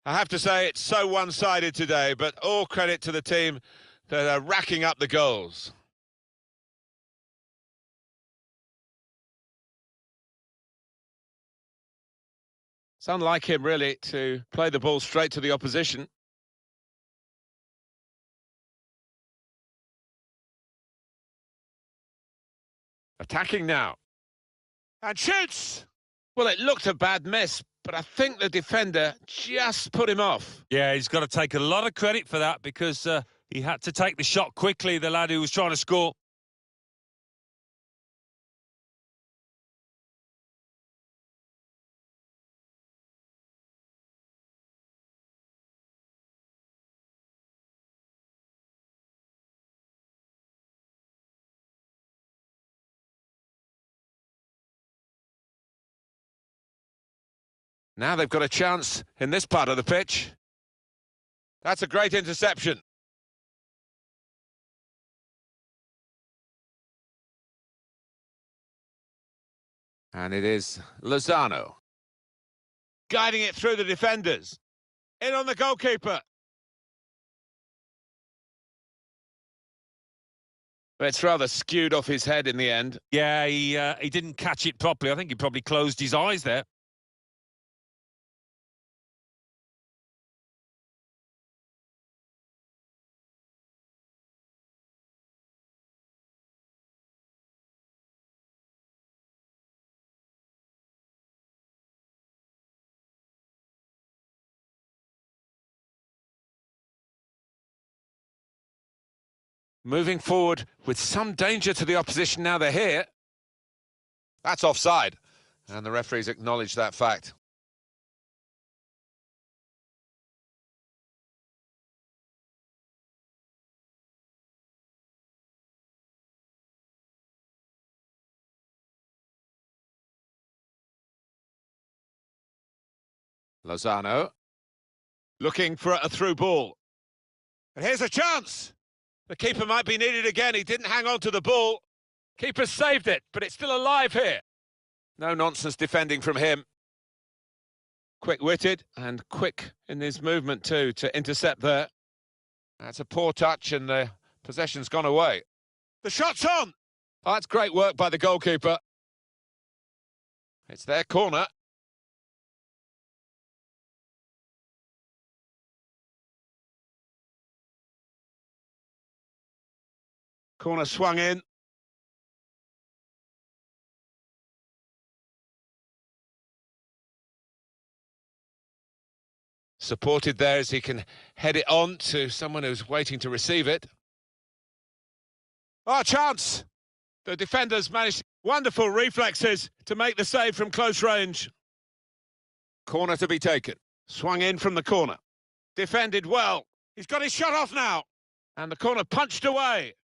I have to say it's so one-sided today, but all credit to the team that are racking up the goals. It's unlike him, really, to play the ball straight to the opposition. Attacking now. And shoots! Well, it looked a bad miss, but I think the defender just put him off. Yeah, he's got to take a lot of credit for that because he had to take the shot quickly, the lad who was trying to score. Now they've got a chance in this part of the pitch. That's a great interception. And it is Lozano. Guiding it through the defenders. In on the goalkeeper. It's rather skewed off his head in the end. Yeah, he didn't catch it properly. I think he probably closed his eyes there. Moving forward with some danger to the opposition now they're here. That's offside, and the referees acknowledge that fact. Lozano looking for a through ball. And here's a chance. The keeper might be needed again. He didn't hang on to the ball. Keeper saved it, but it's still alive here. No nonsense defending from him. Quick-witted and quick in his movement too to intercept there. That's a poor touch and the possession's gone away. The shot's on! Oh, that's great work by the goalkeeper. It's their corner. Corner swung in. Supported there as he can head it on to someone who's waiting to receive it. Oh, chance! The defenders managed wonderful reflexes to make the save from close range. Corner to be taken. Swung in from the corner. Defended well. He's got his shot off now. And the corner punched away.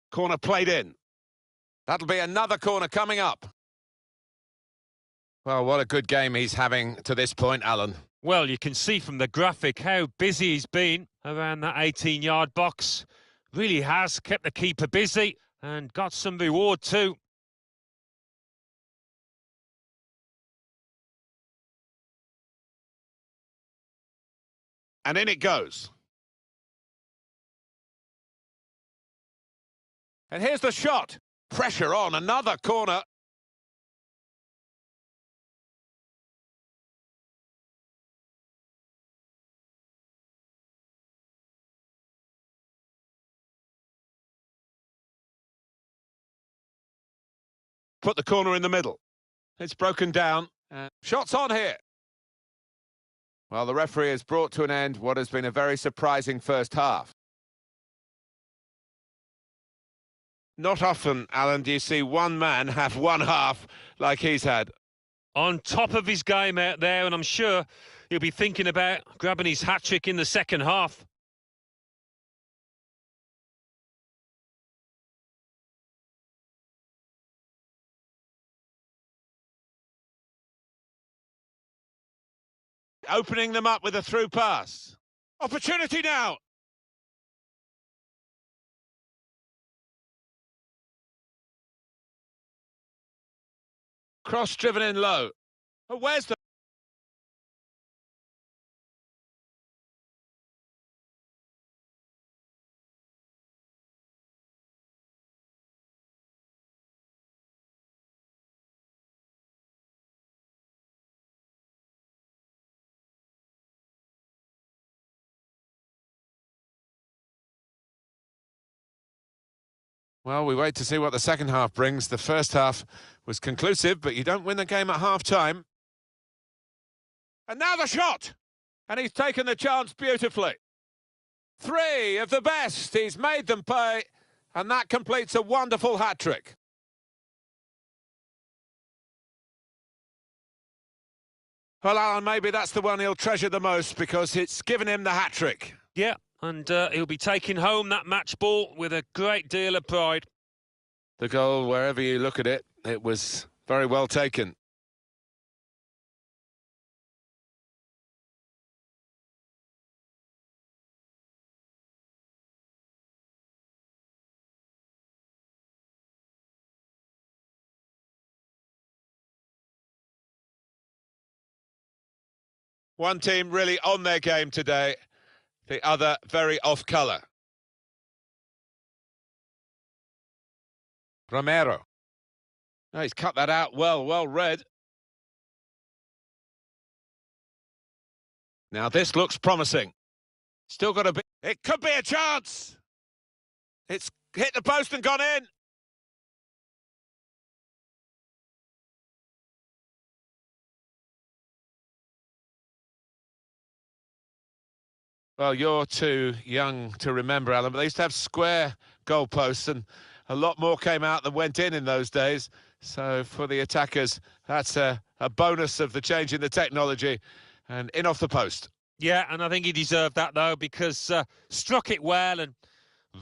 Corner played in. That'll be another corner coming up. Well, what a good game he's having to this point, Alan. Well, you can see from the graphic how busy he's been around that 18-yard box. Really has kept the keeper busy and got some reward too. And in it goes. And here's the shot. Pressure on, another corner. Put the corner in the middle. It's broken down. Shots on here. Well, the referee has brought to an end what has been a very surprising first half. Not often, Alan, do you see one man have one half like he's had. On top of his game out there, and I'm sure he'll be thinking about grabbing his hat-trick in the second half. Opening them up with a through pass. Opportunity now. Cross driven in low. Oh, where's the... Well, we wait to see what the second half brings. The first half was conclusive, but you don't win the game at half-time. And now the shot! And he's taken the chance beautifully. 3 of the best. He's made them pay, and that completes a wonderful hat-trick. Well, Alan, maybe that's the one he'll treasure the most because it's given him the hat-trick. Yeah, and he'll be taking home that match ball with a great deal of pride. The goal, wherever you look at it, it was very well taken. One team really on their game today, the other very off-colour. Romero. Oh, he's cut that out well read. Now this looks promising. Still got a bit... It could be a chance! It's hit the post and gone in. Well, you're too young to remember, Alan, but they used to have square goalposts and a lot more came out than went in those days. So for the attackers, that's a bonus of the change in the technology and in off the post. Yeah, and I think he deserved that, though, because struck it well and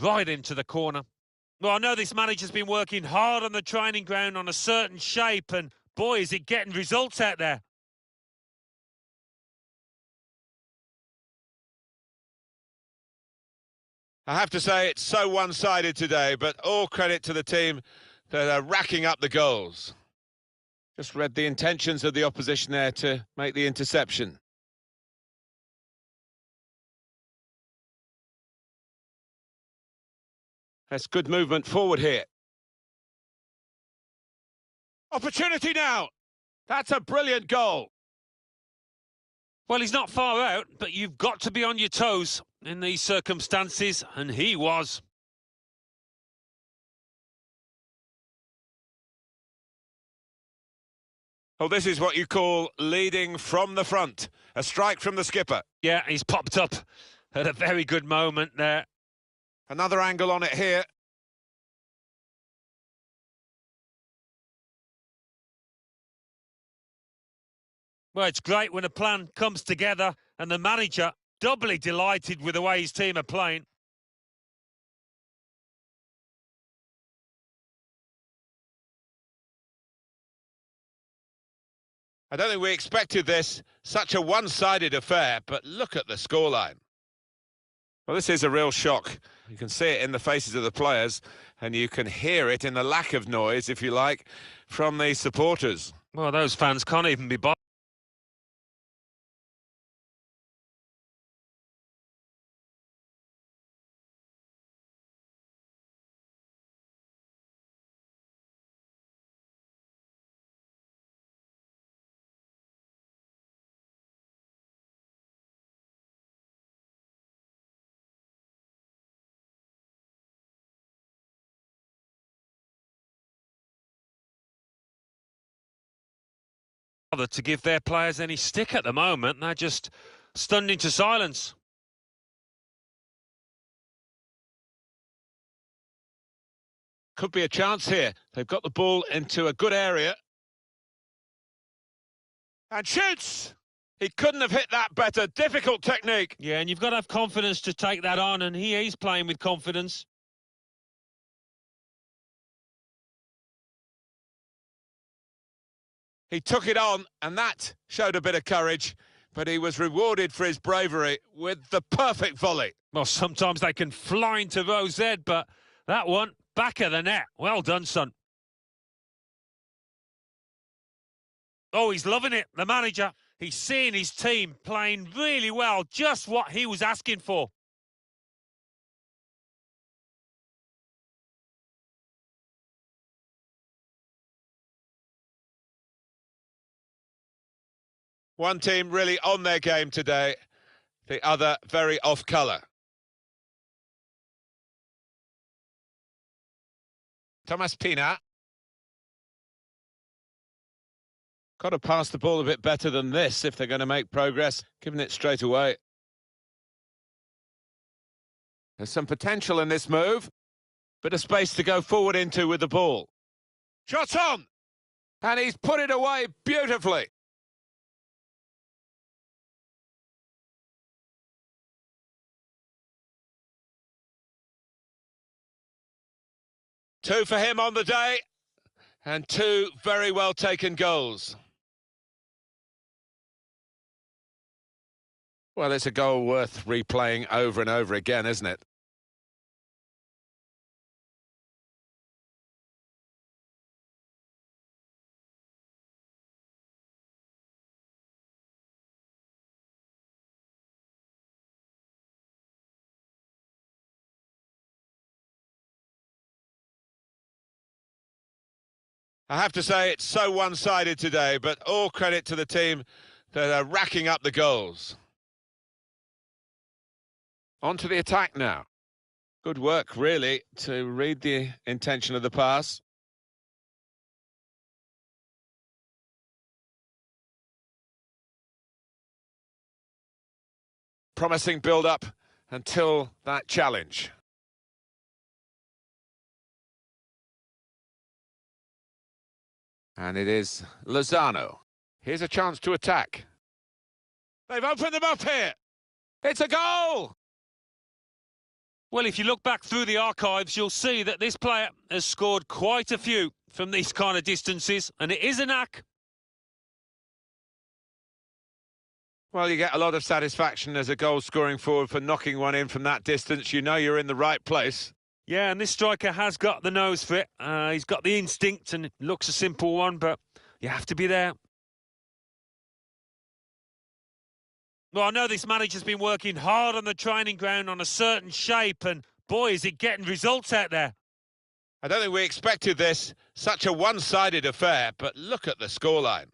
right into the corner. Well, I know this manager's been working hard on the training ground on a certain shape, and boy, is it getting results out there. I have to say it's so one-sided today, but all credit to the team that are racking up the goals. Just read the intentions of the opposition there to make the interception. That's good movement forward here. Opportunity now. That's a brilliant goal. Well, he's not far out, but you've got to be on your toes in these circumstances, and he was. Oh, this is what you call leading from the front. A strike from the skipper. Yeah, he's popped up at a very good moment there. Another angle on it here. Well, it's great when a plan comes together and the manager doubly delighted with the way his team are playing. I don't think we expected this, such a one-sided affair, but look at the scoreline. Well, this is a real shock. You can see it in the faces of the players, and you can hear it in the lack of noise, if you like, from the supporters. Well, those fans can't even be bothered. To give their players any stick at the moment. They're just stunned into silence. Could be a chance here. They've got the ball into a good area. And shoots! He couldn't have hit that better. Difficult technique. Yeah, and you've got to have confidence to take that on, and he is playing with confidence. He took it on, and that showed a bit of courage, but he was rewarded for his bravery with the perfect volley. Well, sometimes they can fly into Rose Ed, but that one, back of the net. Well done, son. Oh, he's loving it, the manager. He's seeing his team playing really well, just what he was asking for. One team really on their game today, the other very off colour. Thomas Pina. Got to pass the ball a bit better than this if they're going to make progress, giving it straight away. There's some potential in this move. Bit of space to go forward into with the ball. Shot on! And he's put it away beautifully. Two for him on the day, and two very well taken goals. Well, it's a goal worth replaying over and over again, isn't it? I have to say it's so one-sided today, but all credit to the team that are racking up the goals. On to the attack now. Good work, really, to read the intention of the pass. Promising build-up until that challenge. And it is Lozano. Here's a chance to attack. They've opened them up here. It's a goal! Well, if you look back through the archives, you'll see that this player has scored quite a few from these kind of distances, and it is a knack. Well, you get a lot of satisfaction as a goal-scoring forward for knocking one in from that distance. You know you're in the right place. Yeah, and this striker has got the nose for it. He's got the instinct, and it looks a simple one, but you have to be there. Well, I know this manager's been working hard on the training ground on a certain shape, and boy, is it getting results out there. I don't think we expected this, such a one-sided affair, but look at the scoreline.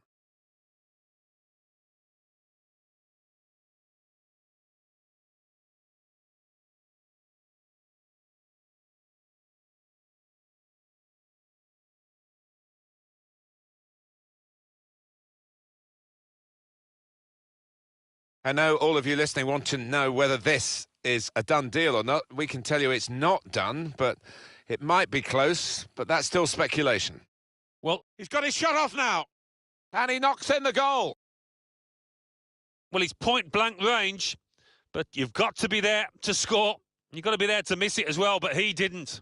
I know all of you listening want to know whether this is a done deal or not. We can tell you it's not done, but it might be close, but that's still speculation. Well, he's got his shot off now, and he knocks in the goal. Well, he's point-blank range, but you've got to be there to score. You've got to be there to miss it as well, but he didn't.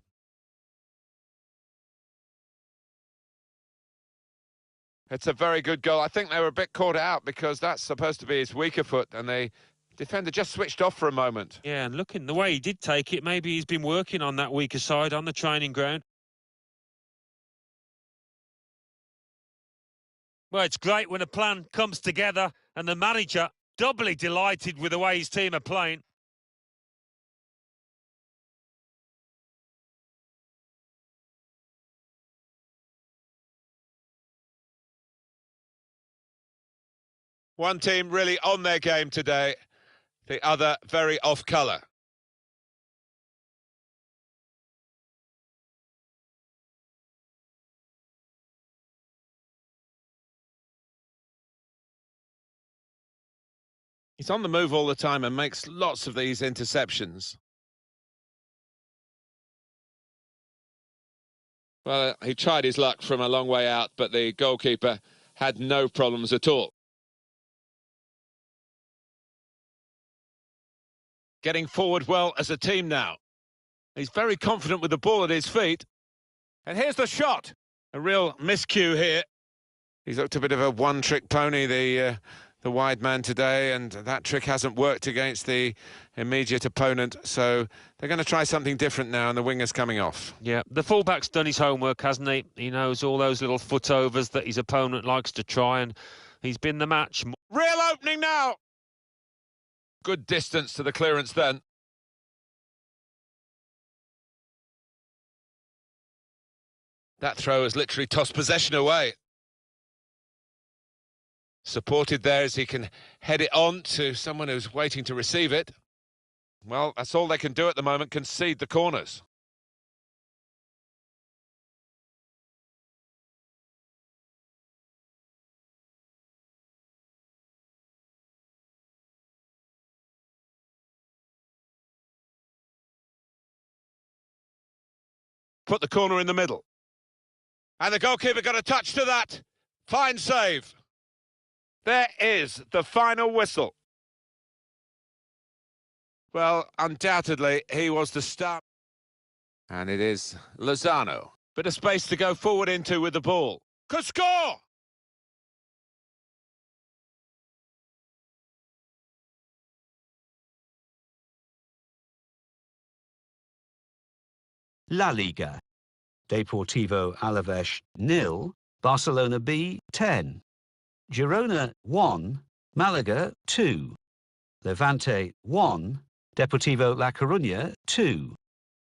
It's a very good goal. I think they were a bit caught out because that's supposed to be his weaker foot, and the defender just switched off for a moment. Yeah, and looking the way he did take it, maybe he's been working on that weaker side on the training ground. Well, it's great when a plan comes together and the manager doubly delighted with the way his team are playing. One team really on their game today, the other very off colour. He's on the move all the time and makes lots of these interceptions. Well, he tried his luck from a long way out, but the goalkeeper had no problems at all. Getting forward well as a team now. He's very confident with the ball at his feet. And here's the shot. A real miscue here. He's looked a bit of a one-trick pony, the the wide man today, and that trick hasn't worked against the immediate opponent, so they're going to try something different now, and the winger's coming off. Yeah, the fullback's done his homework, hasn't he? He knows all those little footovers that his opponent likes to try, and he's been the match. Real opening now! Good distance to the clearance then. That throw has literally tossed possession away. Supported there as he can head it on to someone who's waiting to receive it. Well, that's all they can do at the moment, concede the corners. Put the corner in the middle. And the goalkeeper got a touch to that. Fine save. There is the final whistle. Well, undoubtedly, he was the star. And it is Lozano. Bit of space to go forward into with the ball. Could score! La Liga. Deportivo Alavés 0, Barcelona B 10. Girona 1, Malaga 2. Levante 1, Deportivo La Coruña 2.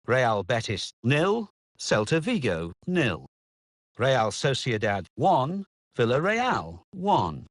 Real Betis 0, Celta Vigo 0. Real Sociedad 1, Villarreal 1.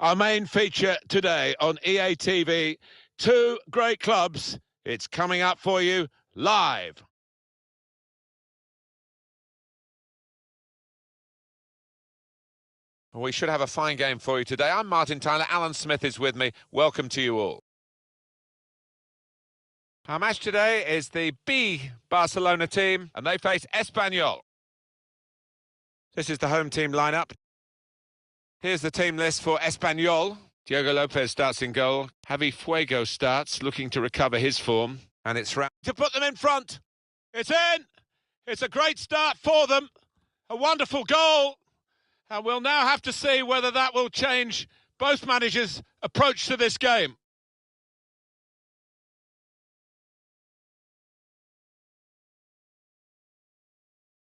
Our main feature today on EA TV, two great clubs. It's coming up for you live. We should have a fine game for you today. I'm Martin Tyler. Alan Smith is with me. Welcome to you all. Our match today is the B Barcelona team, and they face Espanyol. This is the home team lineup. Here's the team list for Espanyol. Diego Lopez starts in goal. Javi Fuego starts, looking to recover his form. And it's round to put them in front. It's in! It's a great start for them. A wonderful goal. And we'll now have to see whether that will change both managers' approach to this game.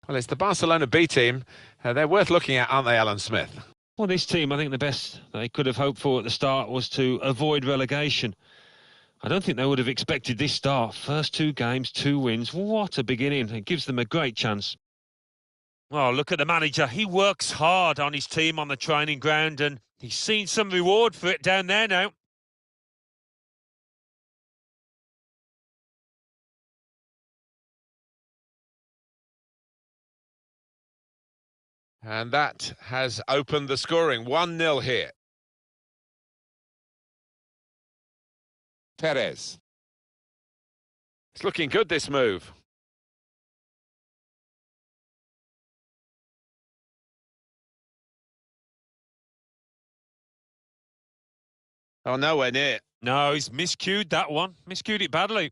Well, it's the Barcelona B team. They're worth looking at, aren't they, Alan Smith? Well, this team, I think the best they could have hoped for at the start was to avoid relegation. I don't think they would have expected this start. First 2 games, 2 wins. What a beginning. It gives them a great chance. Oh, look at the manager. He works hard on his team on the training ground, and he's seen some reward for it down there now. And that has opened the scoring. 1-0 here. Perez. It's looking good, this move. Oh, nowhere near. No, he's miscued that one. Miscued it badly.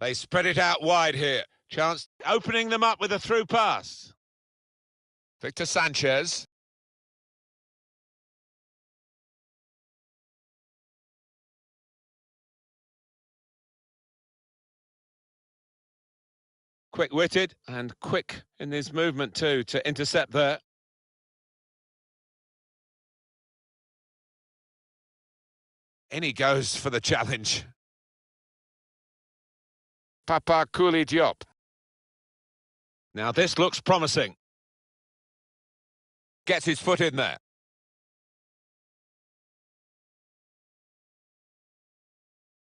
They spread it out wide here. Chance opening them up with a through pass. Victor Sanchez. Quick-witted and quick in his movement too to intercept there. In he goes for the challenge. Papa Kouli Diop. Now this looks promising. Gets his foot in there.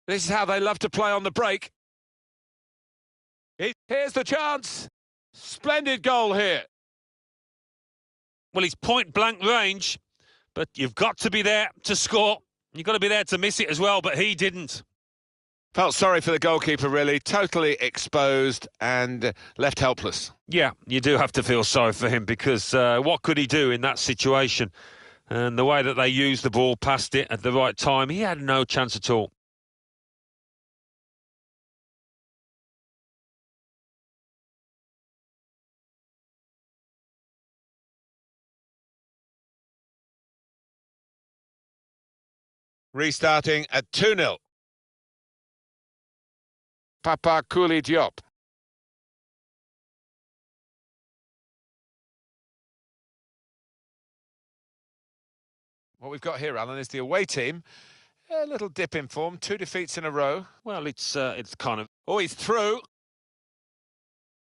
This is how they love to play on the break. Here's the chance. Splendid goal here. Well, he's point-blank range, but you've got to be there to score. You've got to be there to miss it as well, but he didn't. Felt sorry for the goalkeeper, really. Totally exposed and left helpless. Yeah, you do have to feel sorry for him because what could he do in that situation? And the way that they used the ball past it at the right time, he had no chance at all. Restarting at 2-0. Papa Kouli Diop. What we've got here, Alan, is the away team. A little dip in form, 2 defeats in a row. Well, it's kind of... Oh, he's through.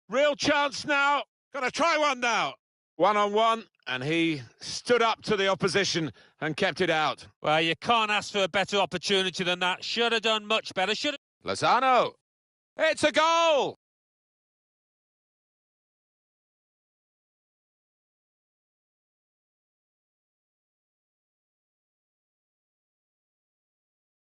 Real chance now. Gonna try one now. 1-on-1, and he stood up to the opposition and kept it out. Well, you can't ask for a better opportunity than that. Should have done much better. Should have... Lozano. It's a goal!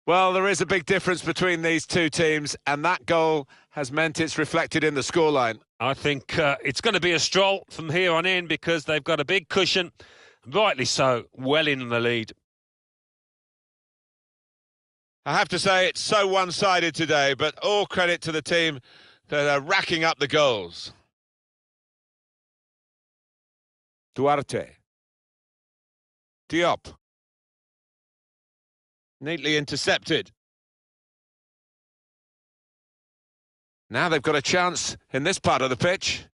Well, there is a big difference between these two teams, and that goal has meant it's reflected in the scoreline. I think it's going to be a stroll from here on in because they've got a big cushion. Rightly so, well in the lead. I have to say it's so one-sided today, but all credit to the team that are racking up the goals. Duarte. Diop. Neatly intercepted. Now they've got a chance in this part of the pitch.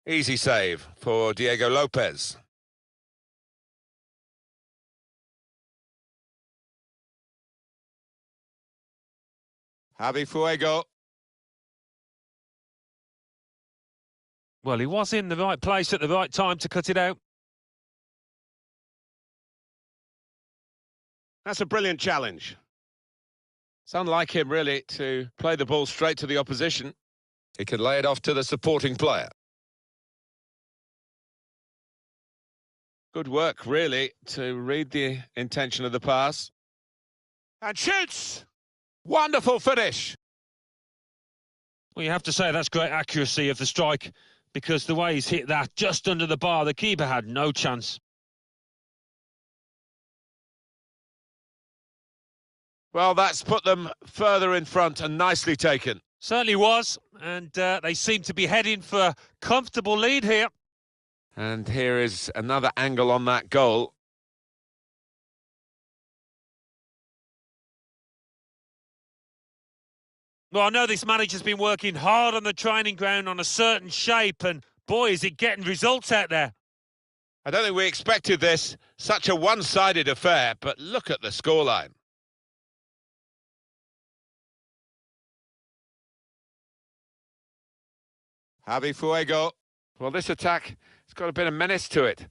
Easy save for Diego Lopez. Javi Fuego. Well, he was in the right place at the right time to cut it out. That's a brilliant challenge. It's unlike him, really, to play the ball straight to the opposition. He can lay it off to the supporting player. Good work, really, to read the intention of the pass. And shoots! Wonderful finish! Well, you have to say that's great accuracy of the strike, because the way he's hit that just under the bar, the keeper had no chance. Well, that's put them further in front and nicely taken. Certainly was, and they seem to be heading for a comfortable lead here. And here is another angle on that goal. Well, I know this manager's been working hard on the training ground on a certain shape, and boy, is it getting results out there. I don't think we expected this, such a one-sided affair, but look at the scoreline. Javi Fuego. Well, this attack has got a bit of menace to it.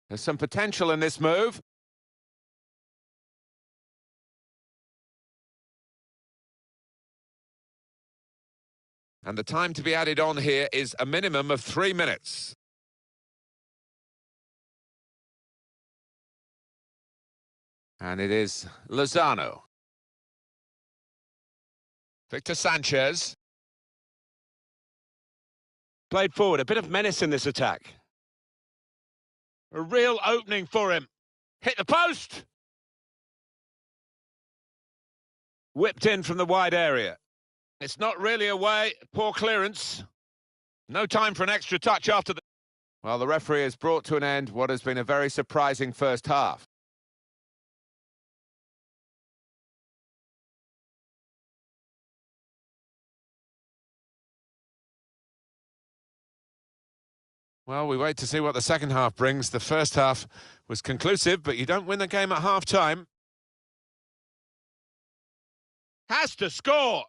There's some potential in this move. And the time to be added on here is a minimum of 3 minutes. And it is Lozano. Victor Sanchez. Played forward, a bit of menace in this attack. A real opening for him. Hit the post! Whipped in from the wide area. It's not really away, poor clearance. No time for an extra touch after the... Well, the referee has brought to an end what has been a very surprising first half. Well, we wait to see what the second half brings. The first half was conclusive, but you don't win the game at half-time. Has to score!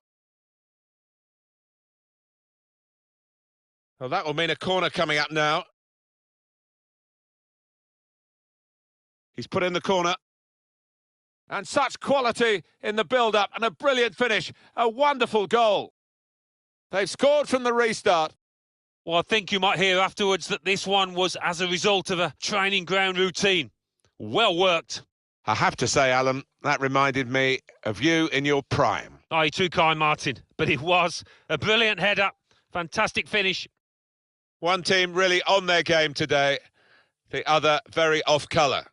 Well, that will mean a corner coming up now. He's put in the corner. And such quality in the build-up and a brilliant finish. A wonderful goal. They've scored from the restart. Well, I think you might hear afterwards that this one was as a result of a training ground routine. Well worked. I have to say, Alan, that reminded me of you in your prime. Oh, you're too kind, Martin. But it was a brilliant header. Fantastic finish. One team really on their game today, the other very off-colour.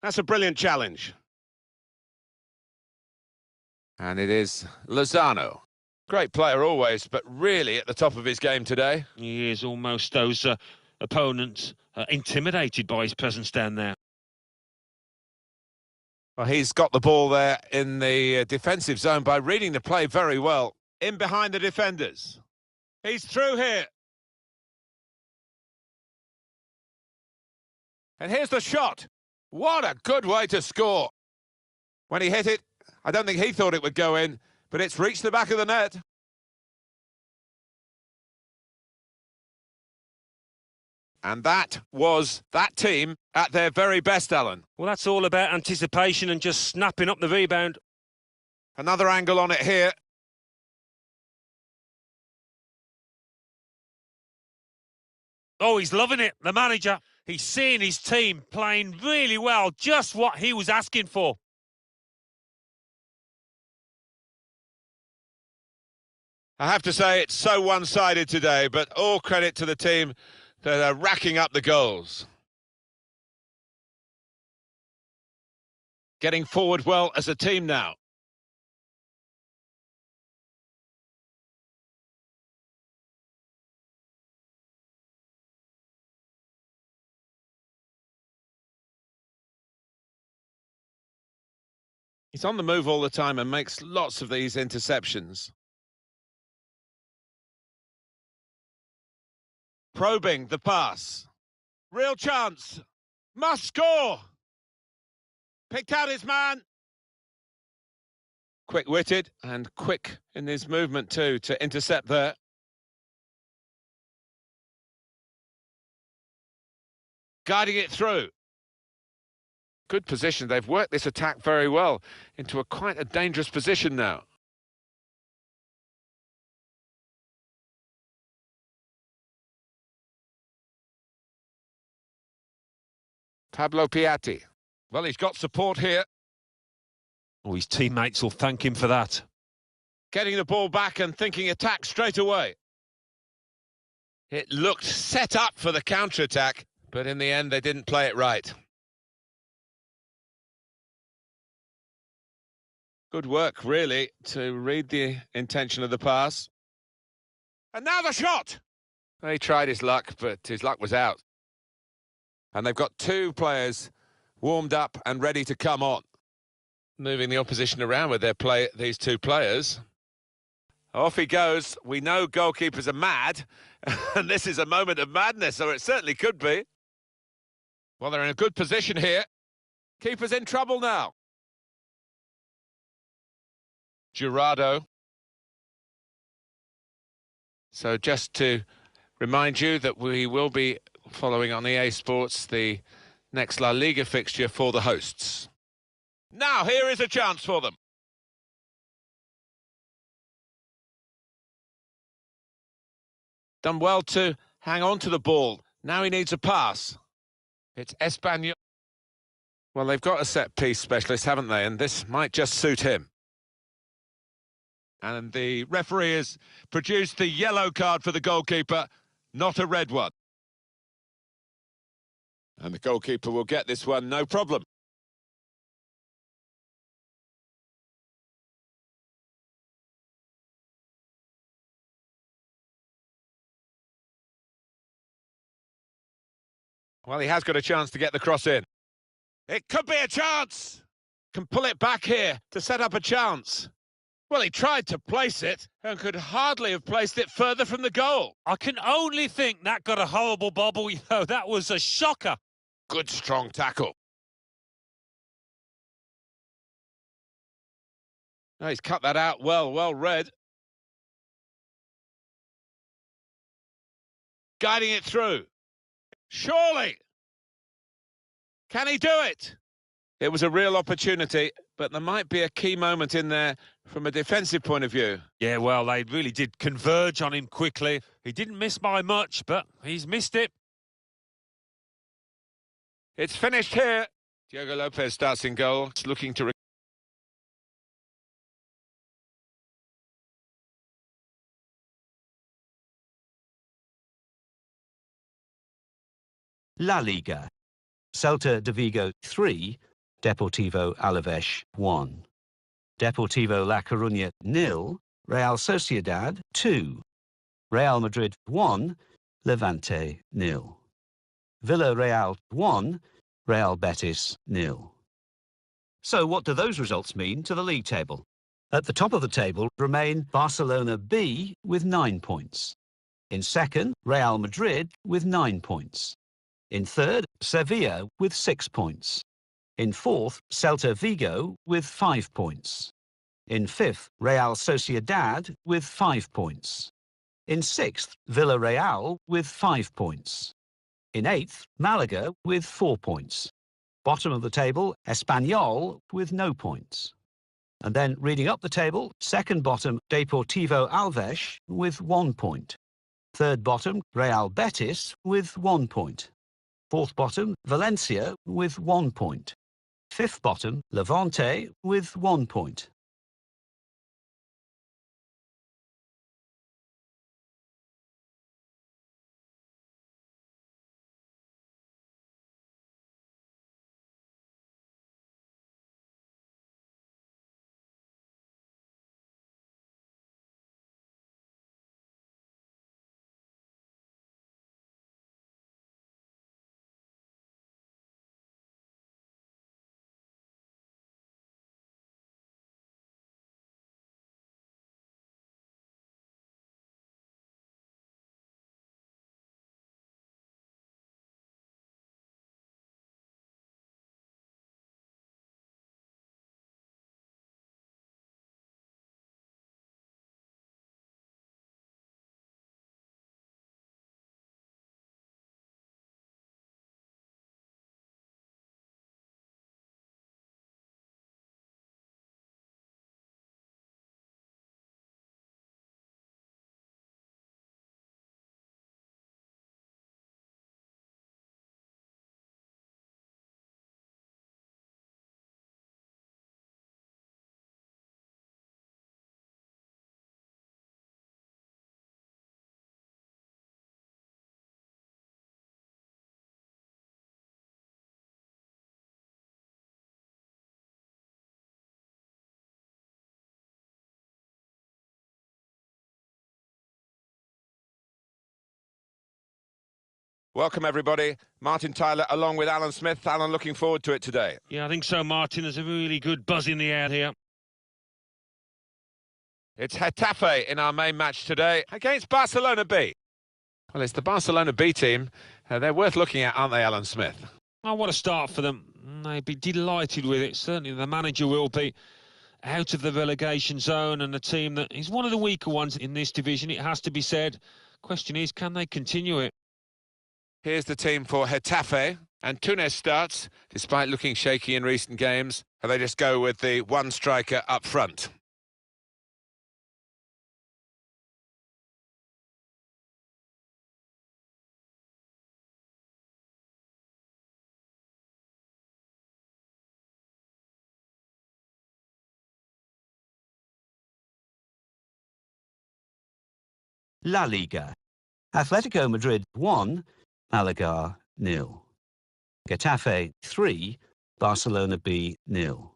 That's a brilliant challenge. And it is Lozano. Great player always, but really at the top of his game today. He is almost those opponents intimidated by his presence down there. Well, he's got the ball there in the defensive zone by reading the play very well. In behind the defenders. He's through here. And here's the shot. What a good way to score. When he hit it, I don't think he thought it would go in, but it's reached the back of the net. And that was that team at their very best, Alan. Well, that's all about anticipation and just snapping up the rebound. Another angle on it here. Oh, he's loving it, the manager. He's seeing his team playing really well, just what he was asking for. I have to say it's so one-sided today, but all credit to the team that are racking up the goals. Getting forward well as a team now. He's on the move all the time and makes lots of these interceptions. Probing the pass. Real chance. Must score. Picked out his man. Quick-witted and quick in his movement too to intercept there. Guiding it through. Good position. They've worked this attack very well into quite a dangerous position now. Pablo Piatti. Well, he's got support here. Oh, his teammates will thank him for that. Getting the ball back and thinking attack straight away. It looked set up for the counter-attack, but in the end they didn't play it right. Good work, really, to read the intention of the pass. And now the shot! He tried his luck, but his luck was out. And they've got two players warmed up and ready to come on. Moving the opposition around with these two players. Off he goes. We know goalkeepers are mad, and this is a moment of madness, or it certainly could be. Well, they're in a good position here. Keeper's in trouble now. Jurado. So just to remind you that we will be following on EA Sports the next La Liga fixture for the hosts. Now here is a chance for them. Done well to hang on to the ball. Now he needs a pass. It's Espanyol. Well, they've got a set-piece specialist, haven't they? And this might just suit him. And the referee has produced the yellow card for the goalkeeper, not a red one. And the goalkeeper will get this one, no problem. Well, he has got a chance to get the cross in. It could be a chance! Can pull it back here to set up a chance. Well, he tried to place it and could hardly have placed it further from the goal. I can only think that got a horrible bobble. You know, that was a shocker. Good, strong tackle. Oh, he's cut that out well read. Guiding it through. Surely! Can he do it? It was a real opportunity, but there might be a key moment in there from a defensive point of view. Yeah, well, they really did converge on him quickly. He didn't miss by much, but he's missed it. It's finished here. Diogo Lopez starts in goal, looking to... La Liga. Celta de Vigo 3, Deportivo Alaves 1. Deportivo La Coruña 0, Real Sociedad 2. Real Madrid 1, Levante 0. Villarreal 1, Real Betis 0. So what do those results mean to the league table? At the top of the table remain Barcelona B with 9 points. In second, Real Madrid with 9 points. In third, Sevilla with 6 points. In fourth, Celta Vigo with 5 points. In fifth, Real Sociedad with 5 points. In sixth, Villarreal with 5 points. In eighth, Malaga with 4 points. Bottom of the table, Espanyol with no points. And then reading up the table, second bottom, Deportivo Alaves with 1 point. Third bottom, Real Betis with 1 point. Fourth bottom, Valencia with 1 point. Fifth bottom, Levante with 1 point. Welcome, everybody. Martin Tyler along with Alan Smith. Alan, looking forward to it today. Yeah, I think so, Martin. There's a really good buzz in the air here. It's Getafe in our main match today against Barcelona B. Well, it's the Barcelona B team. They're worth looking at, aren't they, Alan Smith? Oh, what a start for them. They'd be delighted with it. Certainly the manager will be. Out of the relegation zone, and a team that is one of the weaker ones in this division, it has to be said. Question is, can they continue it? Here's the team for Getafe, and Túnez starts, despite looking shaky in recent games. They just go with the one striker up front. La Liga. Atletico Madrid 1, Malaga 0. Getafe 3, Barcelona B 0.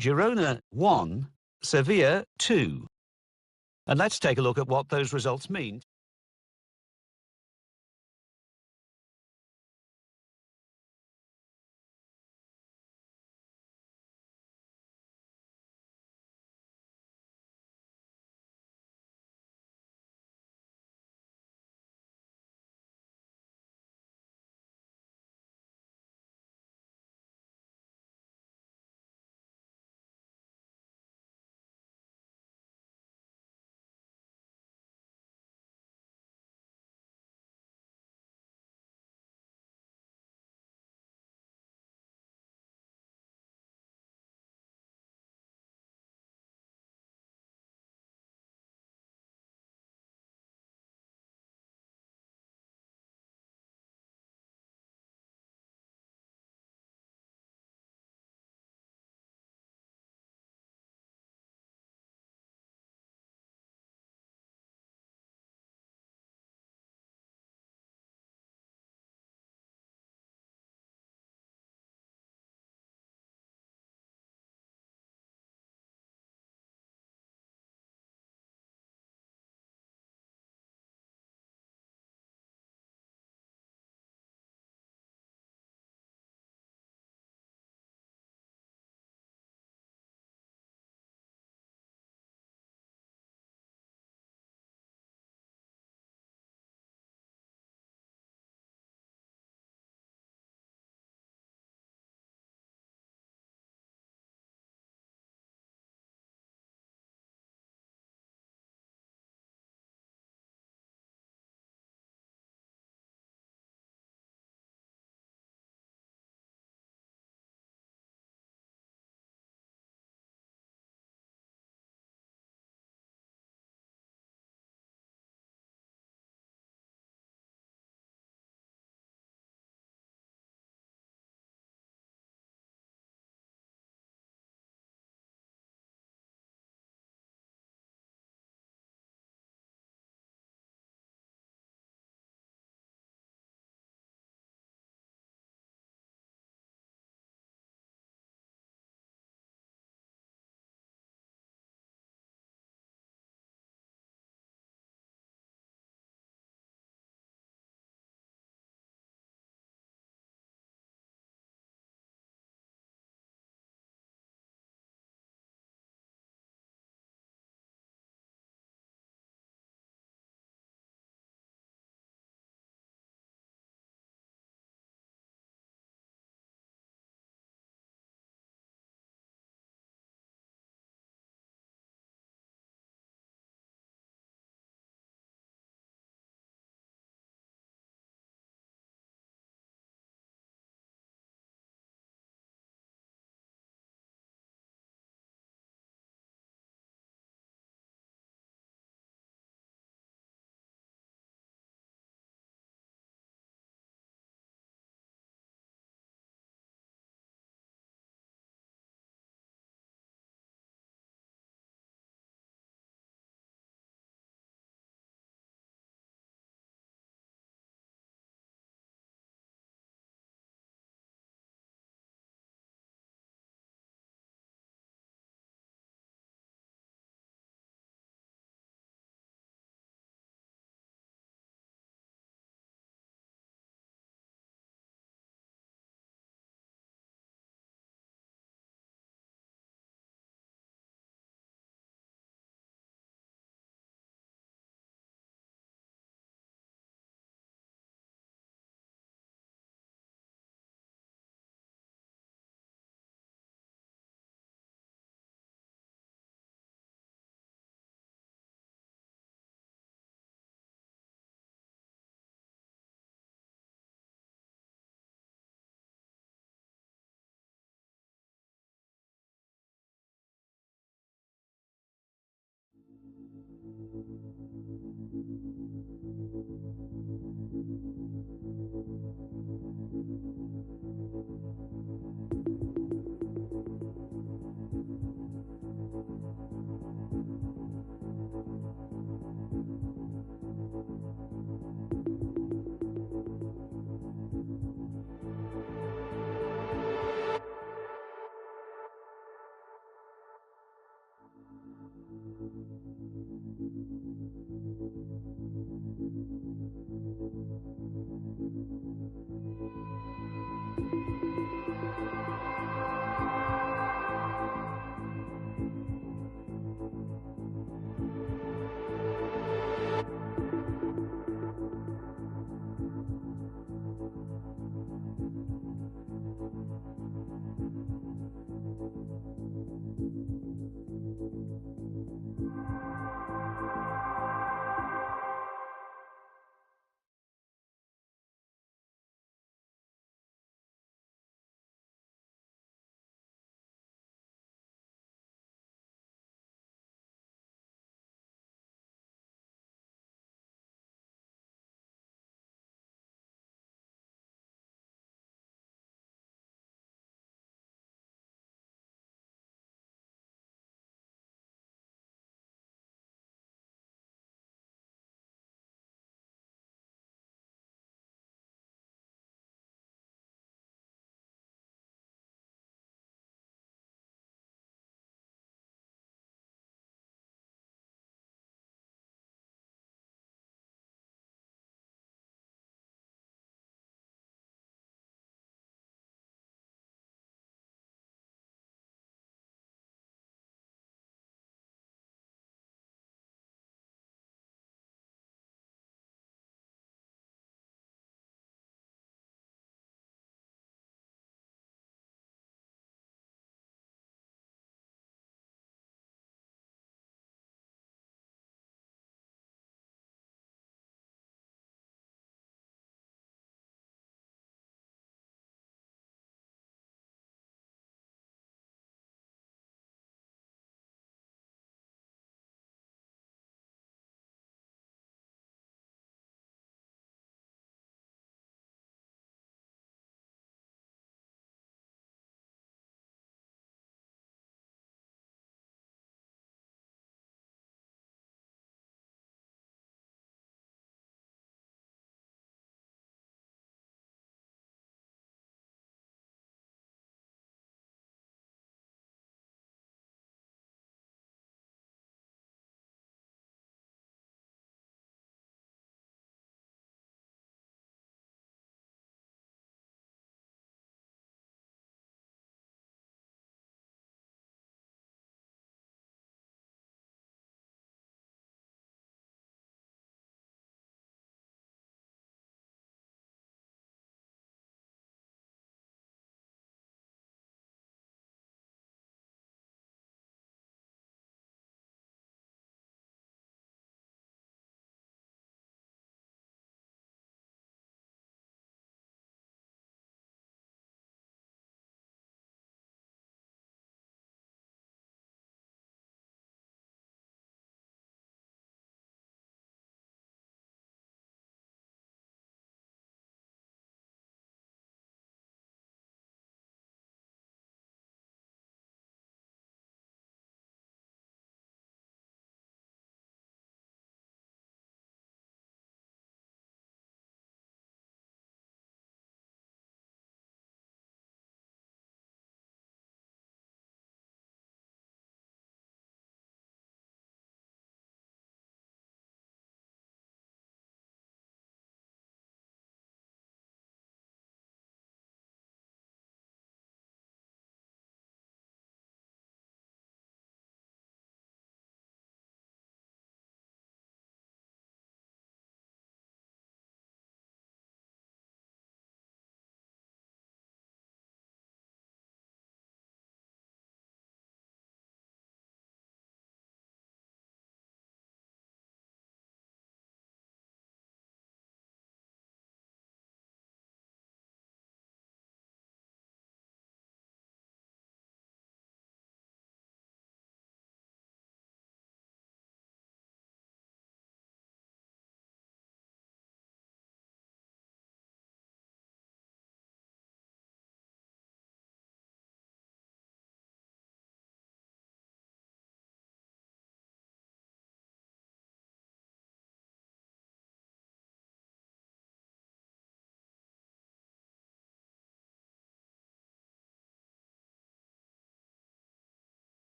Girona 1, Sevilla 2. And let's take a look at what those results mean.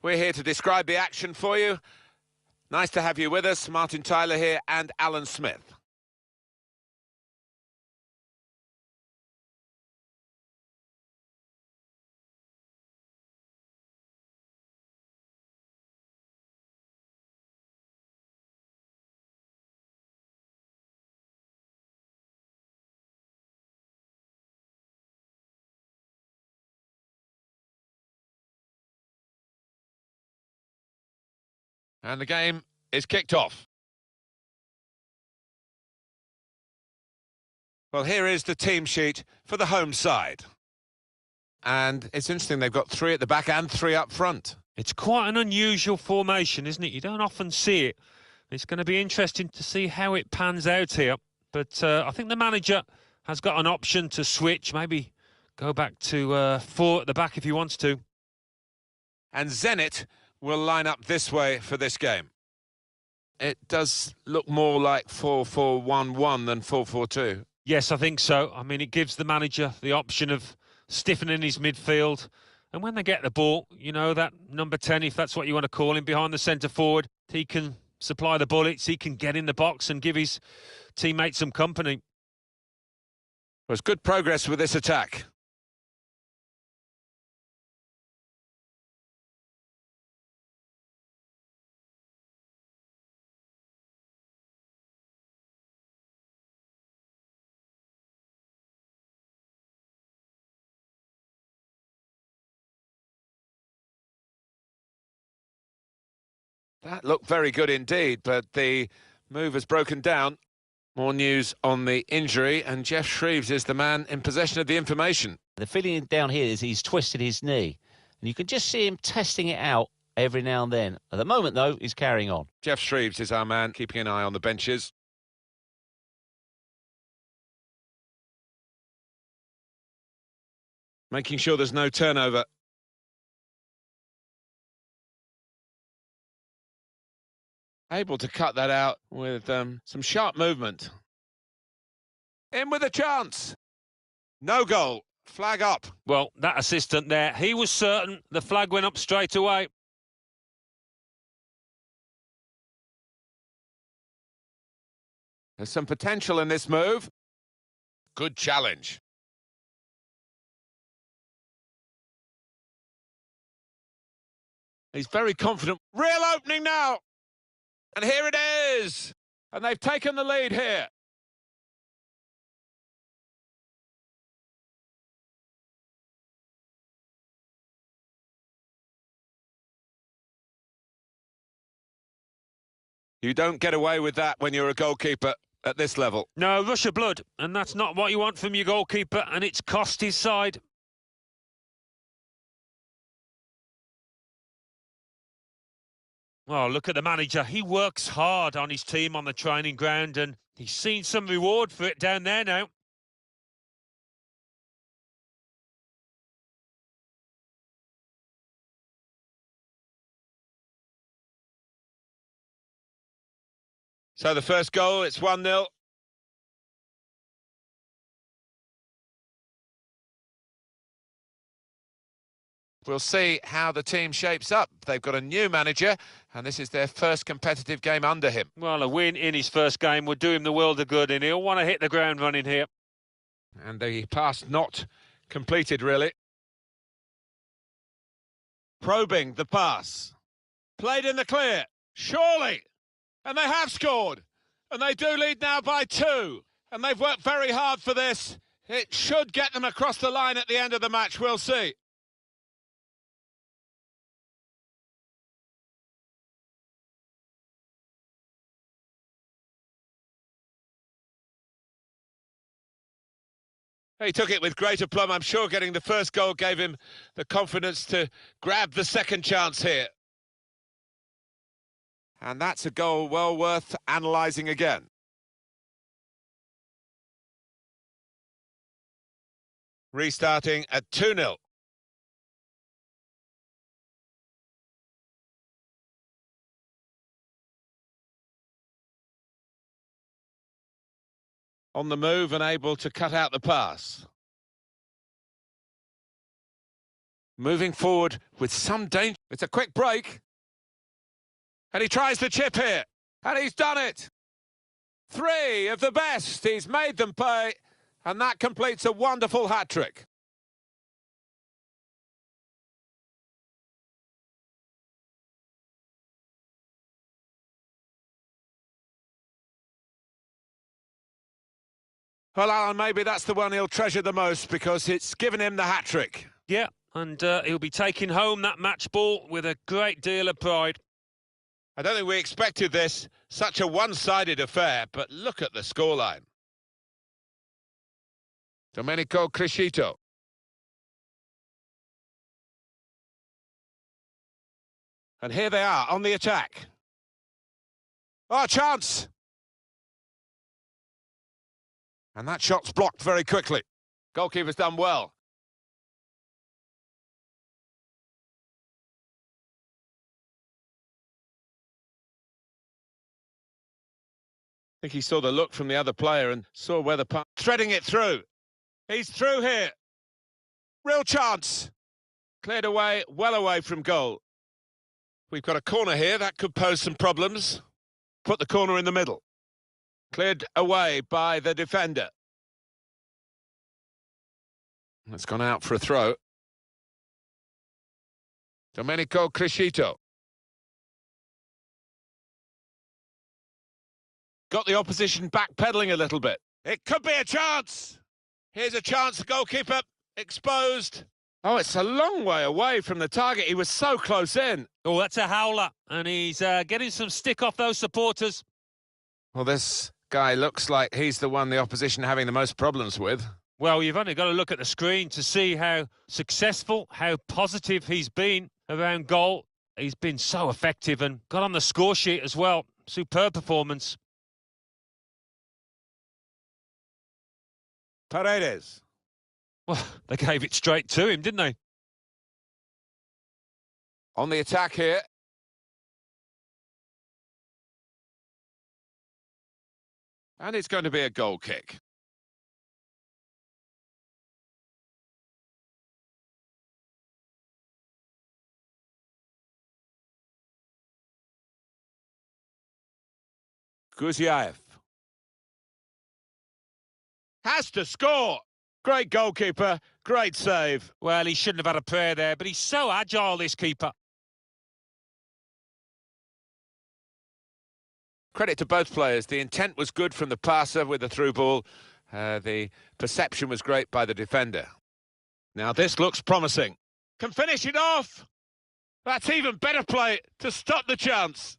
We're here to describe the action for you. Nice to have you with us. Martin Tyler here and Alan Smith. And the game is kicked off. Well, here is the team sheet for the home side. And it's interesting, they've got 3 at the back and 3 up front. It's quite an unusual formation, isn't it? You don't often see it. It's going to be interesting to see how it pans out here. But I think the manager has got an option to switch, maybe go back to 4 at the back if he wants to. And Zenit will line up this way for this game. It does look more like 4-4-1-1 than 4-4-2. Yes, I think so. I mean, it gives the manager the option of stiffening his midfield. And when they get the ball, you know, that number 10, if that's what you want to call him, behind the centre forward, he can supply the bullets, he can get in the box and give his teammates some company. Well, it's good progress with this attack. That looked very good indeed, but the move has broken down. More news on the injury, and Jeff Shreves is the man in possession of the information. The feeling down here is he's twisted his knee, and you can just see him testing it out every now and then. At the moment, though, he's carrying on. Jeff Shreves is our man, keeping an eye on the benches. making sure there's no turnover. Able to cut that out with some sharp movement. In with a chance. No goal. Flag up. Well, that assistant there, he was certain the flag went up straight away. There's some potential in this move. Good challenge. He's very confident. Real opening now. And here it is. And they've taken the lead here. You don't get away with that when you're a goalkeeper at this level. No, rush of blood, and that's not what you want from your goalkeeper, and it's cost his side. Oh, look at the manager. He works hard on his team on the training ground, and he's seen some reward for it down there now. So the first goal, it's 1-0. We'll see how the team shapes up. They've got a new manager, and this is their first competitive game under him. Well, a win in his first game would do him the world of good, and he'll want to hit the ground running here. And the pass not completed, really. Probing the pass. Played in the clear. Surely. And they have scored. And they do lead now by 2. And they've worked very hard for this. It should get them across the line at the end of the match. We'll see. He took it with great aplomb. I'm sure getting the first goal gave him the confidence to grab the second chance here. And that's a goal well worth analysing again. Restarting at 2-0. On the move and able to cut out the pass. Moving forward with some danger. It's a quick break. And he tries the chip here. And he's done it. 3 of the best. He's made them pay. And that completes a wonderful hat-trick. Well, Alan, maybe that's the one he'll treasure the most because it's given him the hat-trick. Yeah, and he'll be taking home that match ball with a great deal of pride. I don't think we expected this, such a one-sided affair, but look at the scoreline. Domenico Criscito. And here they are on the attack. Oh, chance! And that shot's blocked very quickly. Goalkeeper's done well. I think he saw the look from the other player and saw where the pass... Threading it through. He's through here. Real chance. Cleared away, well away from goal. We've got a corner here. That could pose some problems. Put the corner in the middle. Cleared away by the defender. It's gone out for a throw. Domenico Criscito. Got the opposition backpedaling a little bit. It could be a chance. Here's a chance, the goalkeeper exposed. Oh, it's a long way away from the target. He was so close in. Oh, that's a howler, and he's getting some stick off those supporters. Well, this guy looks like he's the one the opposition are having the most problems with. Well, you've only got to look at the screen to see how successful, how positive he's been around goal. He's been so effective and got on the score sheet as well. Superb performance. Paredes. Well, they gave it straight to him, didn't they? On the attack here. And it's going to be a goal kick. Guziev has to score. Great goalkeeper, great save. Well, he shouldn't have had a prayer there, but he's so agile, this keeper. Credit to both players. The intent was good from the passer with the through ball. The perception was great by the defender. Now this looks promising. Can finish it off. That's even better play to stop the chance.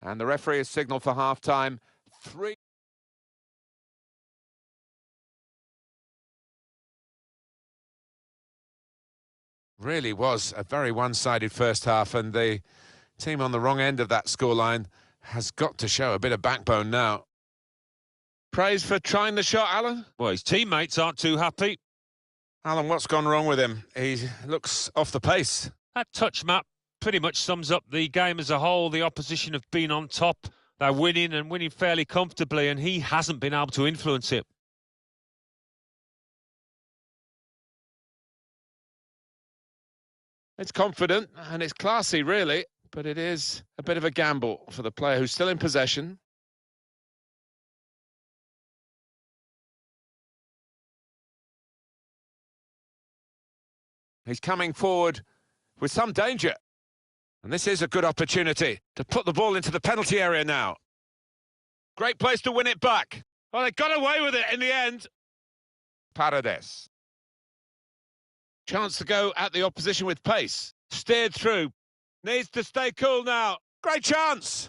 And the referee has signalled for half-time. 3. Really was a very one-sided first half, and the team on the wrong end of that scoreline has got to show a bit of backbone now. Praise for trying the shot, Alan? Well, his teammates aren't too happy. Alan, what's gone wrong with him? He looks off the pace. That touch map pretty much sums up the game as a whole. The opposition have been on top. They're winning and winning fairly comfortably, and he hasn't been able to influence it. It's confident and it's classy, really, but it is a bit of a gamble for the player who's still in possession. He's coming forward with some danger. And this is a good opportunity to put the ball into the penalty area now. Great place to win it back. Well, they got away with it in the end. Paredes. Chance to go at the opposition with pace. Steered through. Needs to stay cool now. Great chance.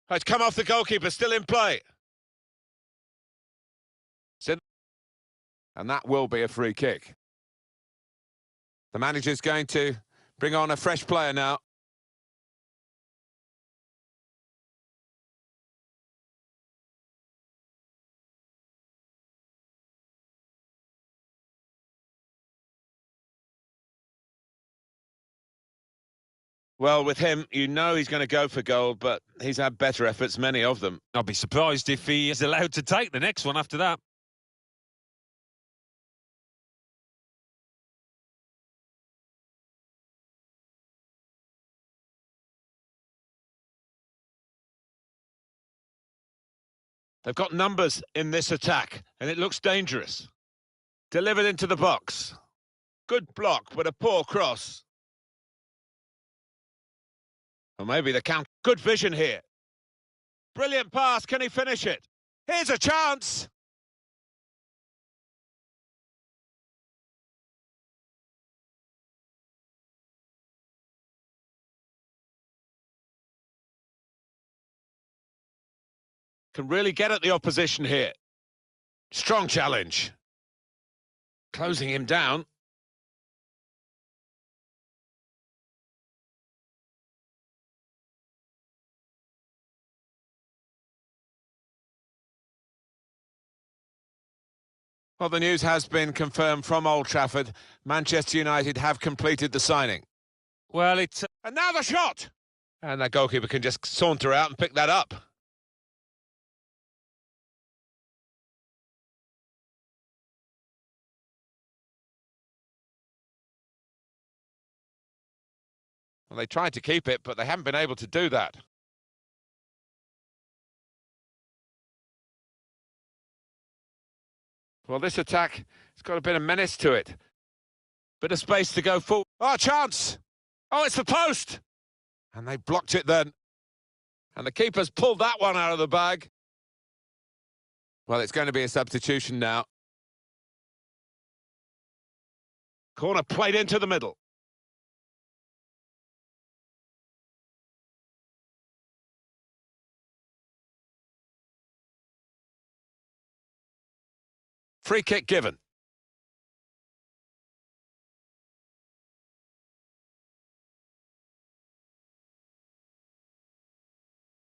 Oh, it's come off the goalkeeper, still in play. And that will be a free kick. The manager's going to bring on a fresh player now. Well, with him, you know he's going to go for goal, but he's had better efforts, many of them. I'll be surprised if he is allowed to take the next one after that. They've got numbers in this attack, and it looks dangerous. Delivered into the box. Good block, but a poor cross. Or maybe the count. Good vision here. Brilliant pass. Can he finish it? Here's a chance. Can really get at the opposition here. Strong challenge. Closing him down. Well, the news has been confirmed from Old Trafford. Manchester United have completed the signing. Well, it's... And now the shot! And that goalkeeper can just saunter out and pick that up. Well, they tried to keep it, but they haven't been able to do that. Well, this attack, it's got a bit of menace to it. Bit of space to go forward. Oh, chance! Oh, it's the post! And they blocked it then. And the keeper's pulled that one out of the bag. Well, it's going to be a substitution now. Corner played into the middle. Free kick given.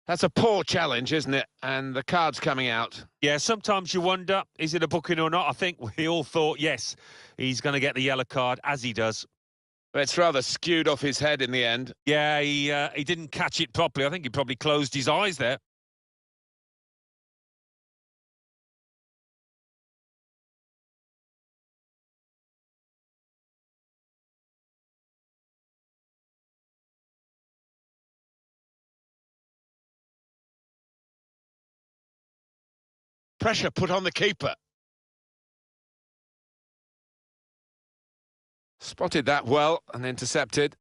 That's a poor challenge, isn't it? And the card's coming out. Yeah, sometimes you wonder, is it a booking or not? I think we all thought, yes, he's going to get the yellow card, as he does. But it's rather skewed off his head in the end. Yeah, he didn't catch it properly. I think he probably closed his eyes there. Pressure put on the keeper. Spotted that well and intercepted.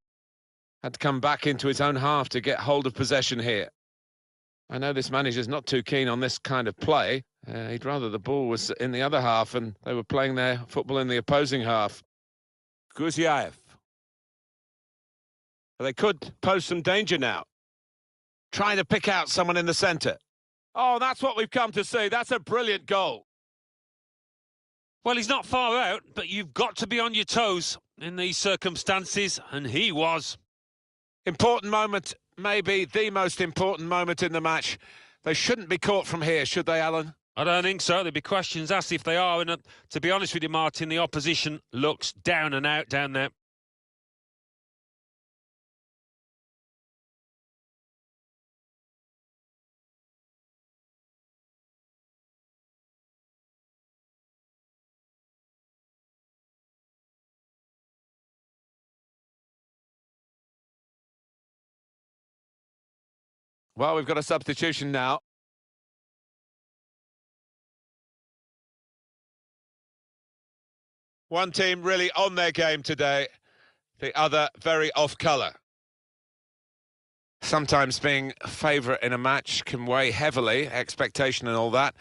Had to come back into his own half to get hold of possession here. I know this manager's not too keen on this kind of play. He'd rather the ball was in the other half and they were playing their football in the opposing half. Guziev. They could pose some danger now. Trying to pick out someone in the centre. Oh, that's what we've come to see. That's a brilliant goal. Well, he's not far out, but you've got to be on your toes in these circumstances, and he was. Important moment, maybe the most important moment in the match. They shouldn't be caught from here, should they, Alan? I don't think so. There'll be questions asked if they are. And to be honest with you, Martin, the opposition looks down and out down there. Well, we've got a substitution now. One team really on their game today, the other very off colour. Sometimes being favourite in a match can weigh heavily, expectation and all that.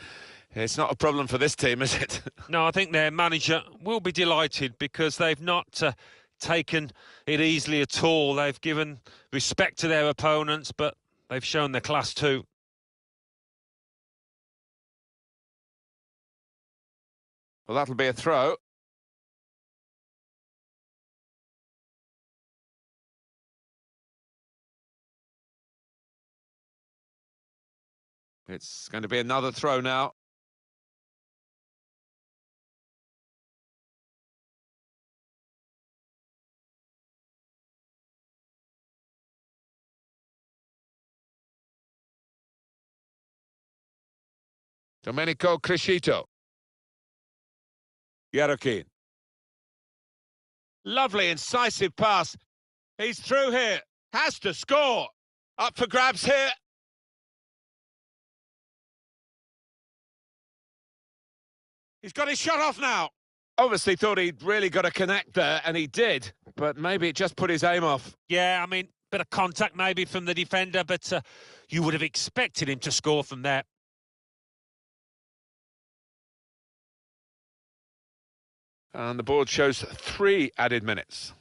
It's not a problem for this team, is it? No, I think their manager will be delighted because they've not taken it easily at all. They've given respect to their opponents, but they've shown their class too. Well, that'll be a throw. It's going to be another throw now. Domenico Crescito. Yarokin. Lovely, incisive pass. He's through here. Has to score. Up for grabs here. He's got his shot off now. Obviously thought he'd really got to connect there, and he did. But maybe it just put his aim off. Yeah, I mean, bit of contact maybe from the defender, but you would have expected him to score from there. And the board shows 3 added minutes.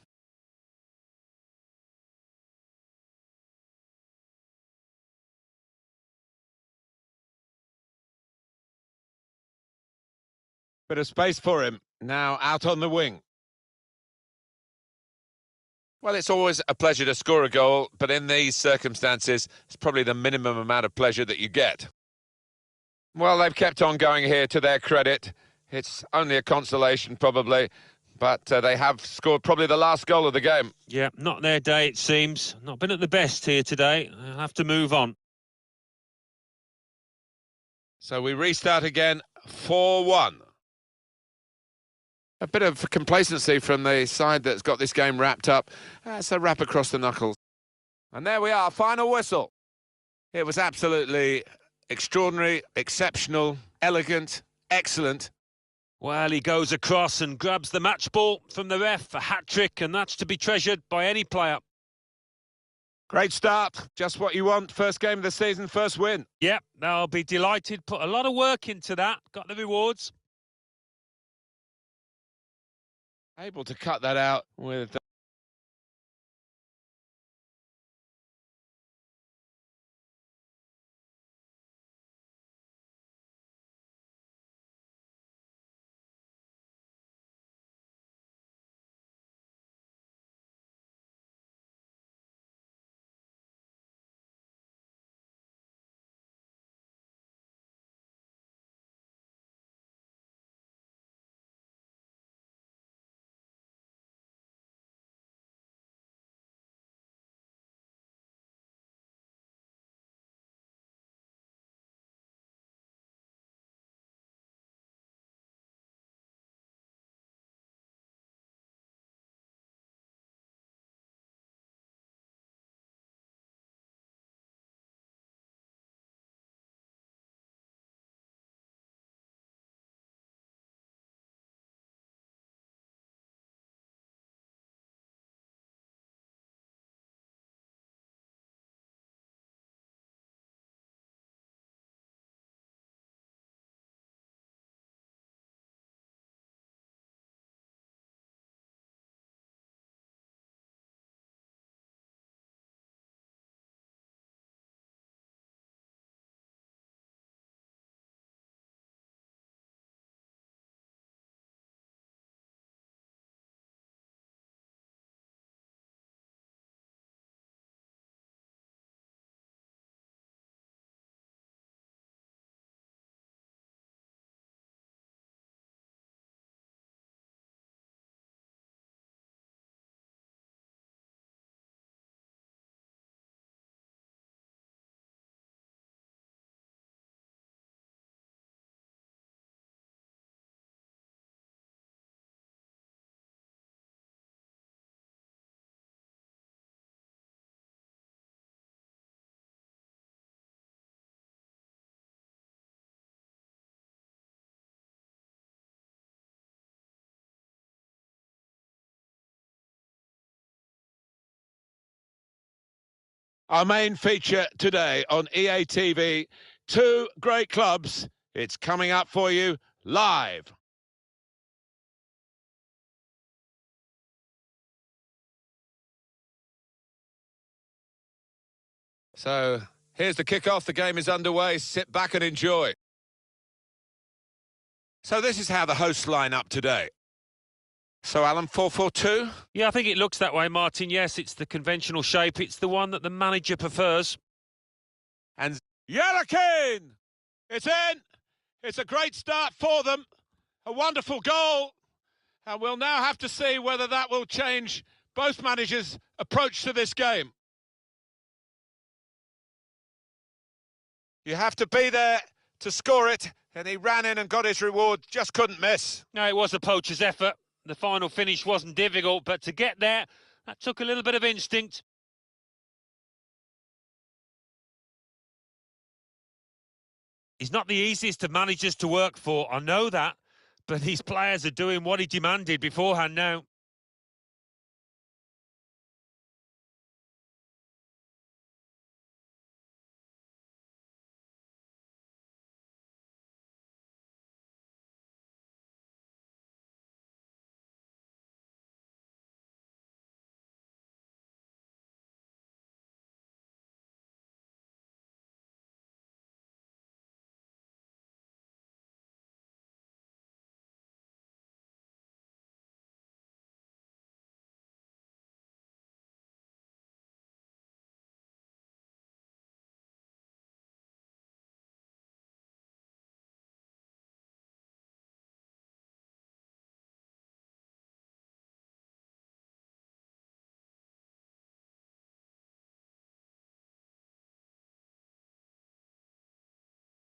Bit of space for him, now out on the wing. Well, it's always a pleasure to score a goal, but in these circumstances, it's probably the minimum amount of pleasure that you get. Well, they've kept on going here to their credit. It's only a consolation, probably, but they have scored probably the last goal of the game. Yeah, not their day, it seems. Not been at the best here today. They'll have to move on. So we restart again, 4-1. A bit of complacency from the side that's got this game wrapped up. That's a wrap across the knuckles. And there we are, final whistle. It was absolutely extraordinary, exceptional, elegant, excellent. Well, he goes across and grabs the match ball from the ref, a hat-trick, and that's to be treasured by any player. Great start, just what you want. First game of the season, first win. Yep, they'll be delighted. Put a lot of work into that, got the rewards. Able to cut that out with Our main feature today on EA TV, two great clubs. It's coming up for you live. So here's the kickoff. The game is underway. Sit back and enjoy. So this is how the hosts line up today. So, Alan, 4-4-2? Yeah, I think it looks that way, Martin. Yes, it's the conventional shape. It's the one that the manager prefers. And Yarakin! It's in! It's a great start for them. A wonderful goal. And we'll now have to see whether that will change both managers' approach to this game. You have to be there to score it. And he ran in and got his reward. Just couldn't miss. No, it was a poacher's effort. The final finish wasn't difficult, but to get there, that took a little bit of instinct. He's not the easiest of managers to work for, I know that, but these players are doing what he demanded beforehand now.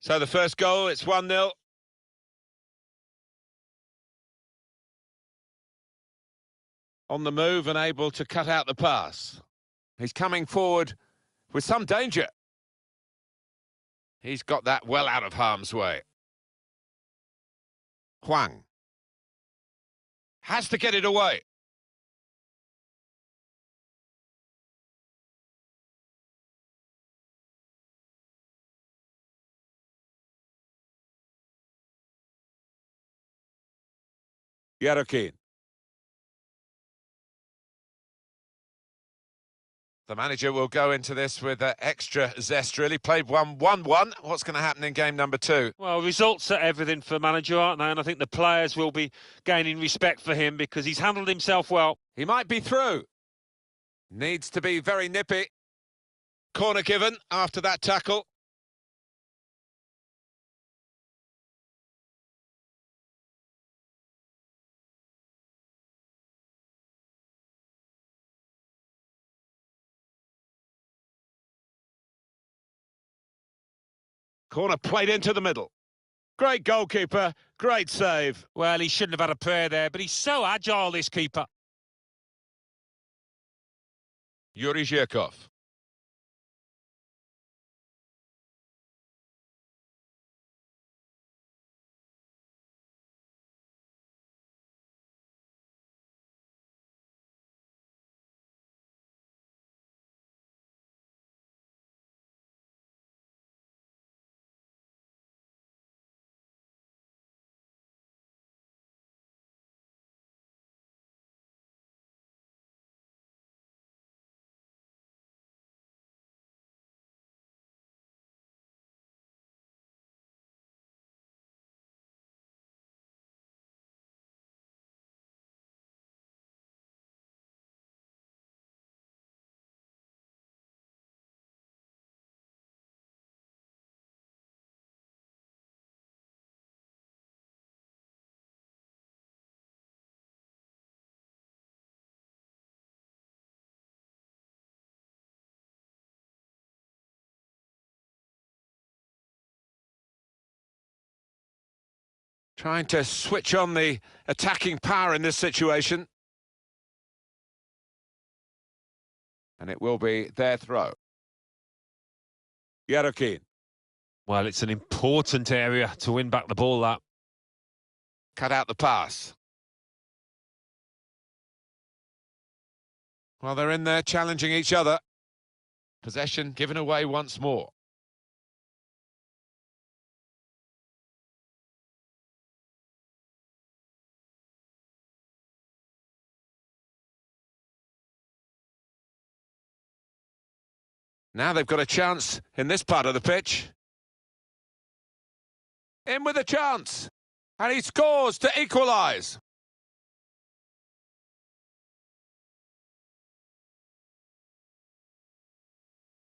So the first goal, it's 1-0. On the move and able to cut out the pass. He's coming forward with some danger. He's got that well out of harm's way. Huang has to get it away. Yarokin. The manager will go into this with extra zest, really. Played 1-1-1. What's going to happen in game number 2? Well, results are everything for a manager, aren't they? And I think the players will be gaining respect for him because he's handled himself well. He might be through. Needs to be very nippy. Corner given after that tackle. Corner played into the middle. Great goalkeeper, great save. Well, he shouldn't have had a prayer there, but he's so agile, this keeper. Yuri Zhirkov. Trying to switch on the attacking power in this situation. And it will be their throw. Yarokin. Well, it's an important area to win back the ball, that. Cut out the pass. Well, they're in there challenging each other. Possession given away once more. Now they've got a chance in this part of the pitch. In with a chance. And he scores to equalise.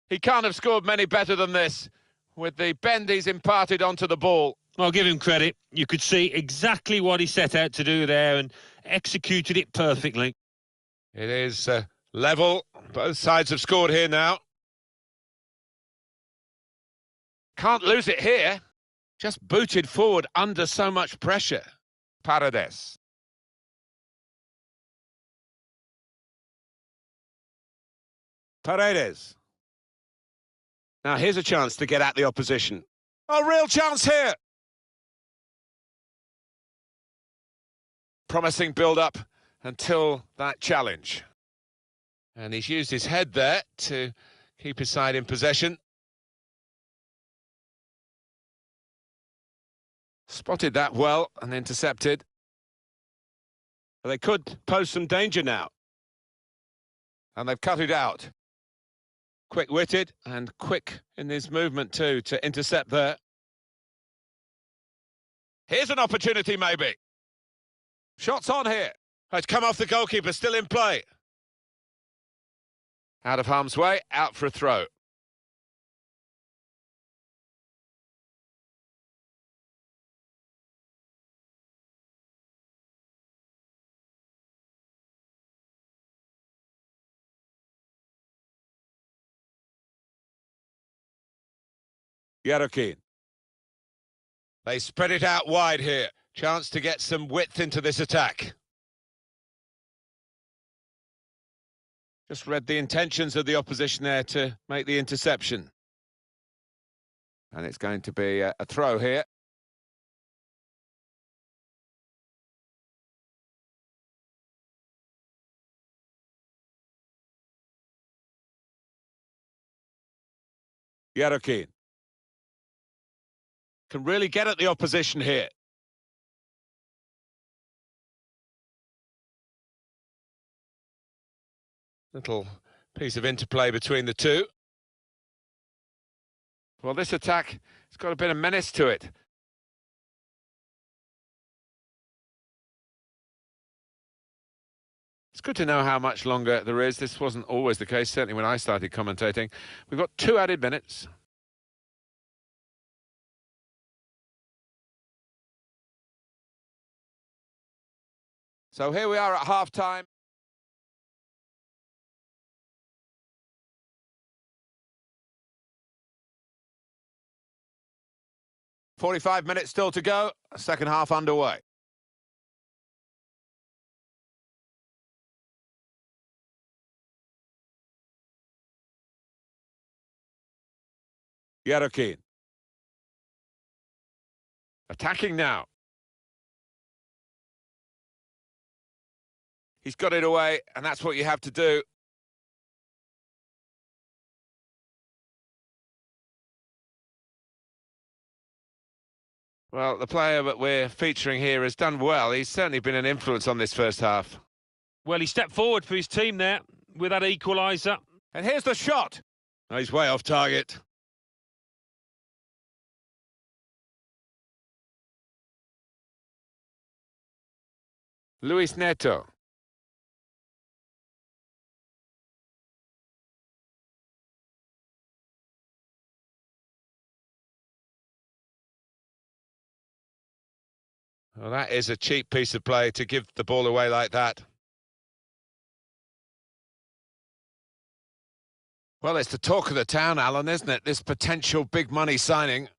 He can't have scored many better than this, with the bend he's imparted onto the ball. I'll give him credit. You could see exactly what he set out to do there and executed it perfectly. It is level. Both sides have scored here now. Can't lose it here. Just booted forward under so much pressure. Paredes. Paredes. Now here's a chance to get at the opposition. A real chance here. Promising build-up until that challenge. And he's used his head there to keep his side in possession. Spotted that well and intercepted. They could pose some danger now. And they've cut it out. Quick-witted and quick in his movement too to intercept there. Here's an opportunity maybe. Shots on here. It's come off the goalkeeper, still in play. Out of harm's way, out for a throw. Yarokin. They spread it out wide here. Chance to get some width into this attack. Just read the intentions of the opposition there to make the interception. And it's going to be a throw here. Yarokin. Can really get at the opposition here. Little piece of interplay between the two. Well, this attack has got a bit of menace to it. It's good to know how much longer there is. This wasn't always the case, certainly when I started commentating. We've got 2 added minutes. So here we are at half-time. "45 minutes still to go, second half underway. Yarokin. Attacking now. He's got it away, and that's what you have to do. Well, the player that we're featuring here has done well. He's certainly been an influence on this first half. Well, he stepped forward for his team there with that equaliser. And here's the shot. Oh, he's way off target. Luis Neto. Well, that is a cheap piece of play to give the ball away like that. Well, it's the talk of the town, Alan, isn't it? This potential big money signing.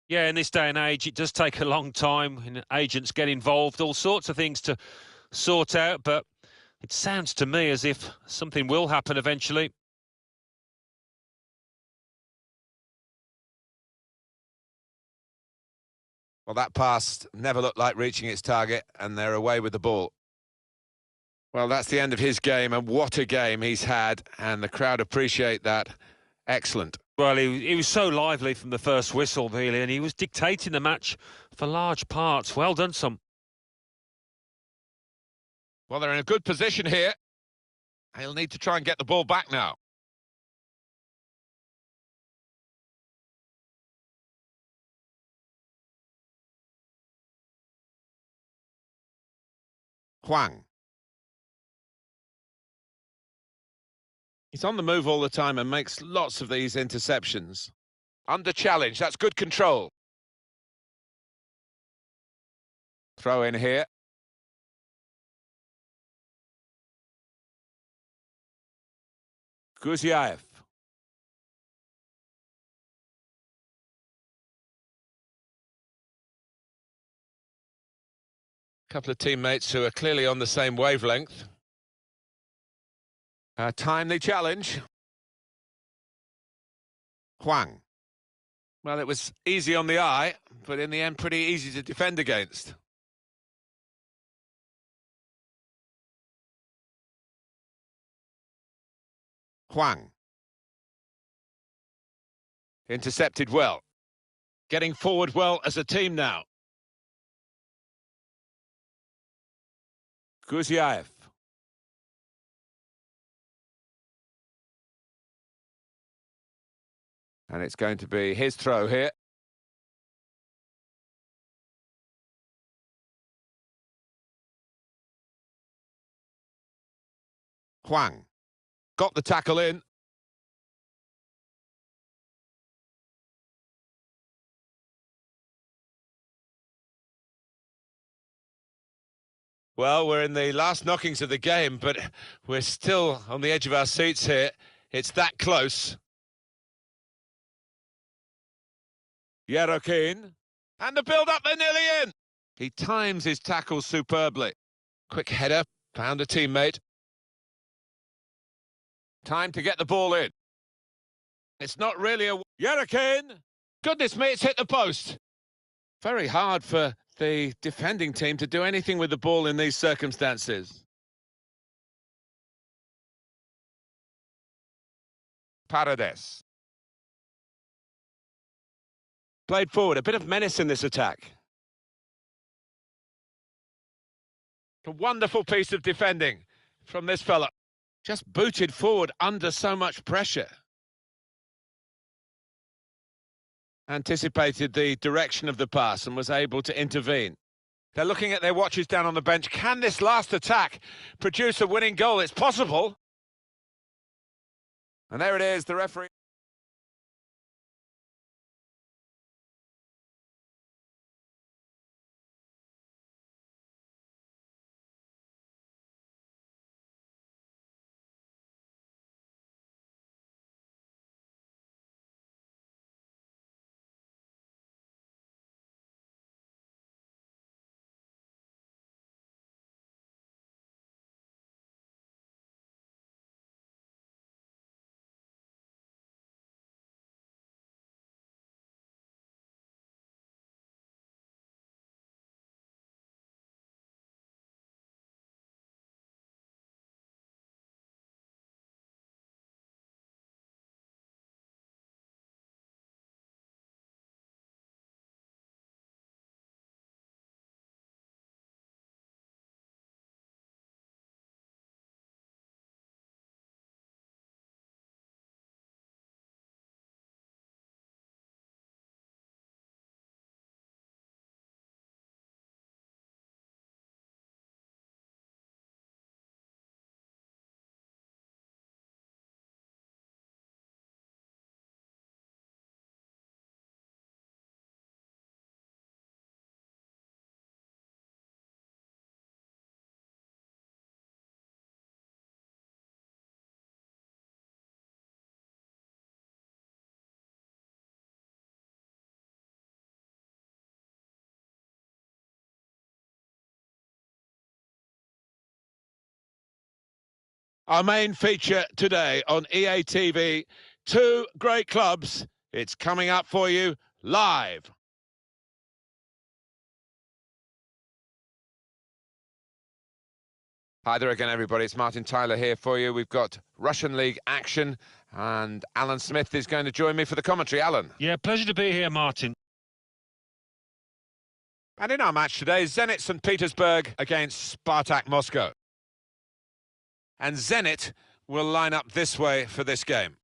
Yeah, in this day and age, it does take a long time, and agents get involved, all sorts of things to sort out, but it sounds to me as if something will happen eventually. Well, that pass never looked like reaching its target, and they're away with the ball. Well, that's the end of his game, and what a game he's had, and the crowd appreciate that. Excellent. Well, he was so lively from the first whistle, really, and he was dictating the match for large parts. Well done, son. Well, they're in a good position here. He'll need to try and get the ball back now. Huang. He's on the move all the time and makes lots of these interceptions. Under challenge, that's good control. Throw in here. Guziev. Couple of teammates who are clearly on the same wavelength. A timely challenge. Huang. Well, it was easy on the eye, but in the end pretty easy to defend against. Huang. Intercepted well. Getting forward well as a team now. Guziev. And it's going to be his throw here. Huang. Got the tackle in. Well, we're in the last knockings of the game, but we're still on the edge of our seats here. It's that close. Yerokin. And the build-up, they're nearly in. He times his tackles superbly. Quick header, found a teammate. Time to get the ball in. It's not really a... Yerokin! Goodness me, it's hit the post. Very hard for the defending team to do anything with the ball in these circumstances. Paredes. Played forward, a bit of menace in this attack. A wonderful piece of defending from this fella. Just booted forward under so much pressure. Anticipated the direction of the pass and was able to intervene. They're looking at their watches down on the bench. Can this last attack produce a winning goal? It's possible. And there it is, the referee. Our main feature today on EA TV, two great clubs. It's coming up for you live. Hi there again, everybody. It's Martin Tyler here for you. We've got Russian League action And Alan Smith is going to join me for the commentary. Alan. Yeah, pleasure to be here, Martin. And in our match today, Zenit St. Petersburg against Spartak Moscow. And Zenit will line up this way for this game.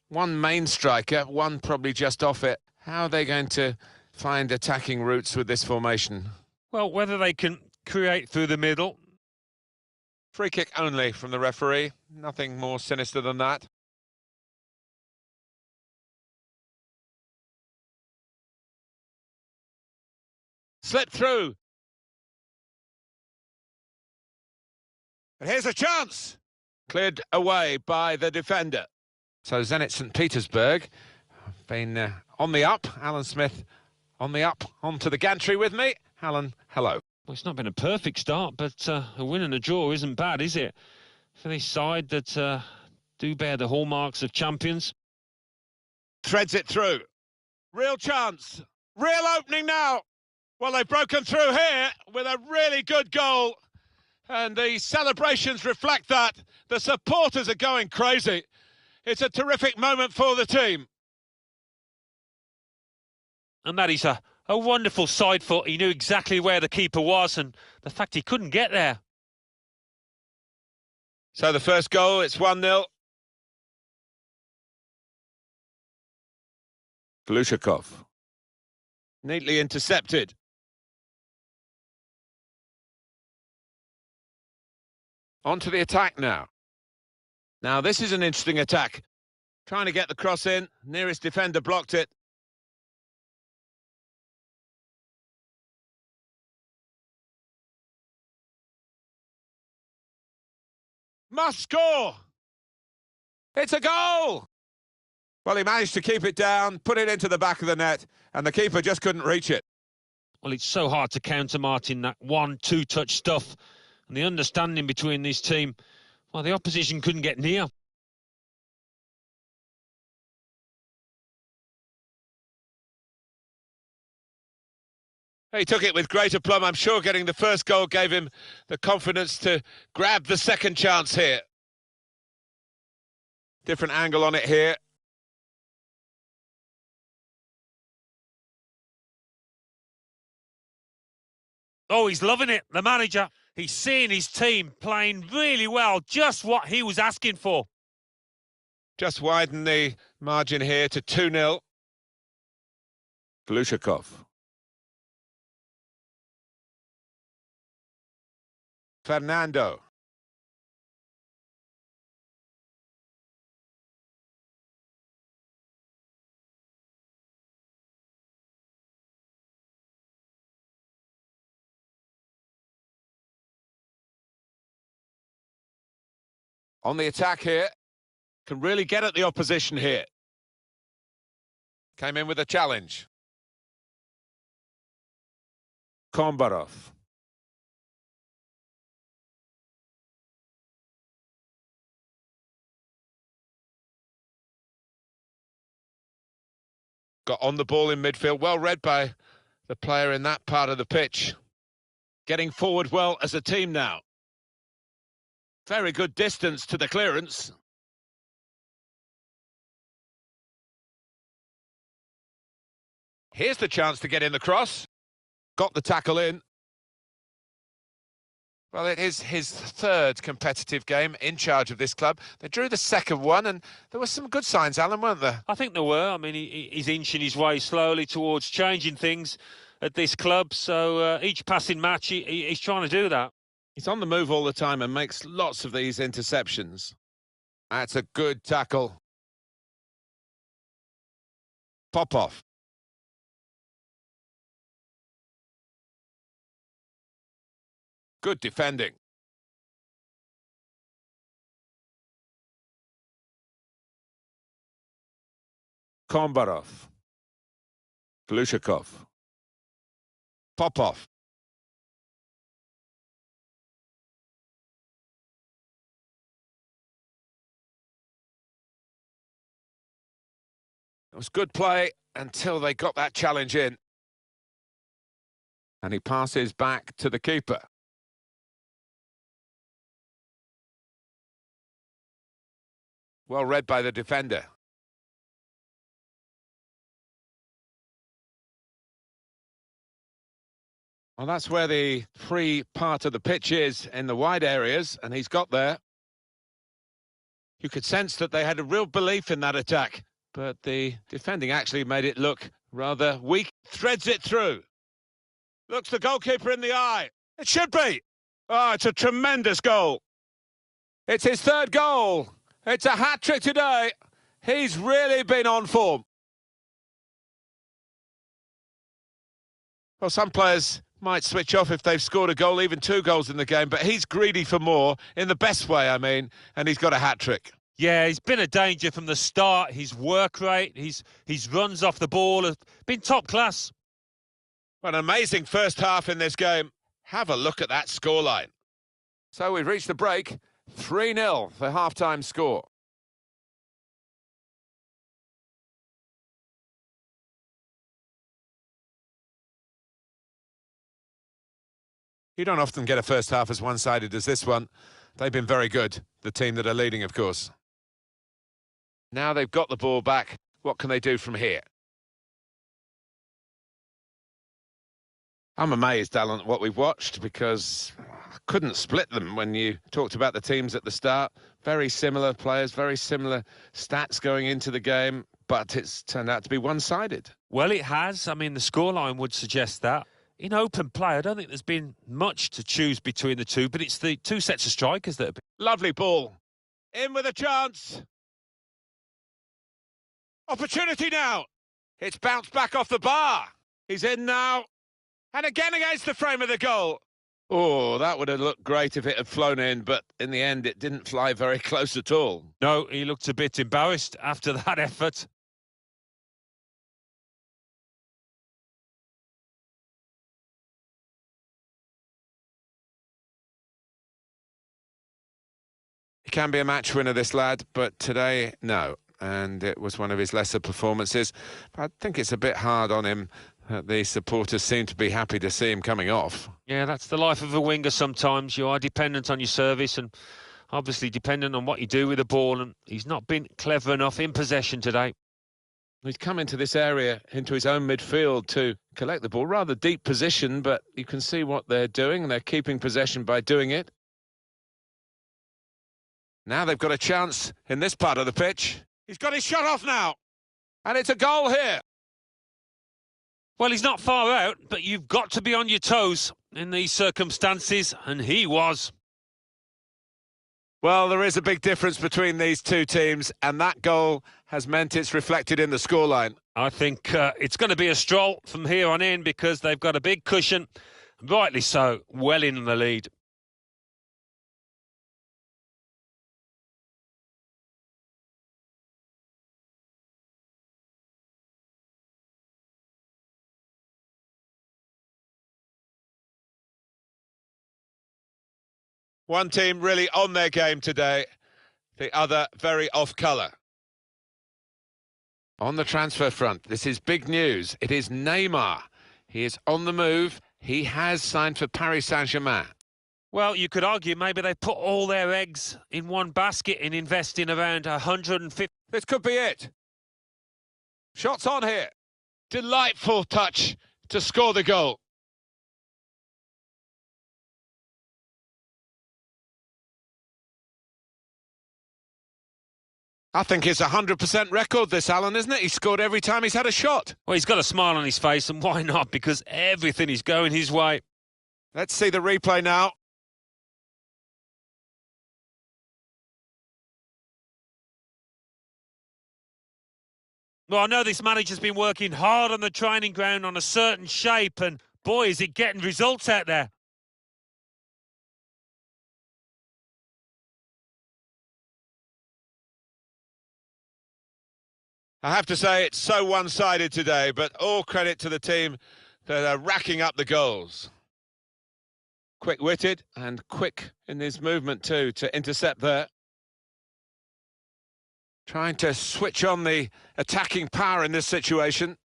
One main striker, one probably just off it. How are they going to find attacking routes with this formation? Well, whether they can create through the middle. Free kick only from the referee. Nothing more sinister than that. Slipped through. And here's a chance. Cleared away by the defender. So Zenit St. Petersburg have been on the up. Alan Smith on the up. Onto the gantry with me. Alan, hello. Well, it's not been a perfect start, but a win and a draw isn't bad, is it? For this side that do bear the hallmarks of champions. Threads it through. Real chance. Real opening now. Well, they've broken through here with a really good goal. And the celebrations reflect that. The supporters are going crazy. It's a terrific moment for the team. And that is a wonderful side foot. He knew exactly where the keeper was, and the fact he couldn't get there. So the first goal, it's 1-0. Glushakov. Neatly intercepted. On to the attack now. Now this is an interesting attack. Trying to get the cross in. Nearest defender blocked it. Must score! It's a goal! Well, he managed to keep it down, put it into the back of the net, and the keeper just couldn't reach it. Well, it's so hard to counter, Martin, that 1-2 touch stuff. And the understanding between this team, well, the opposition couldn't get near. He took it with great aplomb. I'm sure getting the first goal gave him the confidence to grab the second chance here. Different angle on it here. Oh, he's loving it, the manager. He's seeing his team playing really well, just what he was asking for. Just widen the margin here to 2-0. Glushakov. Fernando. On the attack here. Can really get at the opposition here. Came in with a challenge. Kombarov. Got on the ball in midfield. Well read by the player in that part of the pitch. Getting forward well as a team now. Very good distance to the clearance. Here's the chance to get in the cross. Got the tackle in. Well, it is his third competitive game in charge of this club. They drew the second one, and there were some good signs, Alan, weren't there? I think there were. I mean, he's inching his way slowly towards changing things at this club. So each passing match, he's trying to do that. He's on the move all the time and makes lots of these interceptions. That's a good tackle. Popov. Good defending. Kombarov. Glushakov. Popov. It was good play until they got that challenge in. And he passes back to the keeper. . Well read by the defender. Well, that's where the free part of the pitch is, in the wide areas, and he's got there. You could sense that they had a real belief in that attack, but the defending actually made it look rather weak. Threads it through. Looks the goalkeeper in the eye. It should be. Oh, it's a tremendous goal. It's his third goal. It's a hat-trick today. He's really been on form. Well, some players might switch off if they've scored a goal, even 2 goals in the game, but he's greedy for more, in the best way, I mean, and he's got a hat-trick. Yeah, he's been a danger from the start. His work rate, his runs off the ball have been top class. What an amazing first half in this game. Have a look at that scoreline. So we've reached the break. 3-0 the half-time score. You don't often get a first half as one-sided as this one. They've been very good, the team that are leading, of course. Now they've got the ball back. What can they do from here? I'm amazed, Alan, at what we've watched, because I couldn't split them when you talked about the teams at the start. Very similar players, very similar stats going into the game, but it's turned out to be one-sided. Well, it has. I mean, the scoreline would suggest that. In open play, I don't think there's been much to choose between the two, but it's the 2 sets of strikers that have been... Lovely ball. In with a chance. Opportunity now. It's bounced back off the bar. He's in now. And again against the frame of the goal. Oh, that would have looked great if it had flown in, but in the end, it didn't fly very close at all. No, he looked a bit embarrassed after that effort. He can be a match winner, this lad, but today, no. And it was one of his lesser performances. I think it's a bit hard on him that the supporters seem to be happy to see him coming off. Yeah, that's the life of a winger sometimes. You are dependent on your service and obviously dependent on what you do with the ball, and he's not been clever enough in possession today. He's come into this area, into his own midfield to collect the ball. Rather deep position, but you can see what they're doing. They're keeping possession by doing it. Now they've got a chance in this part of the pitch. He's got his shot off now. And it's a goal here. Well, he's not far out, but you've got to be on your toes in these circumstances, and he was. Well, there is a big difference between these two teams, and that goal has meant it's reflected in the scoreline. I think it's going to be a stroll from here on in because they've got a big cushion, rightly so, well in the lead. One team really on their game today, the other very off colour. On the transfer front, this is big news. It is Neymar. He is on the move. He has signed for Paris Saint-Germain. Well, you could argue maybe they put all their eggs in one basket and invest in around 150. This could be it. Shots on here. Delightful touch to score the goal. I think it's a 100% record, this, Alan, isn't it? He's scored every time he's had a shot. Well, he's got a smile on his face, and why not? Because everything is going his way. Let's see the replay now. Well, I know this manager's been working hard on the training ground on a certain shape, and boy, is it getting results out there. I have to say it's so one-sided today, but all credit to the team that are racking up the goals. Quick-witted and quick in his movement too to intercept there. Trying to switch on the attacking power in this situation.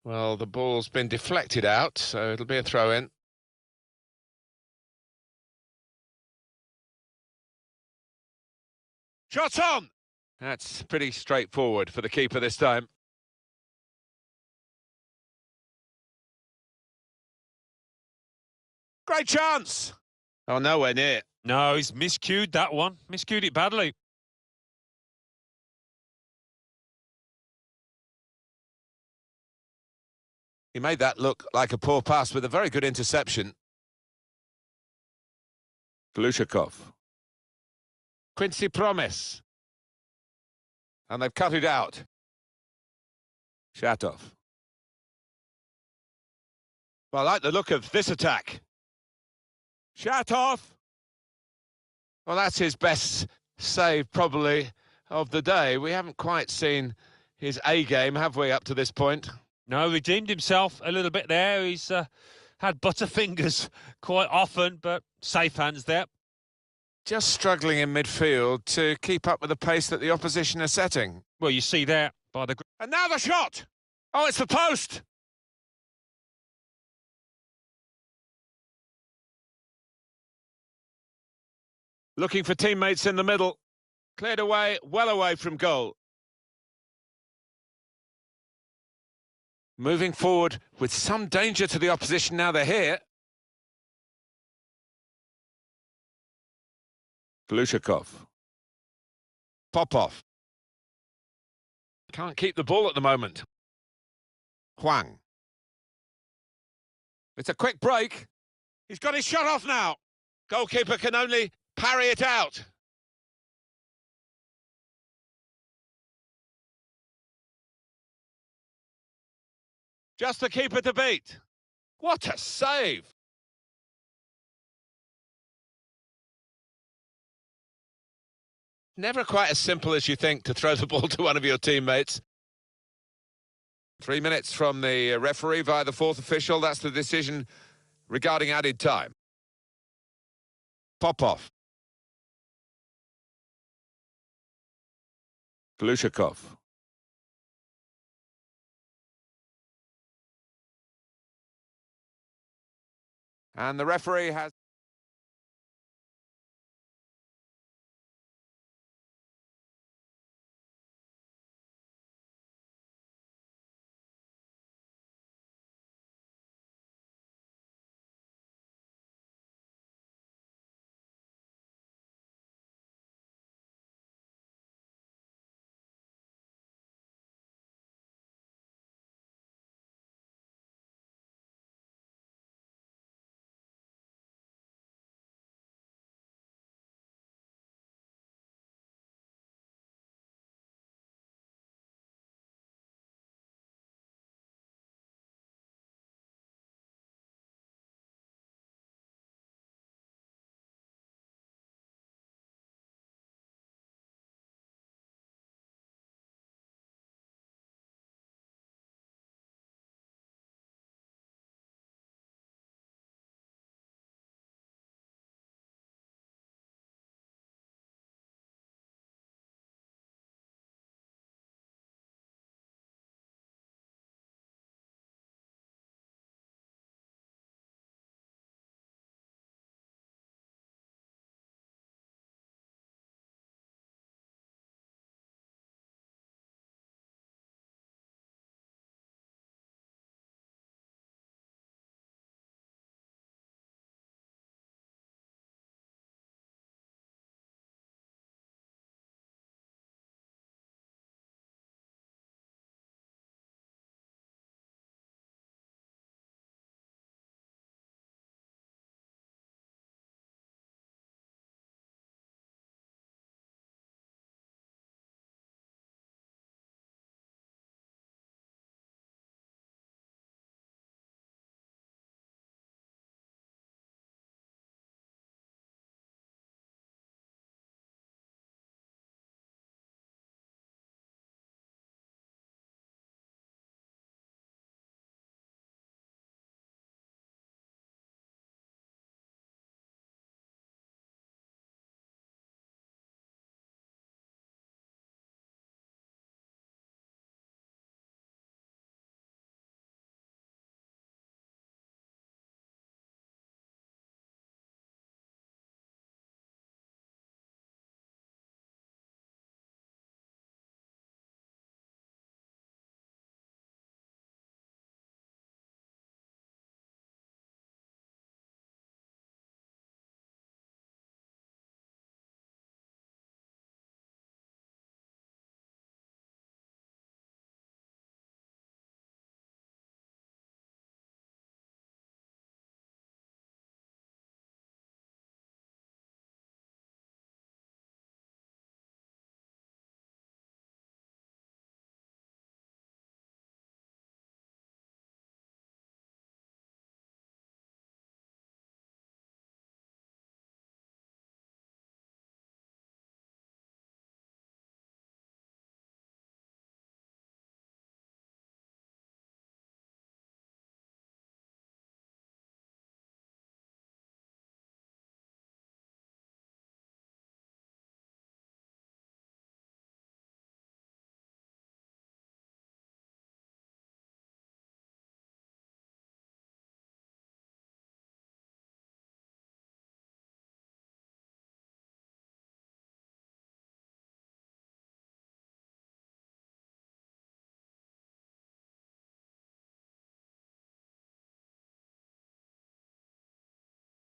Well, the ball's been deflected out, so it'll be a throw-in. Shot on! That's pretty straightforward for the keeper this time. Great chance! Oh, nowhere near. No, he's miscued that one. Miscued it badly. He made that look like a poor pass with a very good interception. Glushakov. Quincy Promes. And they've cut it out. Shatov. Well, I like the look of this attack. Shatov. Well, that's his best save, probably, of the day. We haven't quite seen his A game, have we, up to this point? No, redeemed himself a little bit there. He's had butterfingers quite often, but safe hands there. Just struggling in midfield to keep up with the pace that the opposition are setting. Well, you see there by the... And now the shot! Oh, it's the post! Looking for teammates in the middle. Cleared away, well away from goal. Moving forward with some danger to the opposition now they're here. Glushakov. Popov. Can't keep the ball at the moment. Huang. It's a quick break. He's got his shot off now. Goalkeeper can only parry it out. Just the keeper to beat. What a save! Never quite as simple as you think to throw the ball to one of your teammates. 3 minutes from the referee via the fourth official. That's the decision regarding added time. Popov. Glushakov. And the referee has...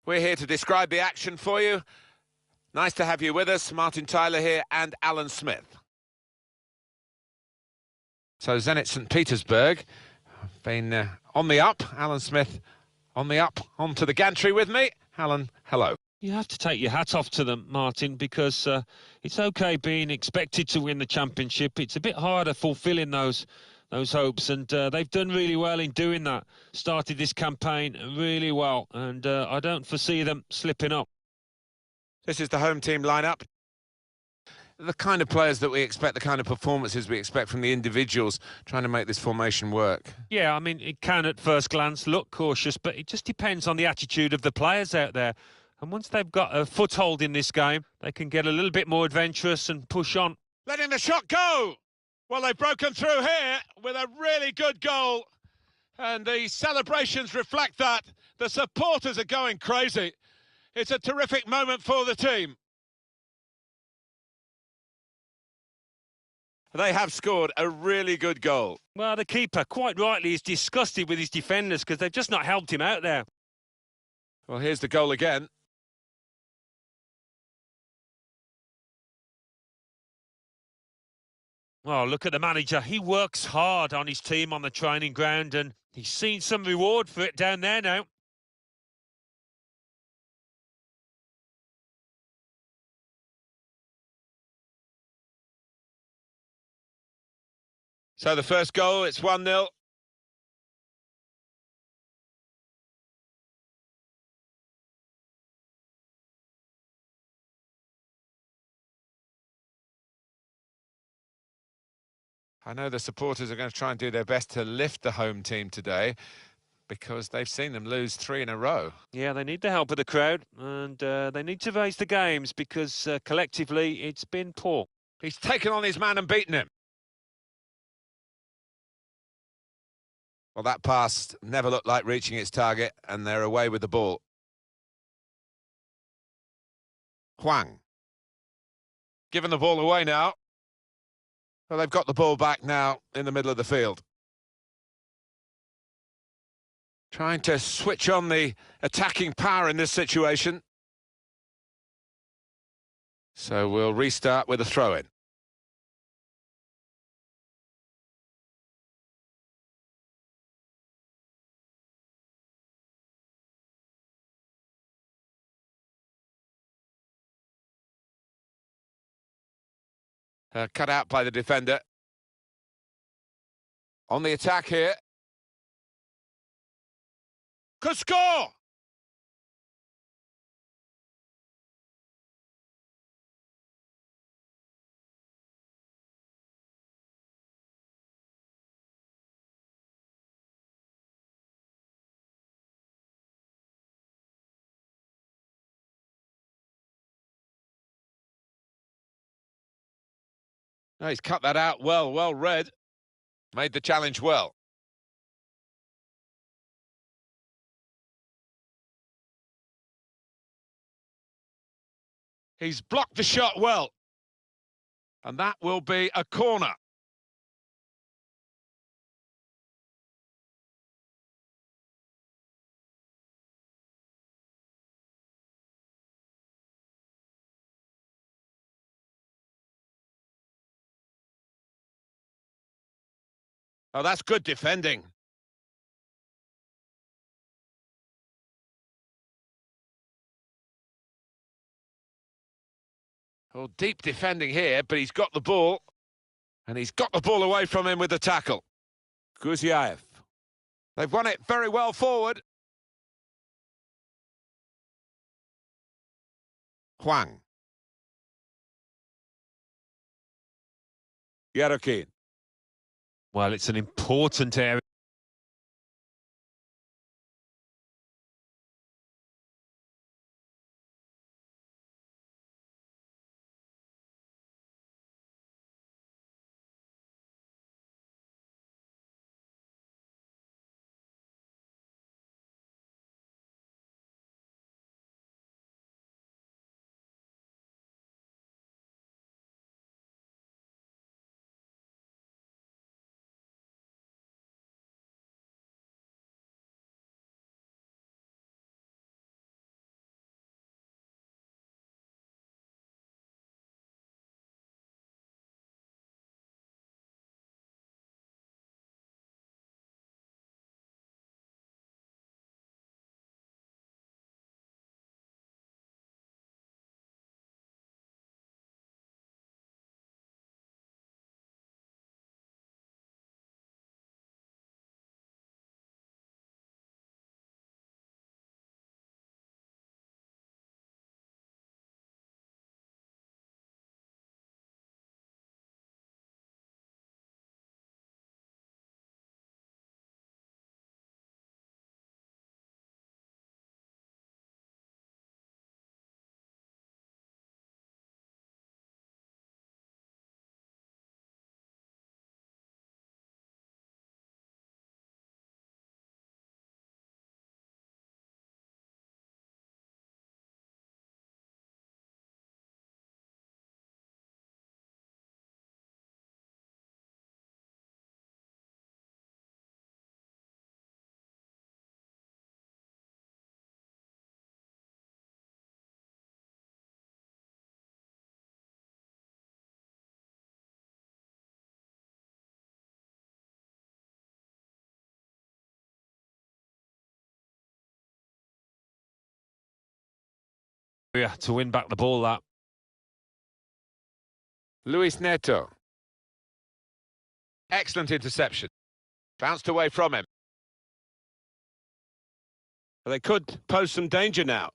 We're here to describe the action for you. Nice to have you with us. Martin Tyler here and Alan Smith. So Zenit St. Petersburg have been on the up. Alan Smith on the up onto the gantry with me. Alan, hello. You have to take your hat off to them, Martin, because it's okay being expected to win the championship. It's a bit harder fulfilling those hopes, and they've done really well in doing that. Started this campaign really well, and I don't foresee them slipping up. This is the home team lineup. The kind of players that we expect, the kind of performances we expect from the individuals trying to make this formation work. Yeah, I mean, it can at first glance look cautious, but it just depends on the attitude of the players out there. And once they've got a foothold in this game, they can get a little bit more adventurous and push on. Letting the shot go! Well, they've broken through here with a really good goal. And the celebrations reflect that. The supporters are going crazy. It's a terrific moment for the team. They have scored a really good goal. Well, the keeper, quite rightly, is disgusted with his defenders because they've just not helped him out there. Well, here's the goal again. Oh, look at the manager. He works hard on his team on the training ground, and he's seen some reward for it down there now. So the first goal, it's 1-0. I know the supporters are going to try and do their best to lift the home team today because they've seen them lose 3 in a row. Yeah, they need the help of the crowd, and they need to raise the games because collectively it's been poor. He's taken on his man and beaten him. Well, that pass never looked like reaching its target, and they're away with the ball. Huang. Giving the ball away now. Well, they've got the ball back now in the middle of the field. Trying to switch on the attacking power in this situation. So we'll restart with a throw-in. Cut out by the defender. On the attack here. Could score! No, he's cut that out well read. Made the challenge well. He's blocked the shot well. And that will be a corner. Oh, that's good defending. Oh, deep defending here, but he's got the ball. And he's got the ball away from him with the tackle. Guzyaev. They've won it very well forward. Huang. Yarokin. Well, it's an important area. Yeah, to win back the ball, that. Luis Neto. Excellent interception. Bounced away from him. They could pose some danger now.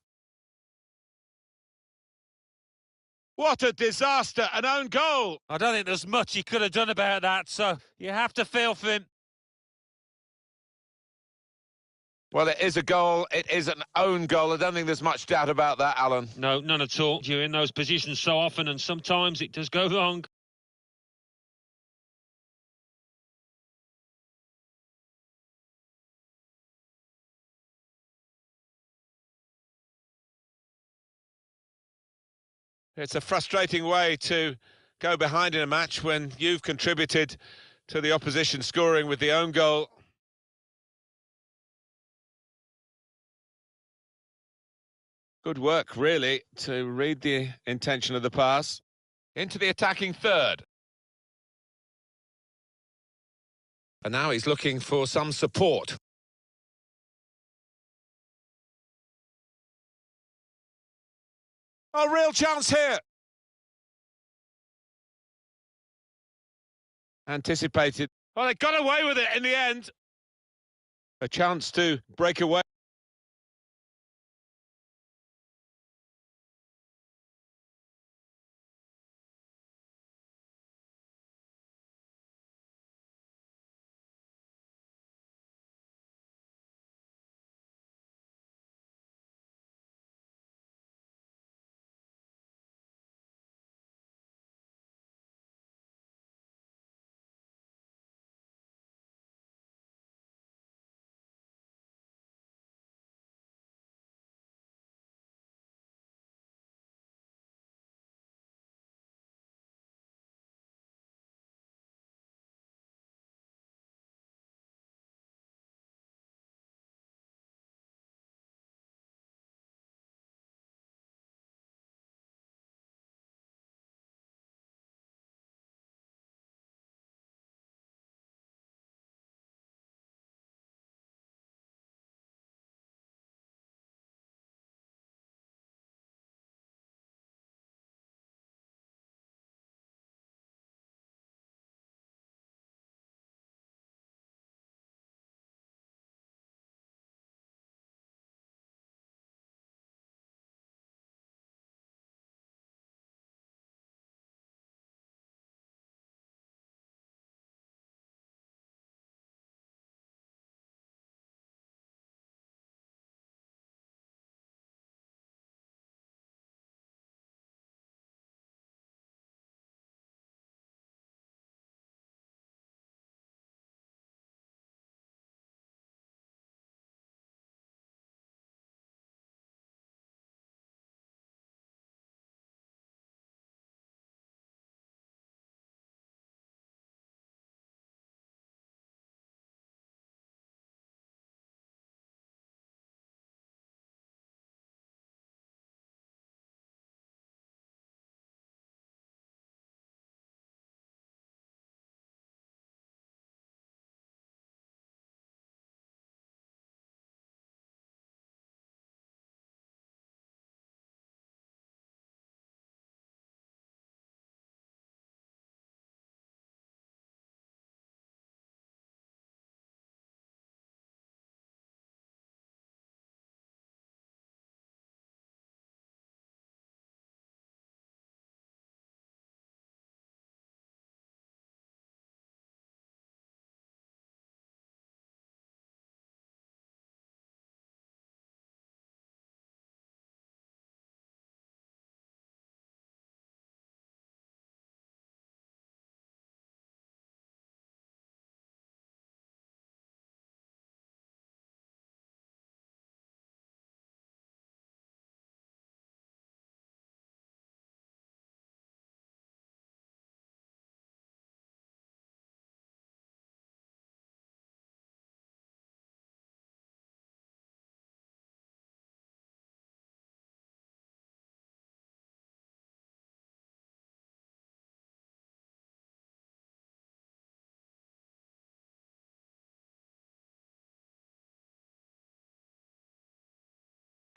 What a disaster, an own goal. I don't think there's much he could have done about that, so you have to feel for him. Well, it is a goal. It is an own goal. I don't think there's much doubt about that, Alan. No, none at all. You're in those positions so often, and sometimes it does go wrong. It's a frustrating way to go behind in a match when you've contributed to the opposition scoring with the own goal. Good work, really, to read the intention of the pass. Into the attacking third. And now he's looking for some support. Oh, real chance here. Anticipated. Oh, they got away with it in the end. A chance to break away.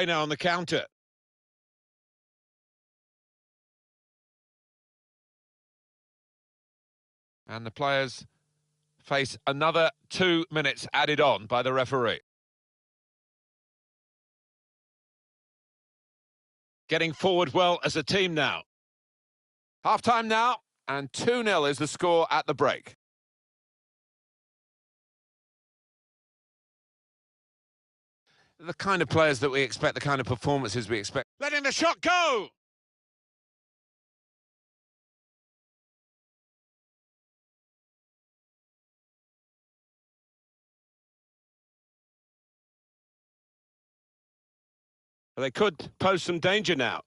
Now on the counter. And the players face another 2 minutes added on by the referee. Getting forward well as a team now. Half-time now, and 2-0 is the score at the break. The kind of players that we expect, the kind of performances we expect. Letting the shot go! They could pose some danger now.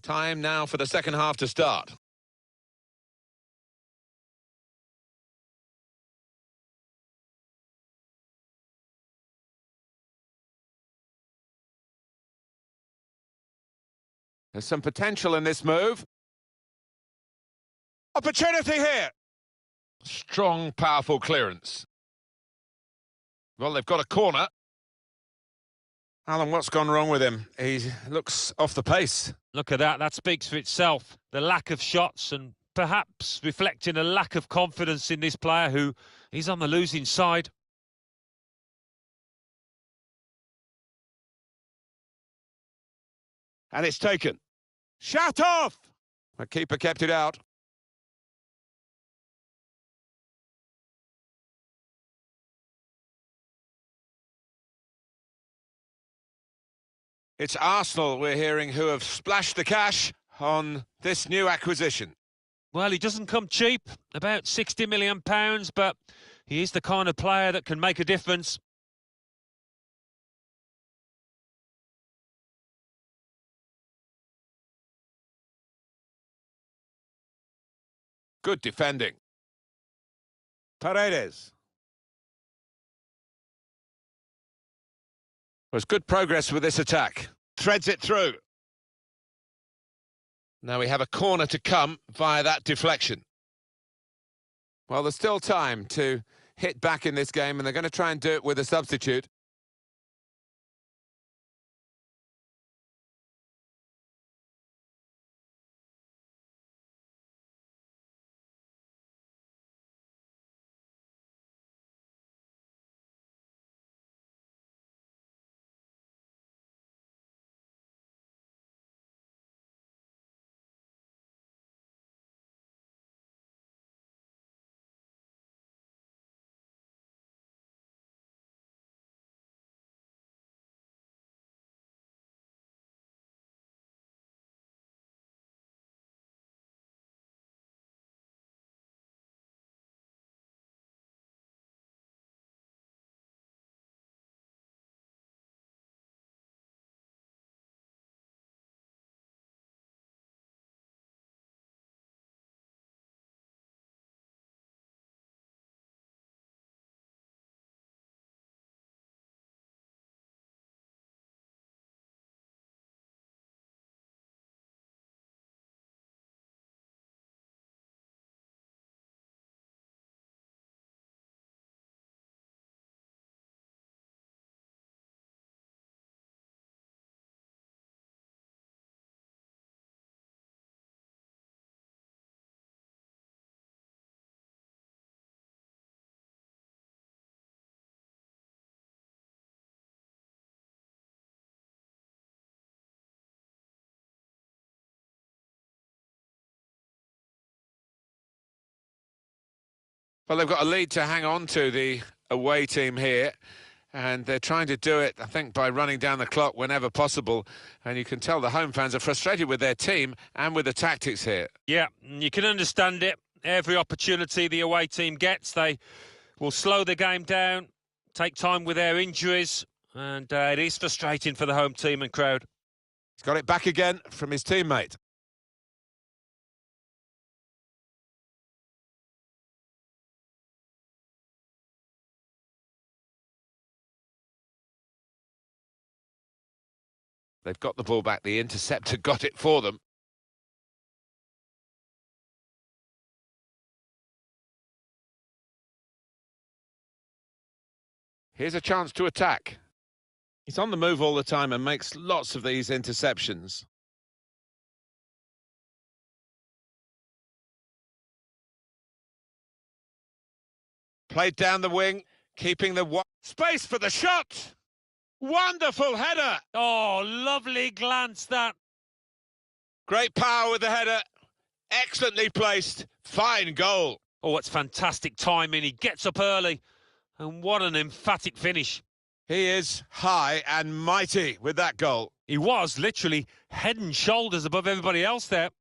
Time now for the second half to start. There's some potential in this move. Opportunity here. Strong, powerful clearance. Well, they've got a corner. Alan, what's gone wrong with him? He looks off the pace. Look at that. That speaks for itself. The lack of shots and perhaps reflecting a lack of confidence in this player who is on the losing side. And it's taken. Shut off! The keeper kept it out. It's Arsenal, we're hearing, who have splashed the cash on this new acquisition. Well, he doesn't come cheap, about £60 million, but he is the kind of player that can make a difference. Good defending. Paredes. Was good progress with this attack. Threads it through. Now we have a corner to come via that deflection. Well, there's still time to hit back in this game, and they're going to try and do it with a substitute. Well, they've got a lead to hang on to, the away team here, and they're trying to do it, I think, by running down the clock whenever possible. And you can tell the home fans are frustrated with their team and with the tactics here. Yeah, you can understand it. Every opportunity the away team gets, they will slow the game down, take time with their injuries, and it is frustrating for the home team and crowd. He's got it back again from his teammate. They've got the ball back. The interceptor got it for them. Here's a chance to attack. He's on the move all the time and makes lots of these interceptions. Played down the wing, keeping the space for the shot. Wonderful header. Oh, lovely glance that. Great power with the header. Excellently placed. Fine goal. Oh, it's fantastic timing. He gets up early. And what an emphatic finish. He is high and mighty with that goal. He was literally head and shoulders above everybody else there.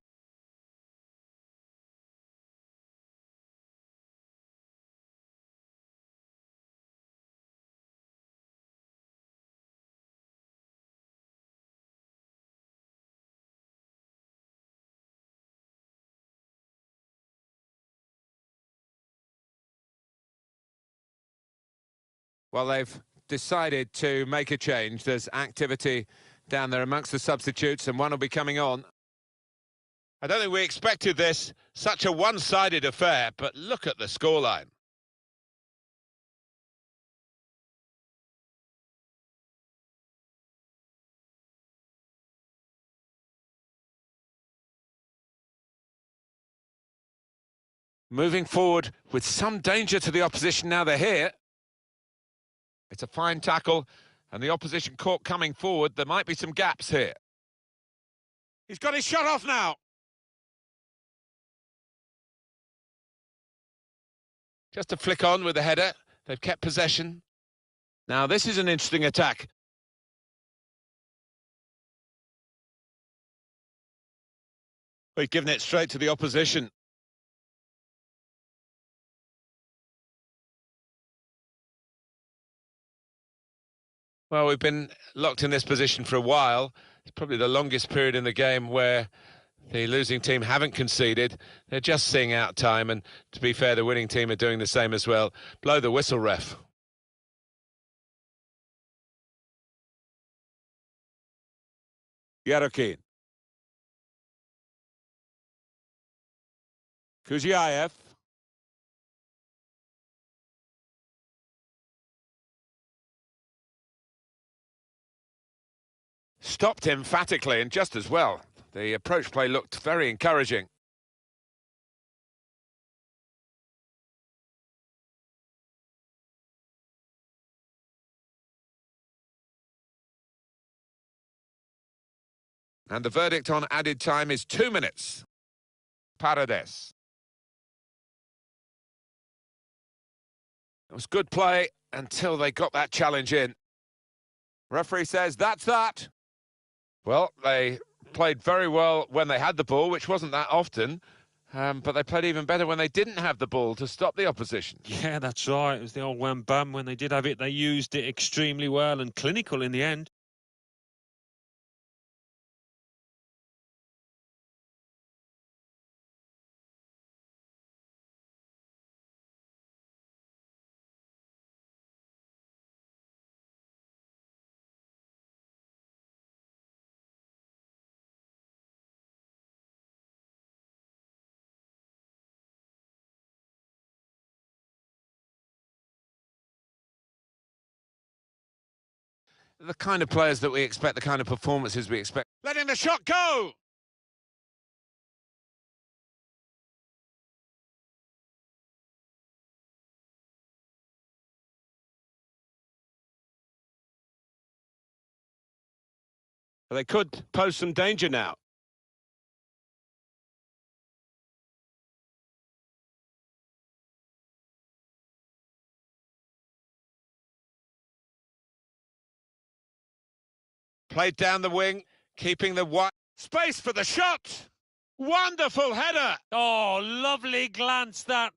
Well, they've decided to make a change. There's activity down there amongst the substitutes, and one will be coming on. I don't think we expected this, such a one-sided affair, but look at the scoreline. Moving forward with some danger to the opposition now they're here. It's a fine tackle, and the opposition caught coming forward. There might be some gaps here. He's got his shot off now. Just a flick on with the header. They've kept possession. Now this is an interesting attack. We've given it straight to the opposition. Well, we've been locked in this position for a while. It's probably the longest period in the game where the losing team haven't conceded. They're just seeing out time, and to be fair, the winning team are doing the same as well. Blow the whistle, ref. Yarokin. Kuziaev. Stopped emphatically, and just as well. The approach play looked very encouraging. And the verdict on added time is 2 minutes. Paredes. It was good play until they got that challenge in. Referee says that's that. Well, they played very well when they had the ball, which wasn't that often, but they played even better when they didn't have the ball to stop the opposition. Yeah, that's right. It was the old wham bam. When they did have it, they used it extremely well and clinical in the end. The kind of players that we expect, the kind of performances we expect. Letting the shot go! They could pose some danger now. Played down the wing, keeping the wide space for the shot. Wonderful header. Oh, lovely glance that.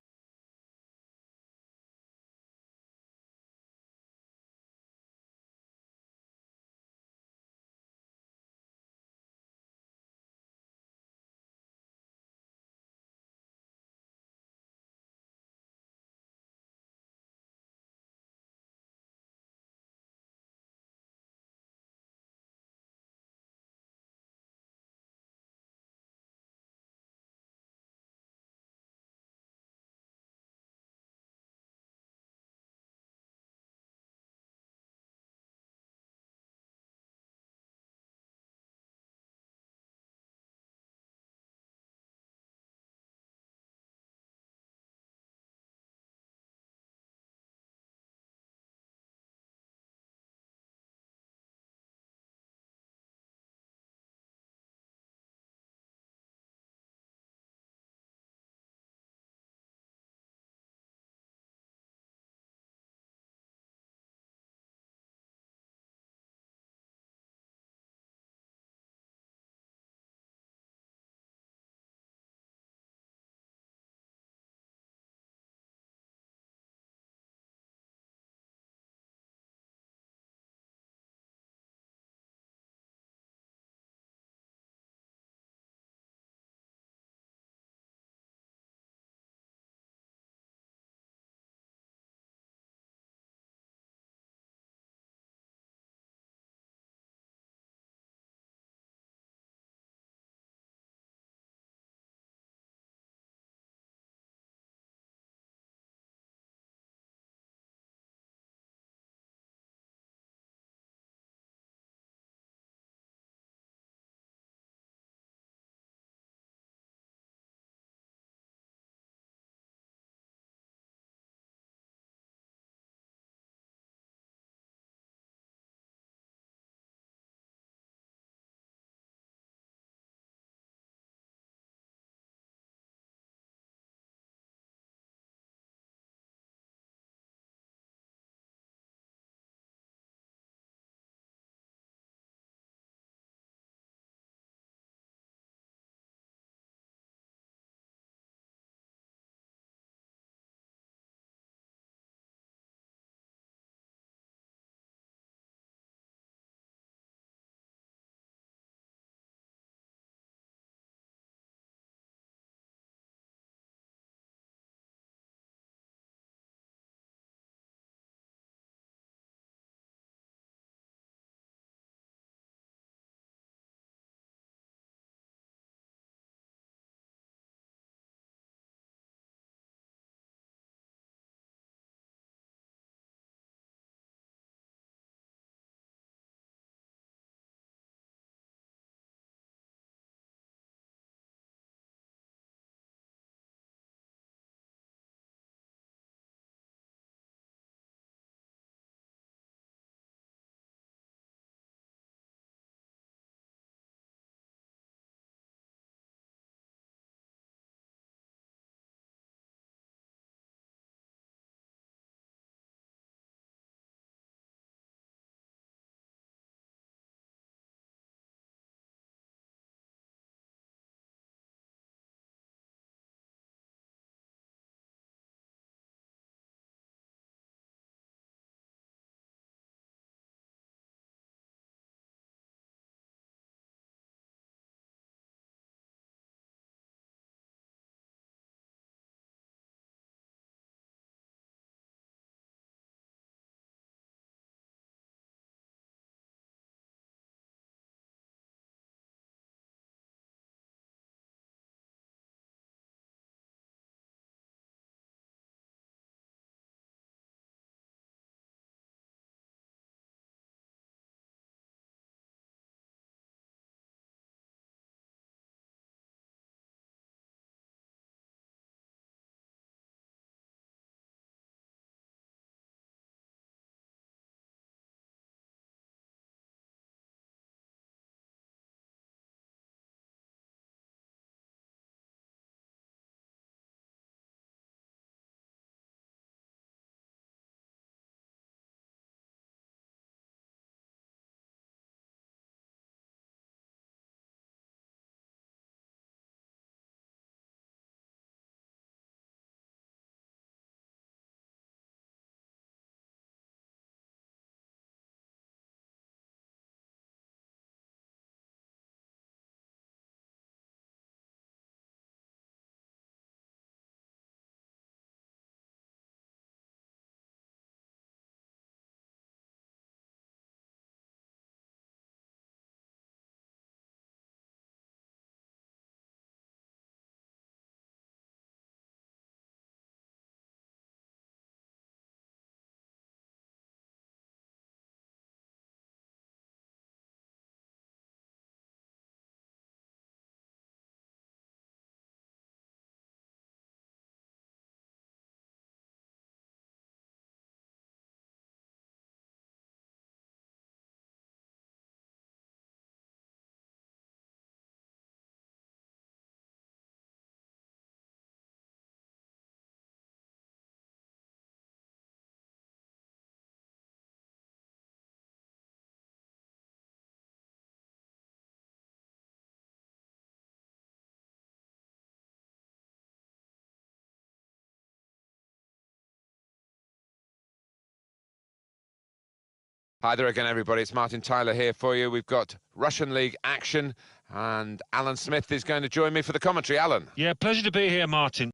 Hi there again, everybody. It's Martin Tyler here for you. We've got Russian League action, and Alan Smith is going to join me for the commentary. Alan. Yeah, pleasure to be here, Martin.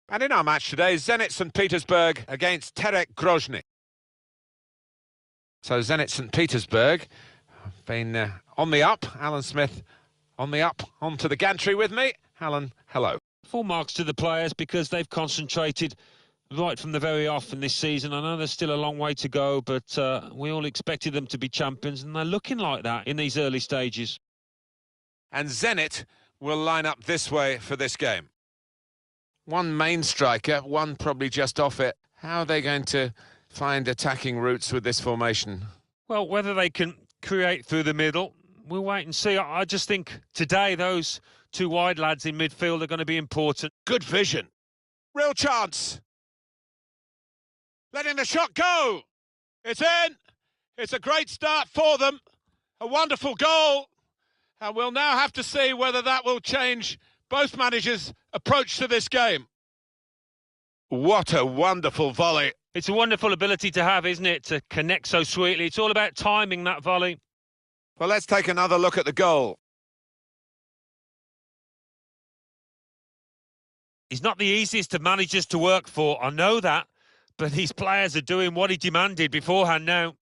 And in our match today, Zenit St. Petersburg against Terek Grozny. So Zenit St. Petersburg have been on the up. Alan Smith on the up, onto the gantry with me. Alan, hello. Full marks to the players because they've concentrated right from the very off in this season. I know there's still a long way to go, but we all expected them to be champions, and they're looking like that in these early stages. And Zenit will line up this way for this game. One main striker, one probably just off it. How are they going to find attacking routes with this formation? Well, whether they can create through the middle, we'll wait and see. I just think today those two wide lads in midfield are going to be important. Good vision. Real chance. Letting the shot go. It's in. It's a great start for them. A wonderful goal. And we'll now have to see whether that will change both managers' approach to this game. What a wonderful volley. It's a wonderful ability to have, isn't it, to connect so sweetly. It's all about timing that volley. Well, let's take another look at the goal. He's not the easiest of managers to work for, I know that, but these players are doing what he demanded beforehand now.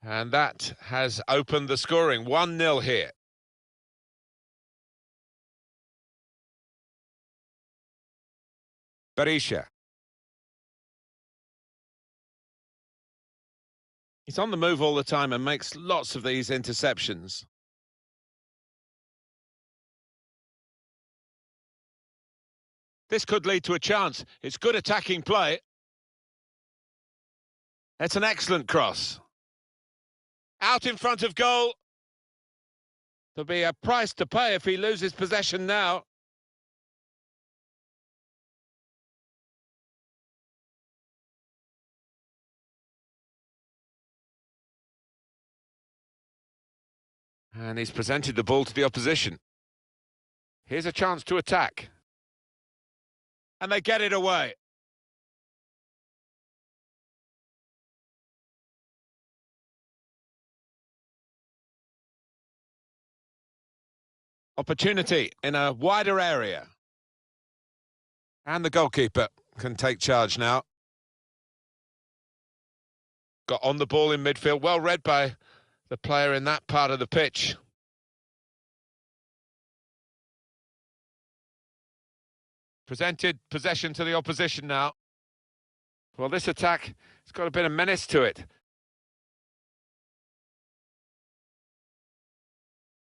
And that has opened the scoring. 1-0 here. Berisha. He's on the move all the time and makes lots of these interceptions. This could lead to a chance. It's good attacking play. It's an excellent cross. Out in front of goal. There'll be a price to pay if he loses possession now. And he's presented the ball to the opposition. Here's a chance to attack. And they get it away. Opportunity in a wider area. And the goalkeeper can take charge now. Got on the ball in midfield. Well read by the player in that part of the pitch. Presented possession to the opposition now. Well, this attack, it's got a bit of menace to it.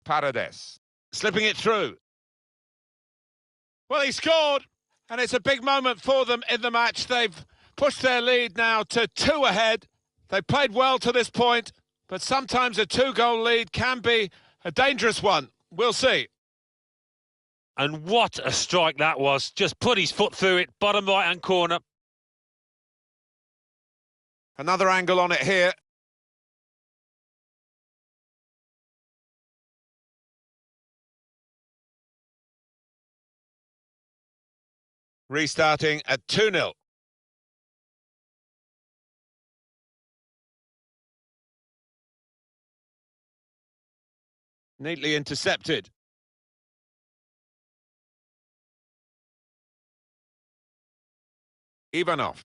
Paredes. Slipping it through. Well, he scored, and it's a big moment for them in the match. They've pushed their lead now to 2 ahead. They played well to this point, but sometimes a 2-goal lead can be a dangerous one. We'll see. And what a strike that was. Just put his foot through it, bottom right-hand corner. Another angle on it here. Restarting at 2-0. Neatly intercepted. Ivanov.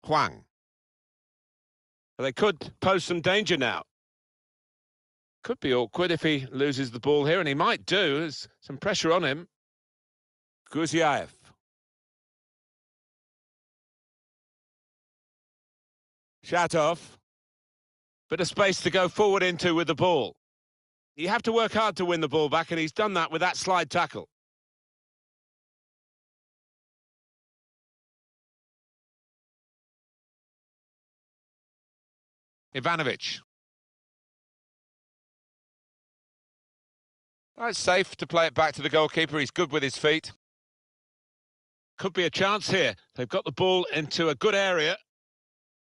Huang. Well, they could pose some danger now. Could be awkward if he loses the ball here, and he might do. There's some pressure on him. Guziev. Shatov. Bit of space to go forward into with the ball. You have to work hard to win the ball back, and he's done that with that slide tackle. Ivanovic. Oh, it's safe to play it back to the goalkeeper. He's good with his feet. Could be a chance here. They've got the ball into a good area.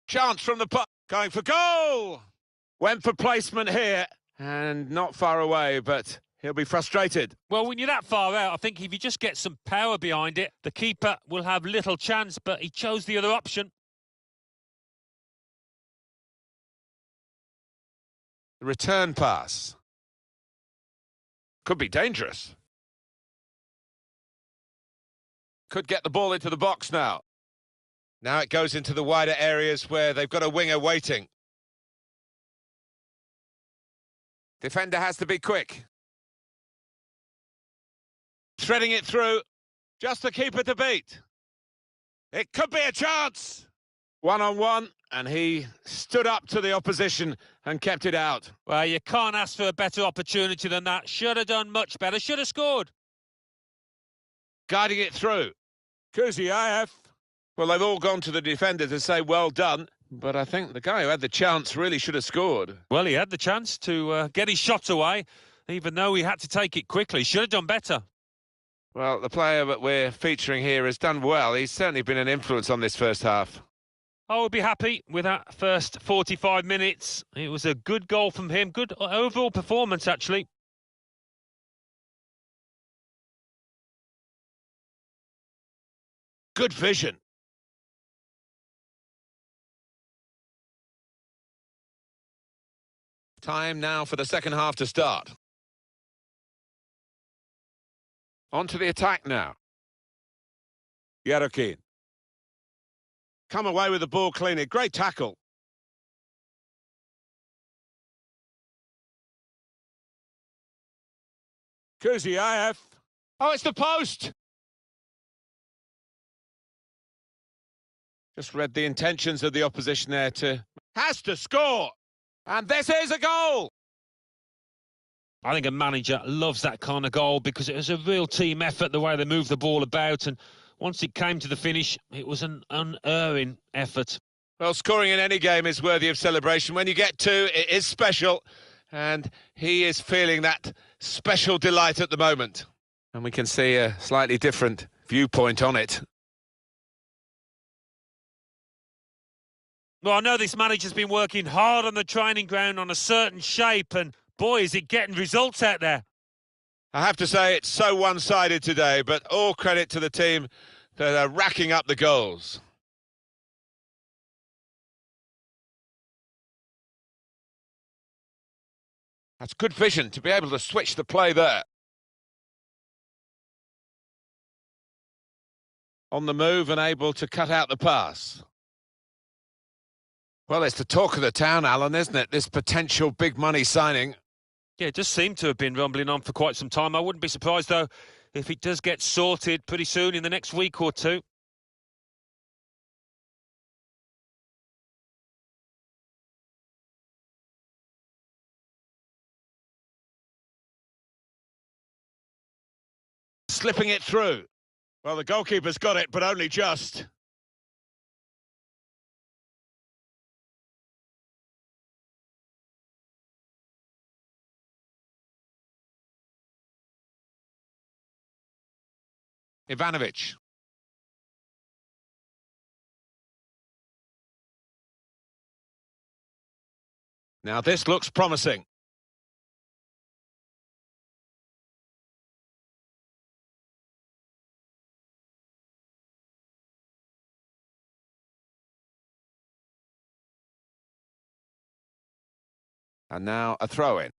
Chance from the puck. Going for goal. Went for placement here. And not far away, but he'll be frustrated. Well, when you're that far out, I think if you just get some power behind it, the keeper will have little chance, but he chose the other option. The return pass. Could be dangerous. Could get the ball into the box now. Now it goes into the wider areas where they've got a winger waiting. Defender has to be quick. Threading it through. Just the keeper to beat. It could be a chance. 1-on-1, and he stood up to the opposition and kept it out. Well, you can't ask for a better opportunity than that. Should have done much better. Should have scored. Guiding it through. Kuzyaev. Well, they've all gone to the defender to say well done, but I think the guy who had the chance really should have scored. Well, he had the chance to get his shot away, even though he had to take it quickly. Should have done better. Well, the player that we're featuring here has done well. He's certainly been an influence on this first half. I would be happy with that first 45 minutes. It was a good goal from him. Good overall performance, actually. Good vision. Time now for the second half to start. On to the attack now. Yarokin. Come away with the ball cleanly. Great tackle. Kuzyaev. Oh, it's the post. Just read the intentions of the opposition there to... Has to score. And this is a goal. I think a manager loves that kind of goal because it was a real team effort, the way they moved the ball about. And once it came to the finish, it was an unerring effort. Well, scoring in any game is worthy of celebration. When you get two, it is special. And he is feeling that special delight at the moment. And we can see a slightly different viewpoint on it. Well, I know this manager's been working hard on the training ground on a certain shape, and boy, is it getting results out there. I have to say it's so one-sided today, but all credit to the team that are racking up the goals. That's good vision to be able to switch the play there. On the move and able to cut out the pass. Well, it's the talk of the town, Alan, isn't it? This potential big money signing. Yeah, it just seemed to have been rumbling on for quite some time. I wouldn't be surprised, though, if it does get sorted pretty soon in the next week or two. Slipping it through. Well, the goalkeeper's got it, but only just. Ivanovic. Now this looks promising. And now a throw-in.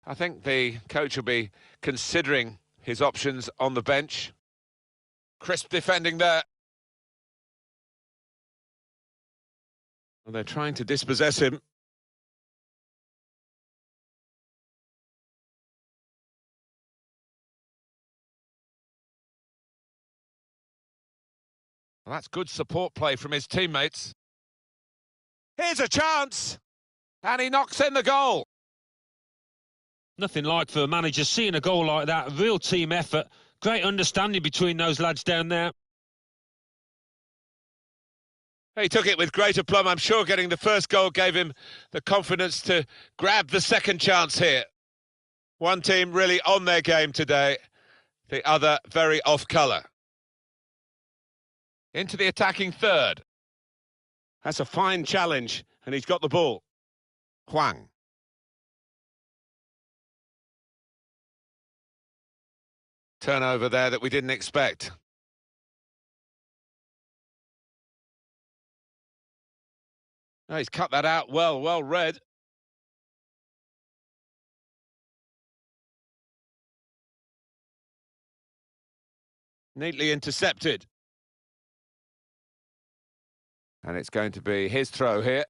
I think the coach will be considering his options on the bench. Crisp defending there. And they're trying to dispossess him. Well, that's good support play from his teammates. Here's a chance! And he knocks in the goal. Nothing like for a manager seeing a goal like that. Real team effort. Great understanding between those lads down there. He took it with great aplomb. I'm sure getting the first goal gave him the confidence to grab the second chance here. One team really on their game today, the other very off colour. Into the attacking third. That's a fine challenge, and he's got the ball. Huang. Turnover there that we didn't expect. Oh, he's cut that out well read. Neatly intercepted. And it's going to be his throw here.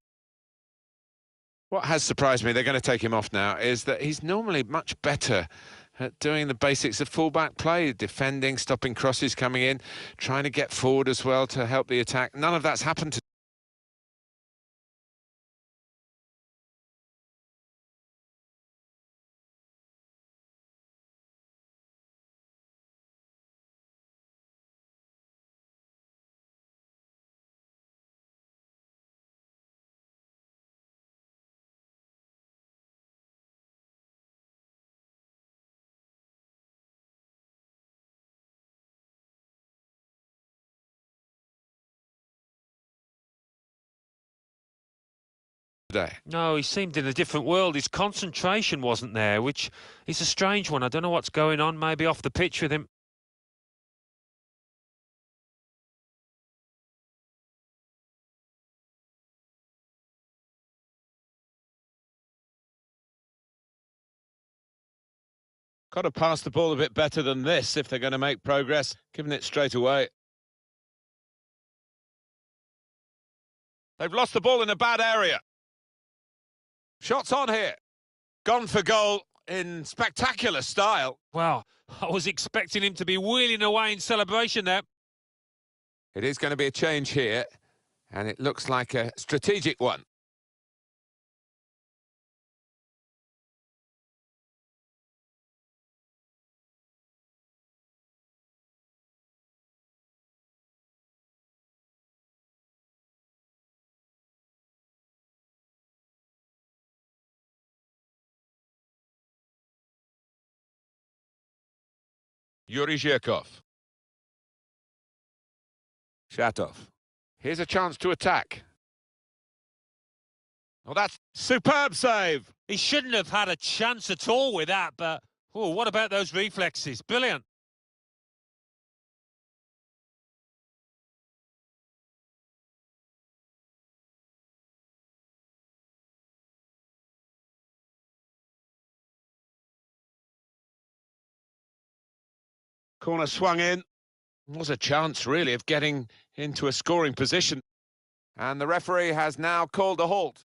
What has surprised me, they're going to take him off now, is that he's normally much better at doing the basics of full-back play, defending, stopping crosses coming in, trying to get forward as well to help the attack. None of that's happened today. No, he seemed in a different world. His concentration wasn't there, which is a strange one. I don't know what's going on, maybe off the pitch with him. Got to pass the ball a bit better than this if they're going to make progress, giving it straight away. They've lost the ball in a bad area. Shots on here. Gone for goal in spectacular style. Well, I was expecting him to be wheeling away in celebration there. It is going to be a change here, and it looks like a strategic one. Yuri Zhirkov. Shatov. Here's a chance to attack. Oh, that's superb save. He shouldn't have had a chance at all with that, but oh, what about those reflexes? Brilliant. Corner swung in. Was a chance, really, of getting into a scoring position. And the referee has now called a halt.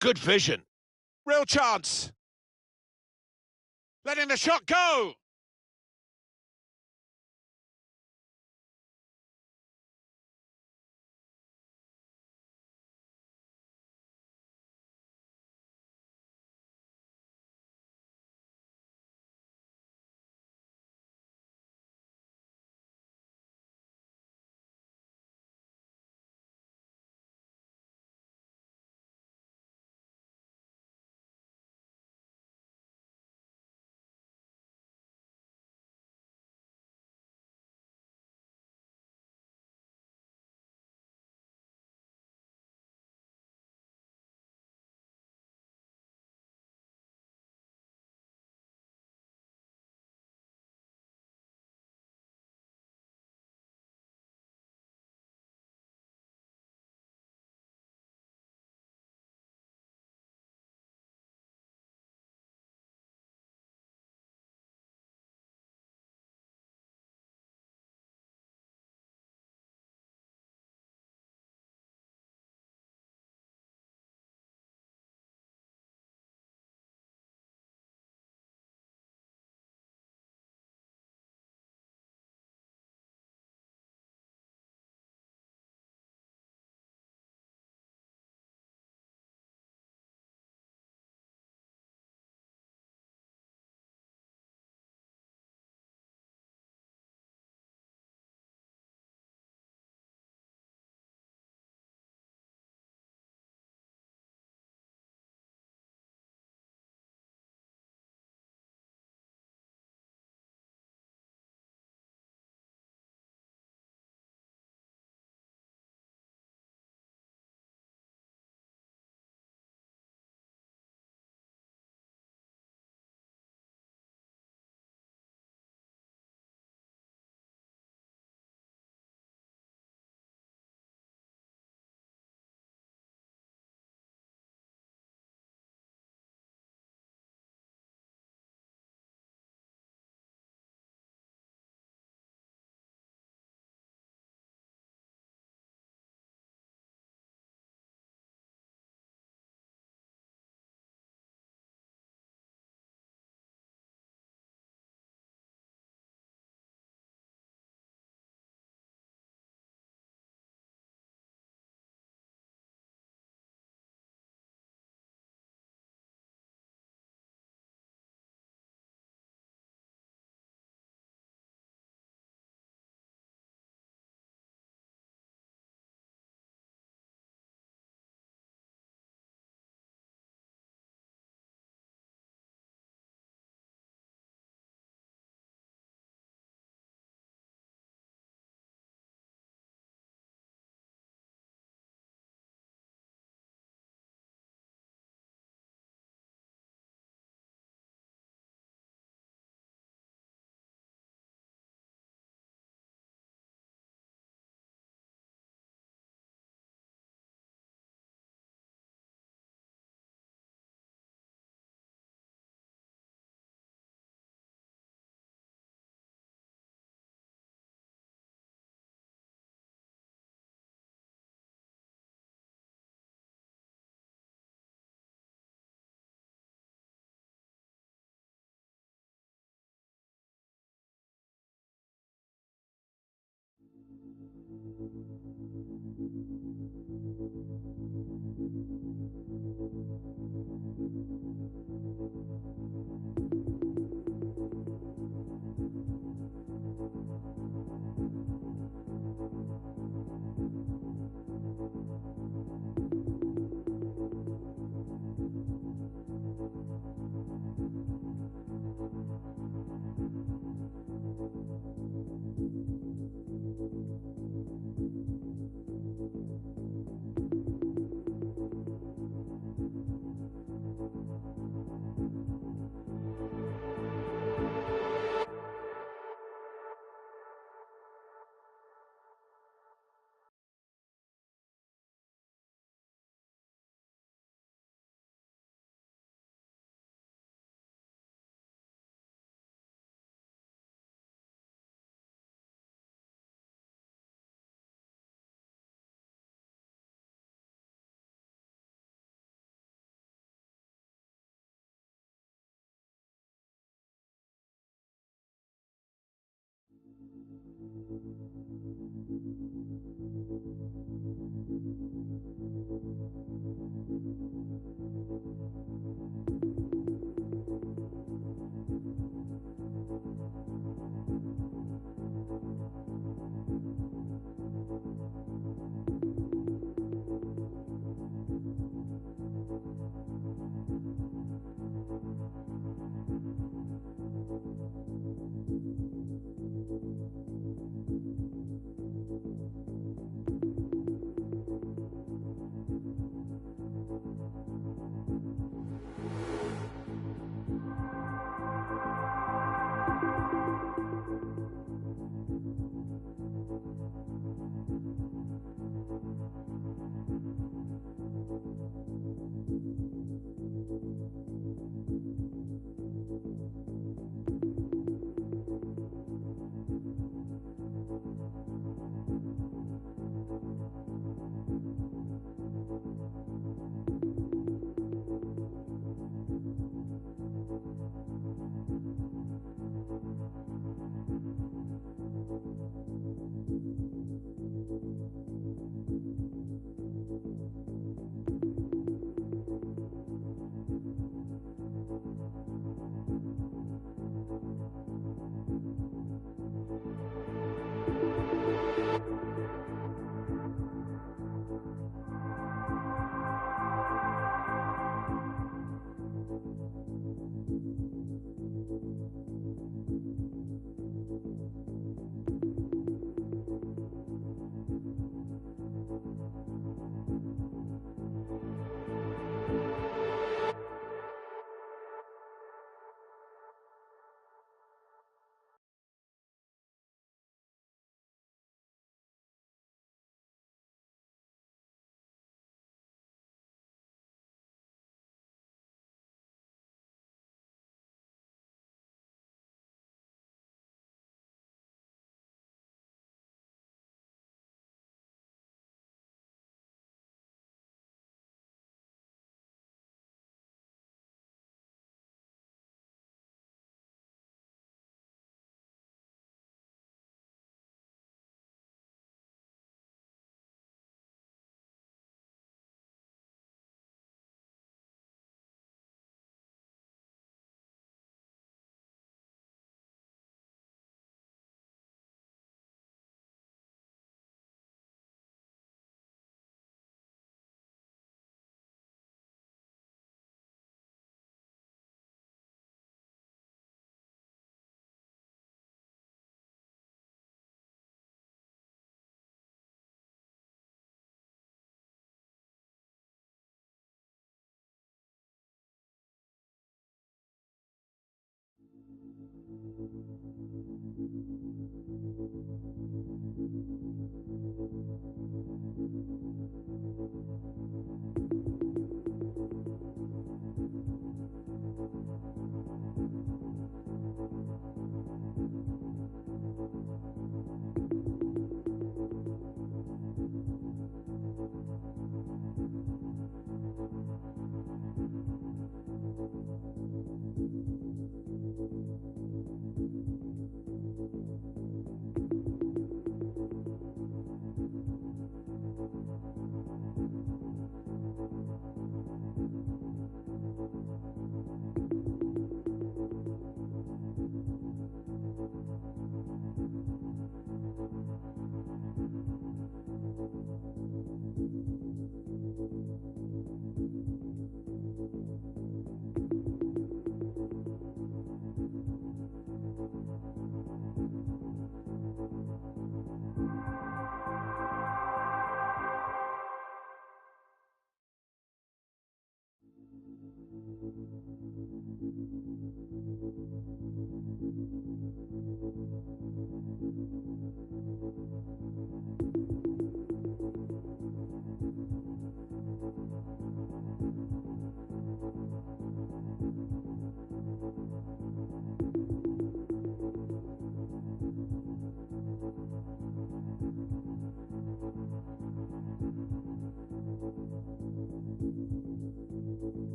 Good vision. Real chance. Letting the shot go.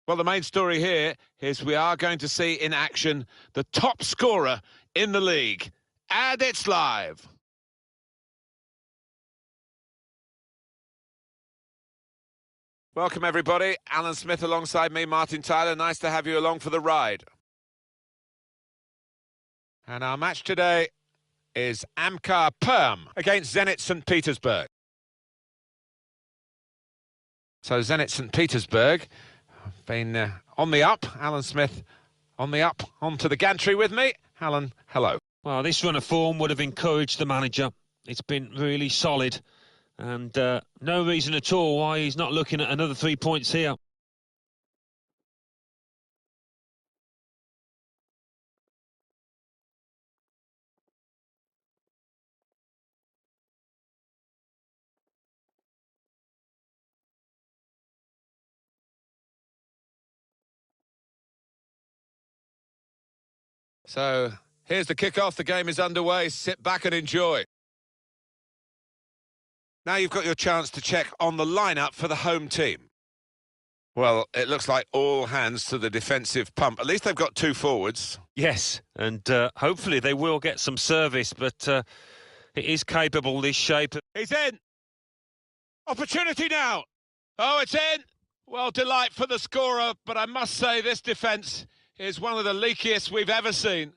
Well, the main story here is we are going to see in action the top scorer in the league. And it's live. Welcome, everybody. Alan Smith alongside me, Martin Tyler. Nice to have you along for the ride. And our match today is Amkar Perm against Zenit St. Petersburg. So Zenit St. Petersburg have been on the up. Alan Smith on the up, onto the gantry with me. Alan, hello. Well, this run of form would have encouraged the manager. It's been really solid, and no reason at all why he's not looking at another 3 points here. So here's the kickoff. The game is underway. Sit back and enjoy. Now you've got your chance to check on the lineup for the home team. Well, it looks like all hands to the defensive pump. At least they've got two forwards. Yes, and hopefully they will get some service, but it is capable, this shape. He's in. Opportunity now. Oh, it's in. Well, delight for the scorer, but I must say this defence is one of the leakiest we've ever seen.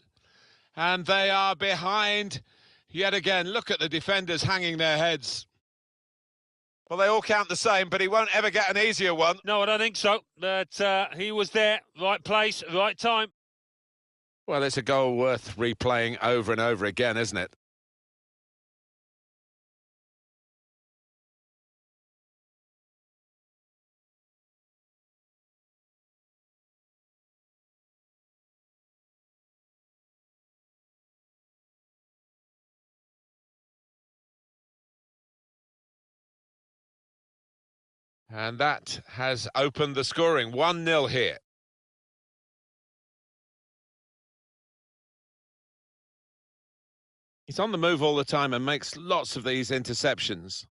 And they are behind yet again. Look at the defenders hanging their heads. Well, they all count the same, but he won't ever get an easier one. No, I don't think so. But he was there, right place, right time. Well, it's a goal worth replaying over and over again, isn't it? And that has opened the scoring. 1-0 here. He's on the move all the time and makes lots of these interceptions.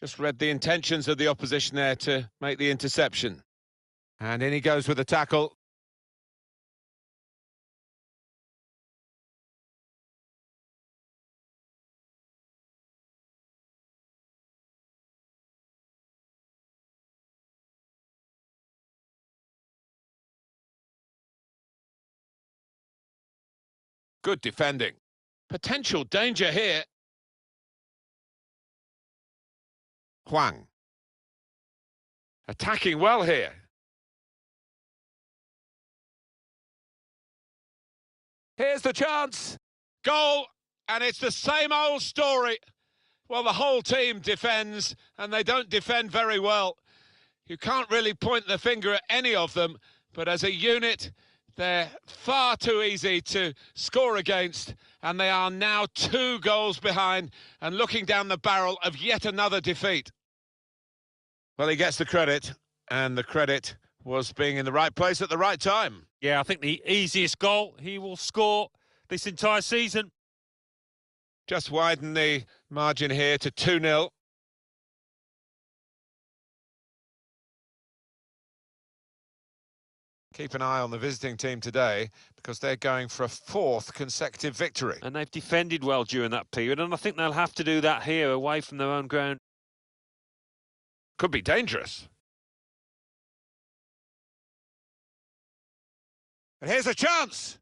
Just read the intentions of the opposition there to make the interception. And in he goes with the tackle. Good defending. Potential danger here. Huang. Attacking well here. Here's the chance. Goal. And it's the same old story. Well, the whole team defends, and they don't defend very well. You can't really point the finger at any of them, but as a unit, they're far too easy to score against, and they are now 2 goals behind and looking down the barrel of yet another defeat. Well, he gets the credit, and the credit was being in the right place at the right time. Yeah, I think the easiest goal he will score this entire season. Just widen the margin here to 2-0. Keep an eye on the visiting team today because they're going for a 4th consecutive victory. And they've defended well during that period, and I think they'll have to do that here away from their own ground. Could be dangerous. And here's a chance.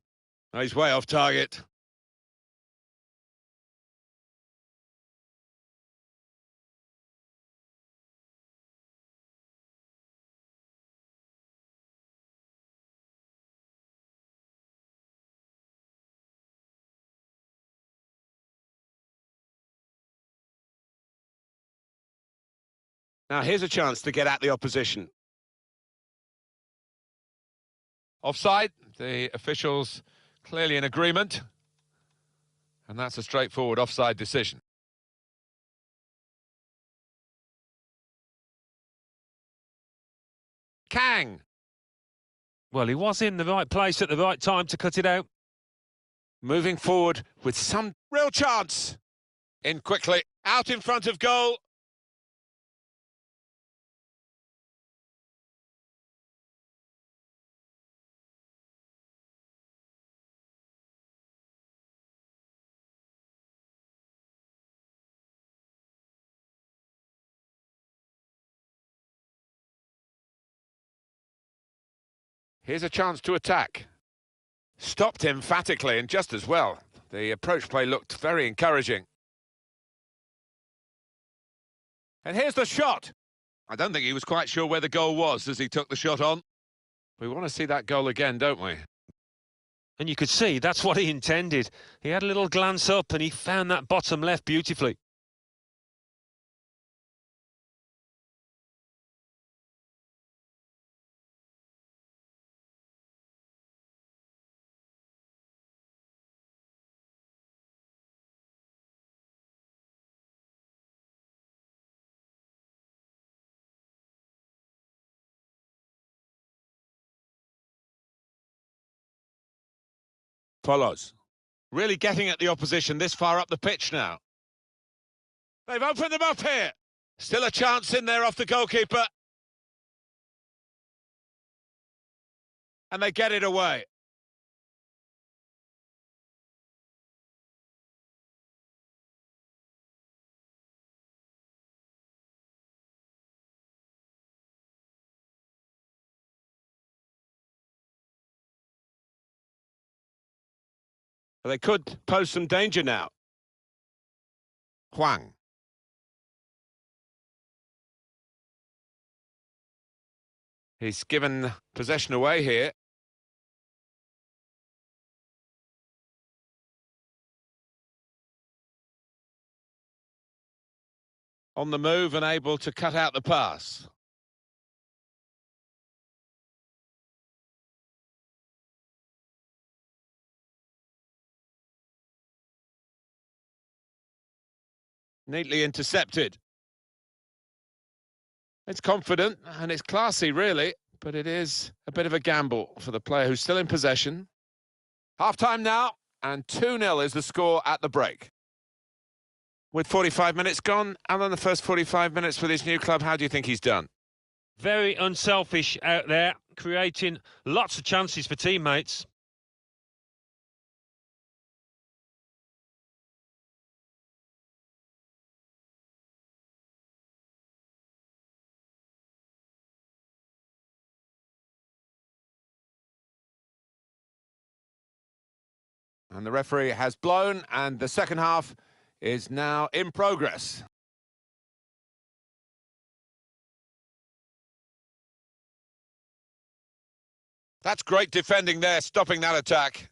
Oh, he's way off target. Now, here's a chance to get at the opposition. Offside, the officials clearly in agreement. And that's a straightforward offside decision. Kang. Well, he was in the right place at the right time to cut it out. Moving forward with some real chance. In quickly, out in front of goal. Here's a chance to attack. Stopped emphatically and just as well. The approach play looked very encouraging. And here's the shot. I don't think he was quite sure where the goal was as he took the shot on. We want to see that goal again, don't we? And you could see that's what he intended. He had a little glance up and he found that bottom left beautifully. Follows. Really getting at the opposition this far up the pitch now. They've opened them up here. Still a chance in there off the goalkeeper. And they get it away. They could pose some danger now. Huang. He's given possession away here. On the move and able to cut out the pass. Neatly intercepted. It's confident and it's classy, really, but it is a bit of a gamble for the player who's still in possession. Half-time now, and 2-0 is the score at the break. With 45 minutes gone, Alan, the first 45 minutes with his new club, how do you think he's done? Very unselfish out there, creating lots of chances for teammates. And the referee has blown, and the second half is now in progress. That's great defending there, stopping that attack.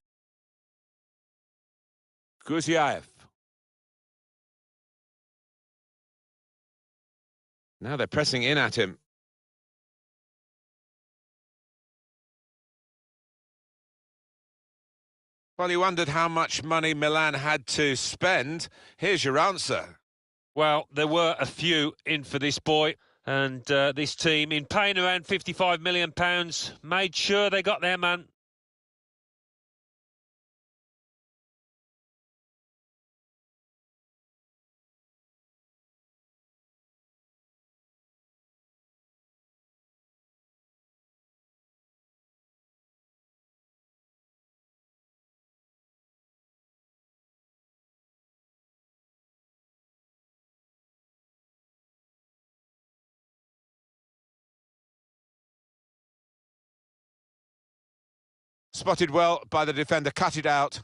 Guziev. Now they're pressing in at him. Well, you wondered how much money Milan had to spend. Here's your answer. Well, there were a few in for this boy, and this team, in paying around £55 million, made sure they got their man. Spotted well by the defender, cut it out.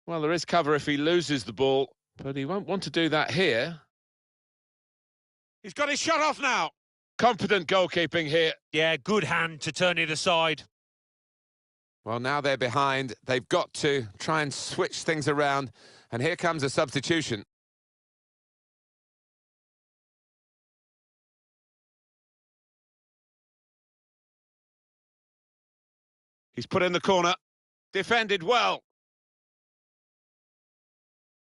Well, there is cover if he loses the ball, but he won't want to do that here. He's got his shot off now. Confident goalkeeping here. Yeah, good hand to turn it aside. Well, now they're behind. They've got to try and switch things around. And here comes a substitution. He's put in the corner. Defended well.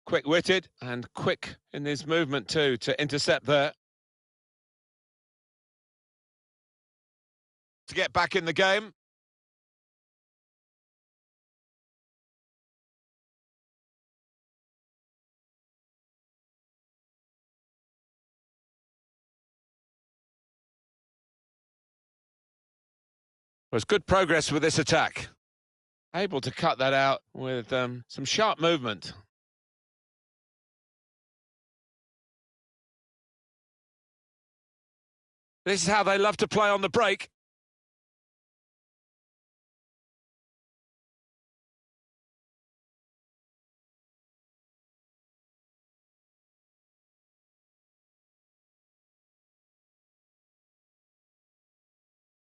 Quick-witted and quick in his movement too to intercept there. to get back in the game. Was good progress with this attack. Able to cut that out with some sharp movement. This is how they love to play on the break.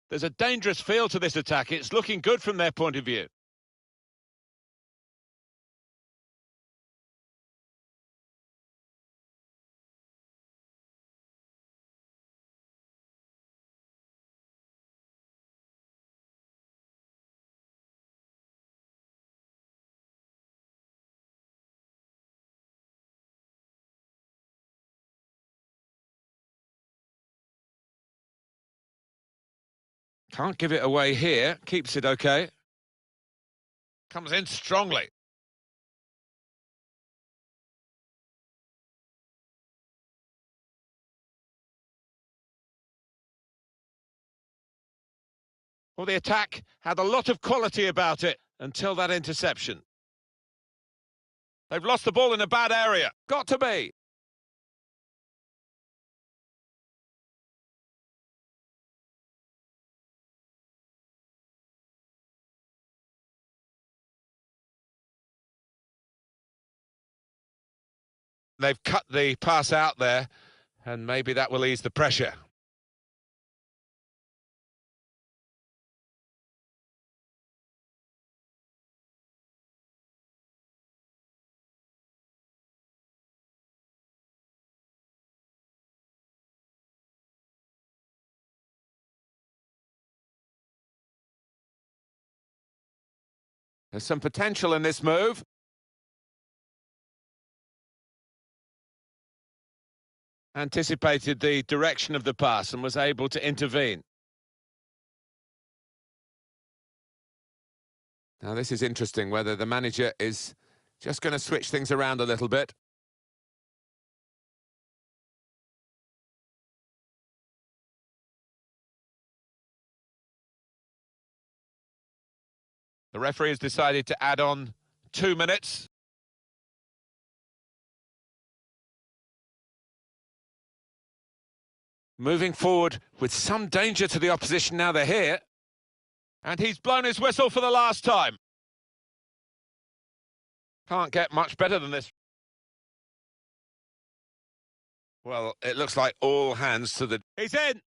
There's a dangerous feel to this attack. It's looking good from their point of view. Can't give it away here. Keeps it okay. Comes in strongly. Well, the attack had a lot of quality about it until that interception. They've lost the ball in a bad area. Got to be. They've cut the pass out there, and maybe that will ease the pressure. There's some potential in this move. Anticipated the direction of the pass and was able to intervene. Now this is interesting, whether the manager is just going to switch things around a little bit. The referee has decided to add on 2 minutes. Moving forward with some danger to the opposition now they're here. And he's blown his whistle for the last time. Can't get much better than this. Well, it looks like all hands to the... He's in!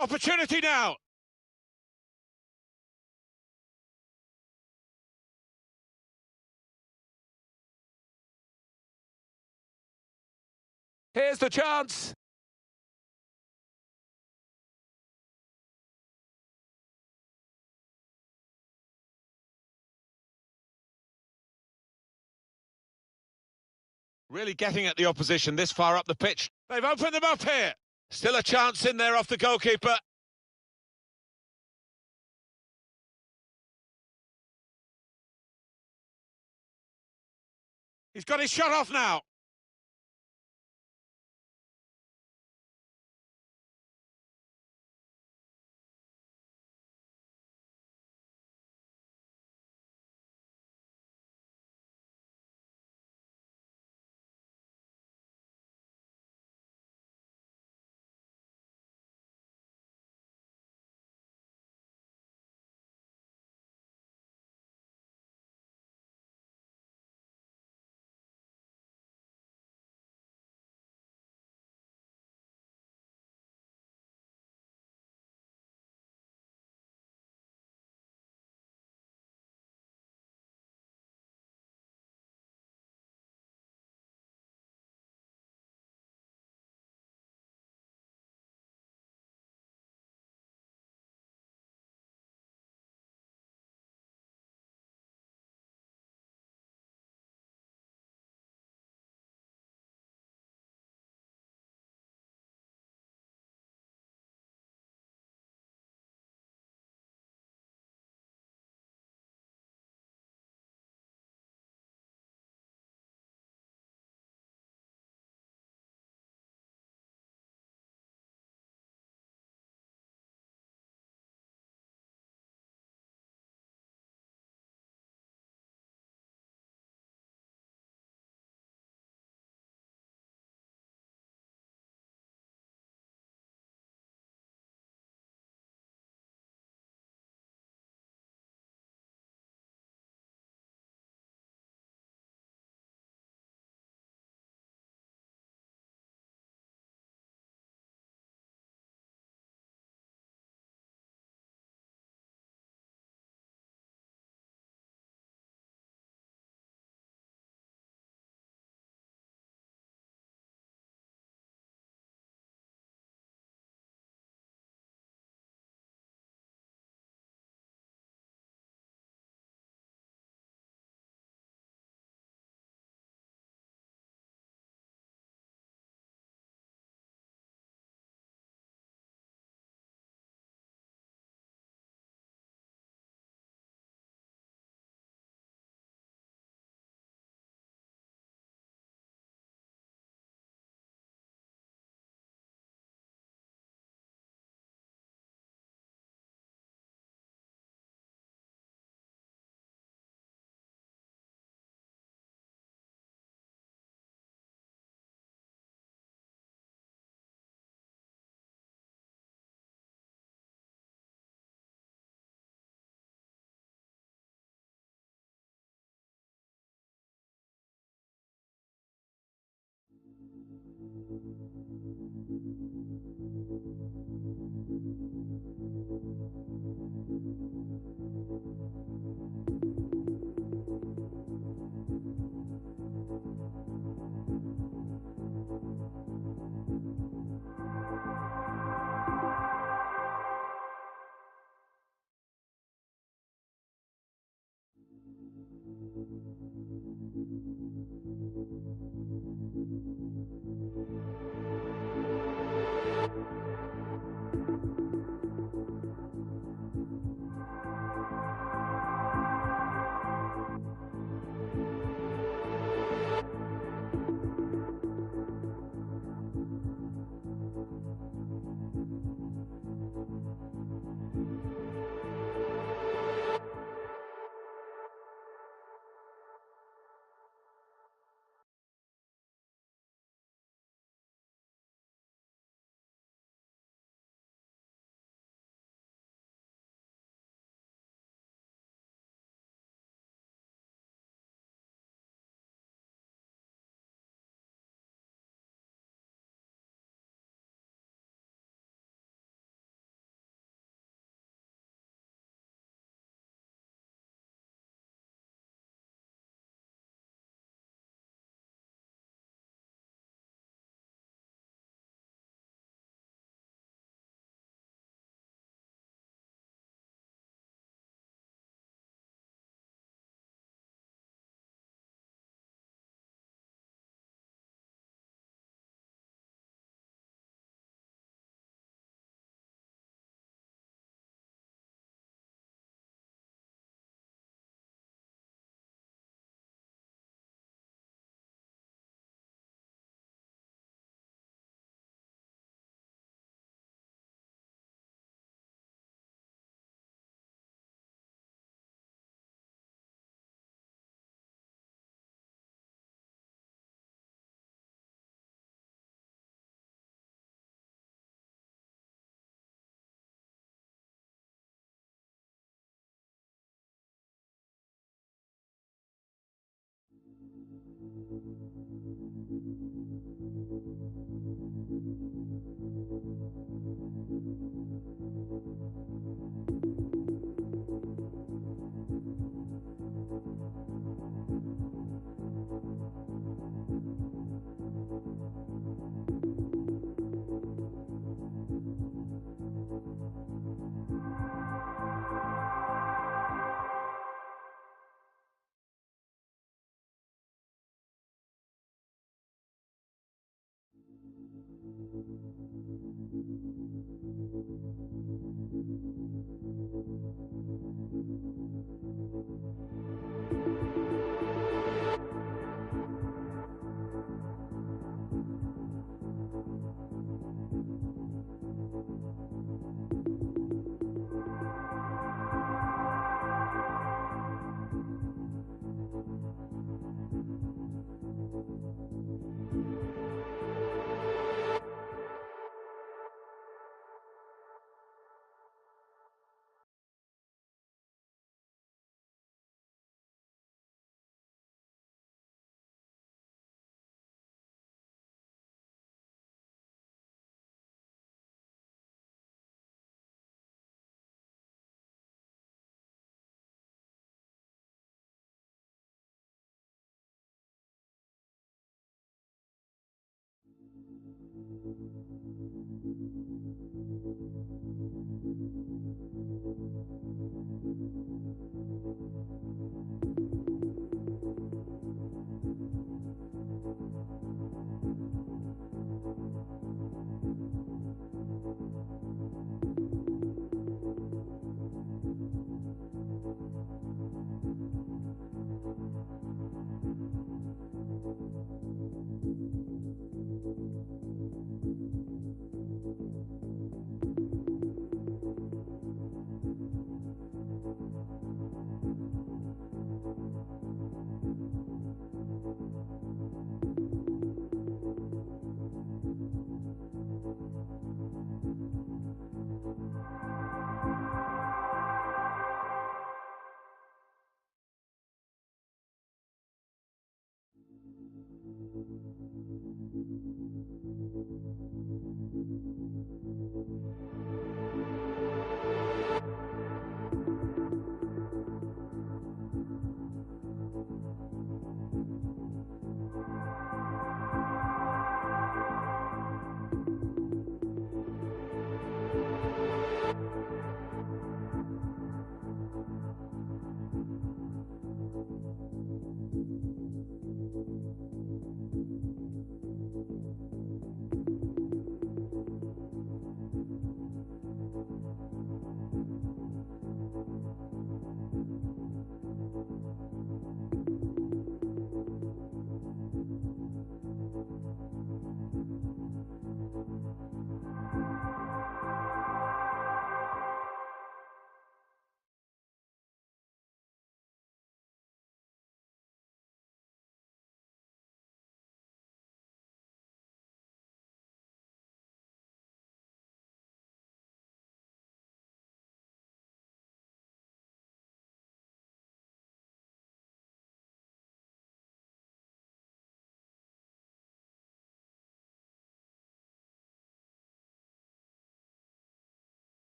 Opportunity now! Here's the chance! Really getting at the opposition this far up the pitch. They've opened them up here. Still a chance in there off the goalkeeper. He's got his shot off now.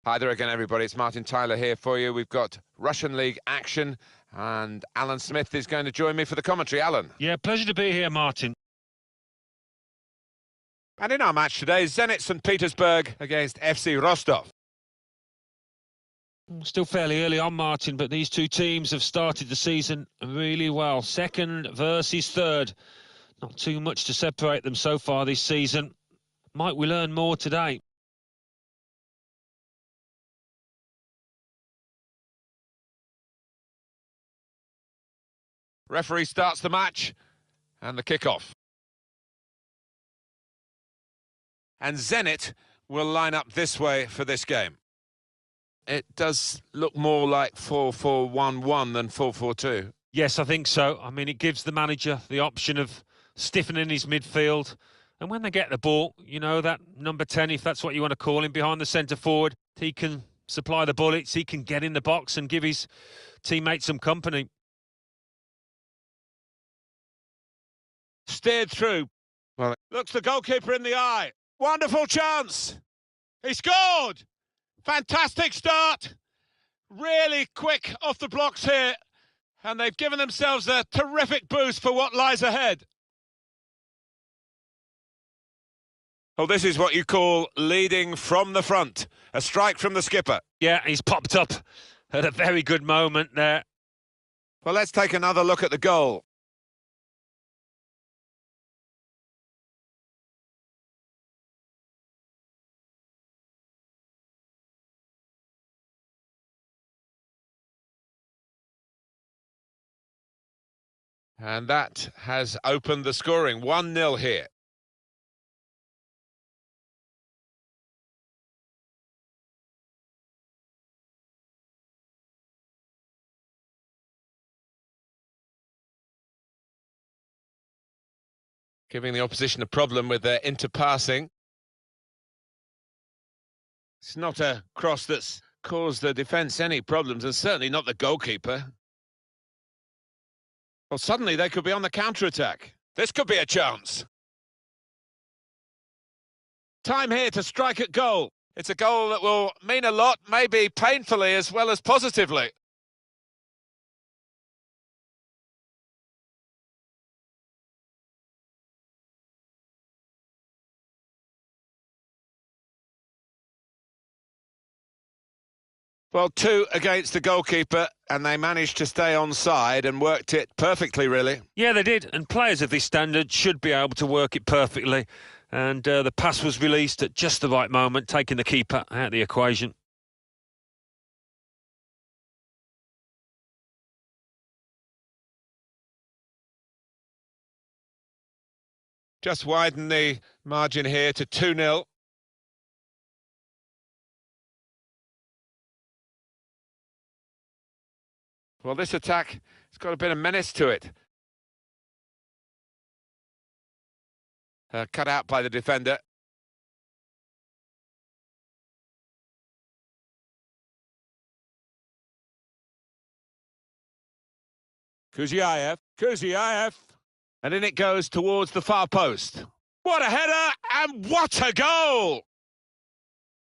Hi there again, everybody. It's Martin Tyler here for you. We've got Russian League action, and Alan Smith is going to join me for the commentary. Alan. Yeah, pleasure to be here, Martin. And in our match today, Zenit St. Petersburg against FC Rostov. Still fairly early on, Martin, but these two teams have started the season really well. Second versus third. Not too much to separate them so far this season. Might we learn more today? Referee starts the match and the kick-off. And Zenit will line up this way for this game. It does look more like 4-4-1-1 than 4-4-2. Yes, I think so. I mean, it gives the manager the option of stiffening his midfield. And when they get the ball, you know, that number 10, if that's what you want to call him, behind the centre forward, he can supply the bullets, he can get in the box and give his teammates some company. Steered through. Well, looks the goalkeeper in the eye. Wonderful chance. He scored. Fantastic start. Really quick off the blocks here. And they've given themselves a terrific boost for what lies ahead. Well, this is what you call leading from the front. A strike from the skipper. Yeah, he's popped up at a very good moment there. Well, let's take another look at the goal. And that has opened the scoring. 1-0 here. Giving the opposition a problem with their interpassing. It's not a cross that's caused the defence any problems, and certainly not the goalkeeper. Well, suddenly they could be on the counter-attack. This could be a chance. Time here to strike at goal. It's a goal that will mean a lot, maybe painfully as well as positively. Well, 2 against the goalkeeper, and they managed to stay onside and worked it perfectly, really. Yeah, they did, and players of this standard should be able to work it perfectly. And the pass was released at just the right moment, taking the keeper out of the equation. Just widen the margin here to 2-0. Well, this attack has got a bit of menace to it. Cut out by the defender. Kuzyaev. And in it goes towards the far post. What a header and what a goal!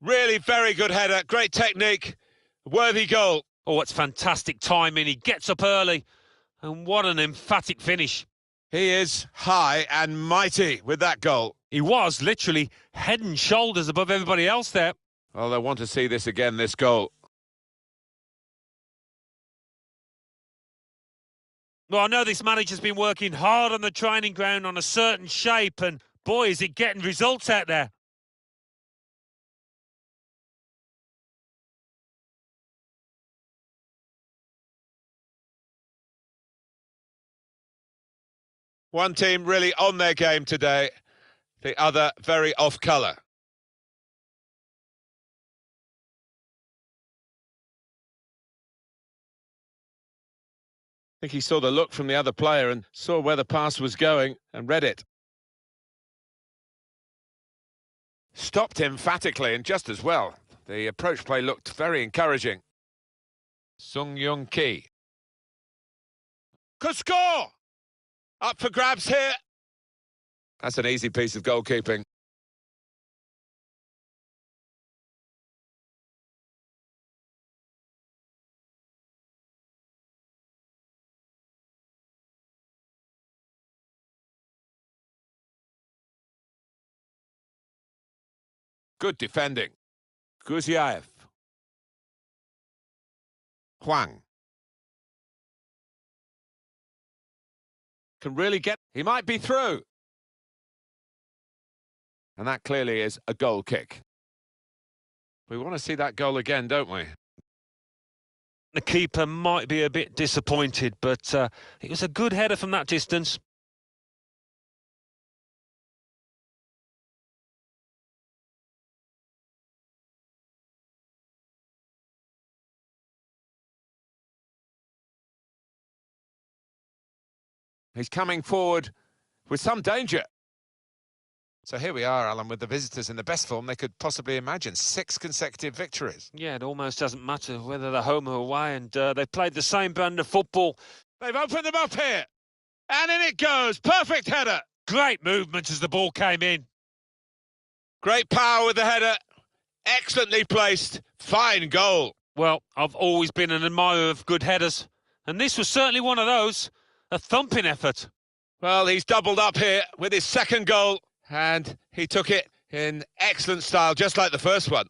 Really very good header, great technique, worthy goal. Oh, it's fantastic timing. He gets up early, and what an emphatic finish. He is high and mighty with that goal. He was literally head and shoulders above everybody else there. Well, they want to see this again, this goal. Well, I know this manager's been working hard on the training ground on a certain shape, and boy, is it getting results out there. One team really on their game today, the other very off colour. I think he saw the look from the other player and saw where the pass was going and read it. Stopped emphatically and just as well. The approach play looked very encouraging. Sung Young Ki could score! Up for grabs here. That's an easy piece of goalkeeping. Good defending. Guziev. Huang. Can really get... He might be through. And that clearly is a goal kick. We want to see that goal again, don't we? The keeper might be a bit disappointed, but it was a good header from that distance. He's coming forward with some danger. So here we are, Alan, with the visitors in the best form they could possibly imagine. 6 consecutive victories. Yeah, it almost doesn't matter whether they're home or away, and they've played the same brand of football. They've opened them up here. And in it goes. Perfect header. Great movement as the ball came in. Great power with the header. Excellently placed. Fine goal. Well, I've always been an admirer of good headers, and this was certainly one of those. A thumping effort. Well, he's doubled up here with his second goal, and he took it in excellent style, just like the first one.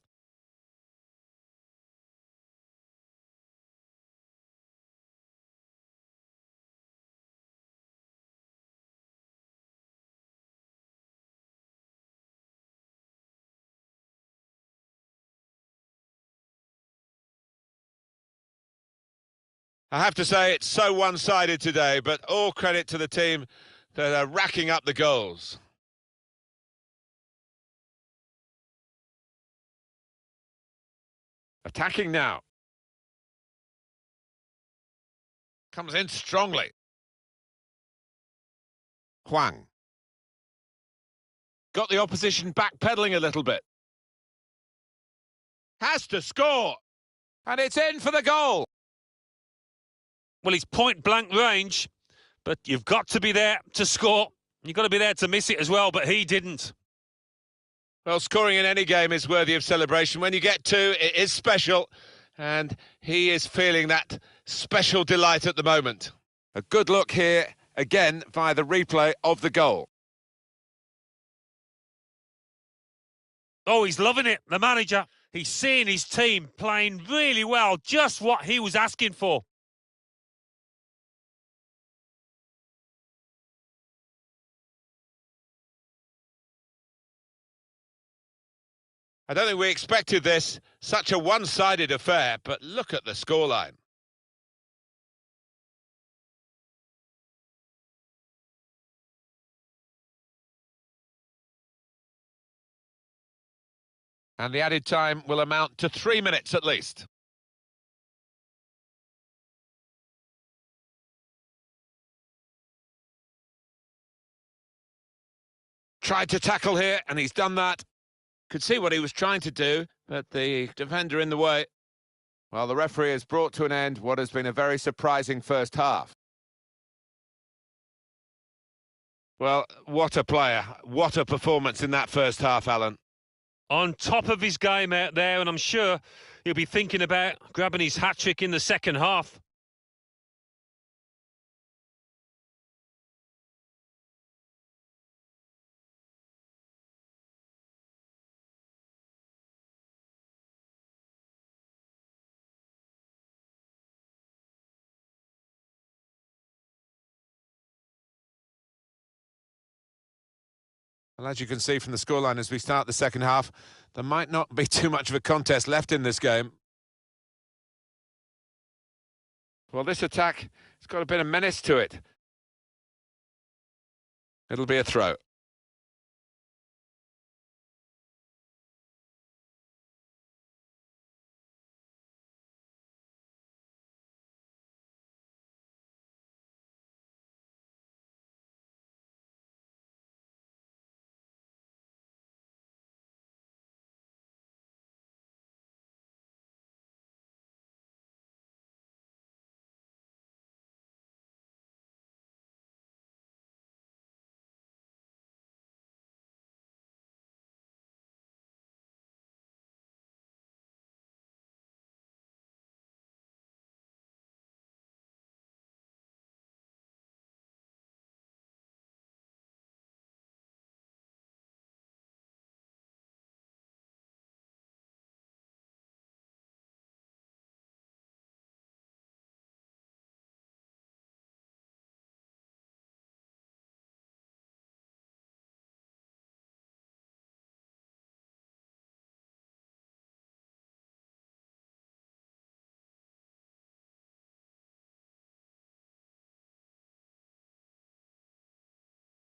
I have to say, it's so one-sided today, but all credit to the team that are racking up the goals. Attacking now. Comes in strongly. Huang. Got the opposition backpedaling a little bit. Has to score. And it's in for the goal. Well, he's point-blank range, but you've got to be there to score. You've got to be there to miss it as well, but he didn't. Well, scoring in any game is worthy of celebration. When you get 2, it is special, and he is feeling that special delight at the moment. A good look here, again, via the replay of the goal. Oh, he's loving it, the manager. He's seeing his team playing really well, just what he was asking for. I don't think we expected this, such a one-sided affair, but look at the scoreline. And the added time will amount to 3 minutes at least. Tried to tackle here, and he's done that. Could see what he was trying to do, but the defender in the way. Well, the referee has brought to an end what has been a very surprising first half. Well, what a player. What a performance in that first half, Alan. On top of his game out there, and I'm sure he'll be thinking about grabbing his hat-trick in the second half. Well, as you can see from the scoreline as we start the second half, there might not be too much of a contest left in this game. Well, this attack has got a bit of menace to it. It'll be a throw.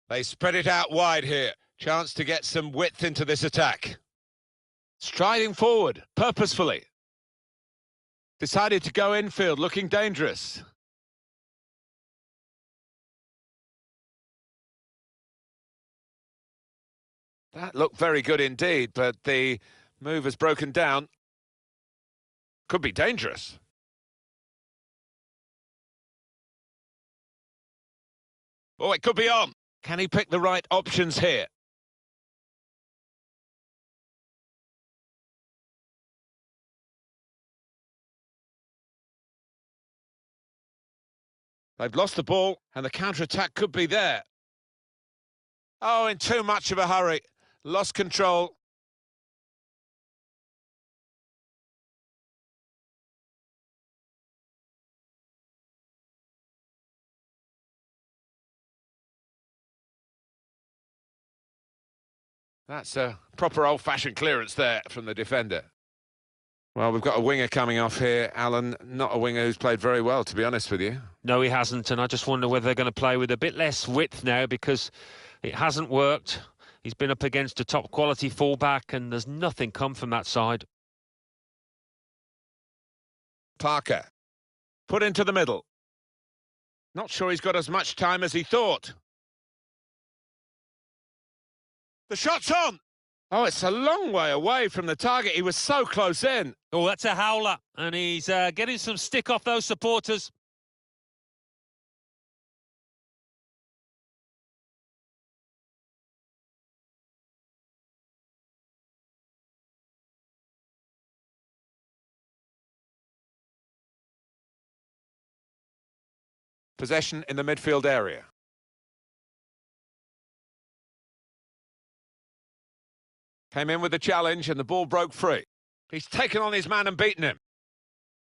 They spread it out wide here. Chance to get some width into this attack. Striding forward, purposefully. Decided to go infield, looking dangerous. That looked very good indeed, but the move has broken down. Could be dangerous. Oh, it could be on. Can he pick the right options here? They've lost the ball, and the counter-attack could be there. Oh, in too much of a hurry. Lost control. That's a proper old-fashioned clearance there from the defender. Well, we've got a winger coming off here, Alan. Not a winger who's played very well, to be honest with you. No, he hasn't, and I just wonder whether they're going to play with a bit less width now because it hasn't worked. He's been up against a top-quality fullback, and there's nothing come from that side. Parker. Put into the middle. Not sure he's got as much time as he thought. The shot's on! Oh, it's a long way away from the target. He was so close in. Oh, that's a howler, and he's getting some stick off those supporters. Possession in the midfield area. Came in with the challenge and the ball broke free. He's taken on his man and beaten him.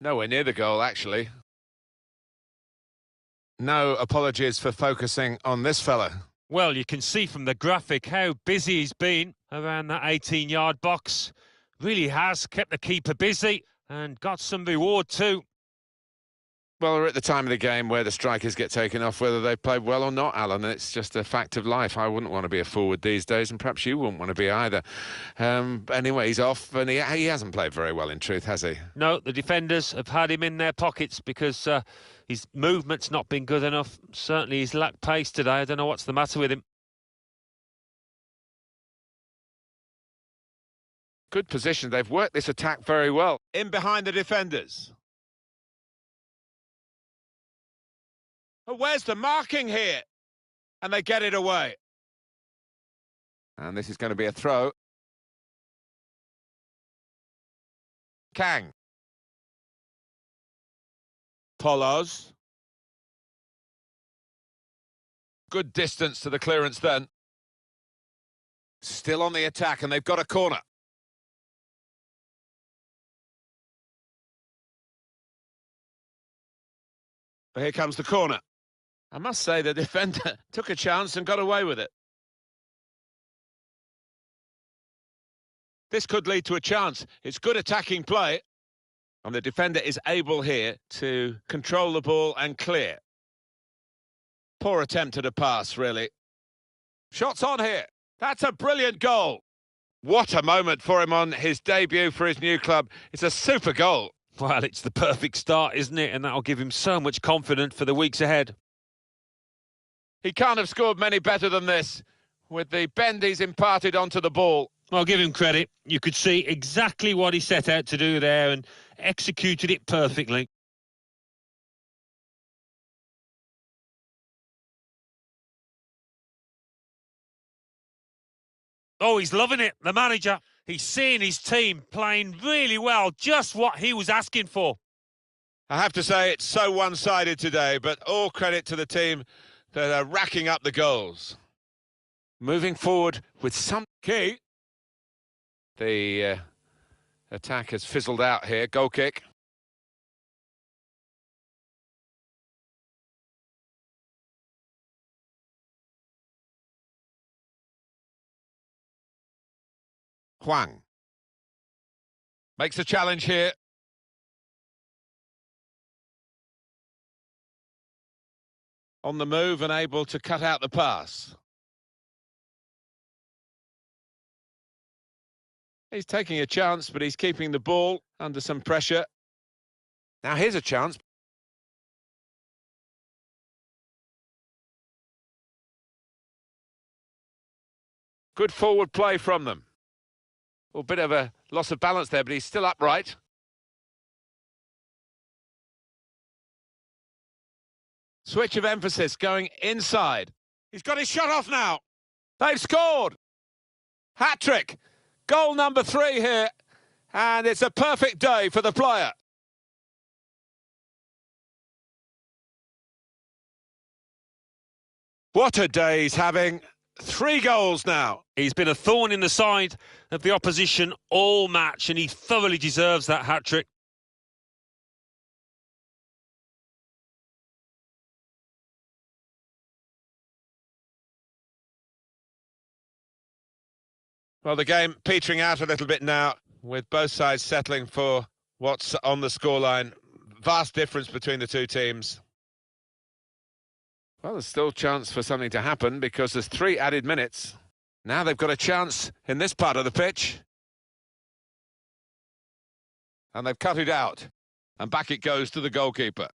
Nowhere near the goal, actually. No apologies for focusing on this fella. Well, you can see from the graphic how busy he's been around that 18-yard box. Really has kept the keeper busy and got some reward too. Well, we're at the time of the game where the strikers get taken off, whether they played well or not, Alan. It's just a fact of life. I wouldn't want to be a forward these days, and perhaps you wouldn't want to be either. Anyway, he's off, and he hasn't played very well, in truth, has he? No, the defenders have had him in their pockets because his movement's not been good enough. Certainly he's lacked pace today. I don't know what's the matter with him. Good position. They've worked this attack very well. In behind the defenders. Oh, where's the marking here? And they get it away. And this is going to be a throw. Kang. Polos. Good distance to the clearance then. Still on the attack, and they've got a corner. But here comes the corner. I must say the defender took a chance and got away with it. This could lead to a chance. It's good attacking play. And the defender is able here to control the ball and clear. Poor attempt at a pass, really. Shots on here. That's a brilliant goal. What a moment for him on his debut for his new club. It's a super goal. Well, it's the perfect start, isn't it? And that'll give him so much confidence for the weeks ahead. He can't have scored many better than this, with the bend he's imparted onto the ball. I'll give him credit. You could see exactly what he set out to do there and executed it perfectly. Oh, he's loving it, the manager. He's seeing his team playing really well, just what he was asking for. I have to say it's so one-sided today, but all credit to the team that are racking up the goals. Moving forward with some key. The attack has fizzled out here. Goal kick. Huang. Makes a challenge here. On the move and able to cut out the pass. He's taking a chance, but he's keeping the ball under some pressure. Now here's a chance. Good forward play from them. Well, a bit of a loss of balance there, but he's still upright. Switch of emphasis going inside. He's got his shot off now. They've scored. Hat-trick. Goal number 3 here. And it's a perfect day for the player. What a day he's having. 3 goals now. He's been a thorn in the side of the opposition all match, and he thoroughly deserves that hat-trick. Well, the game petering out a little bit now, with both sides settling for what's on the scoreline. Vast difference between the two teams. Well, there's still a chance for something to happen because there's 3 added minutes. Now they've got a chance in this part of the pitch. And they've cut it out. And back it goes to the goalkeeper.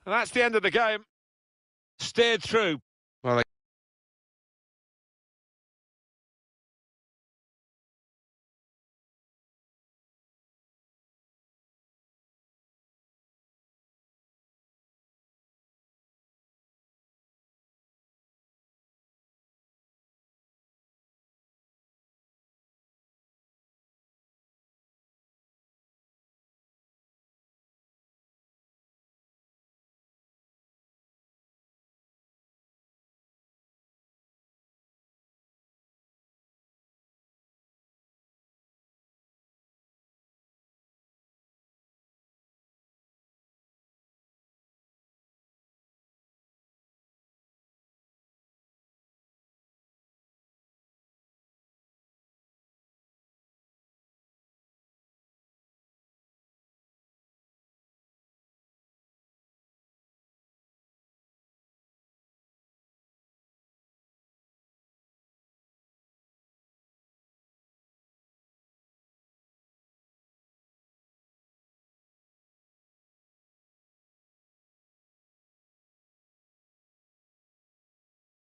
And that's the end of the game. Steered through. Well,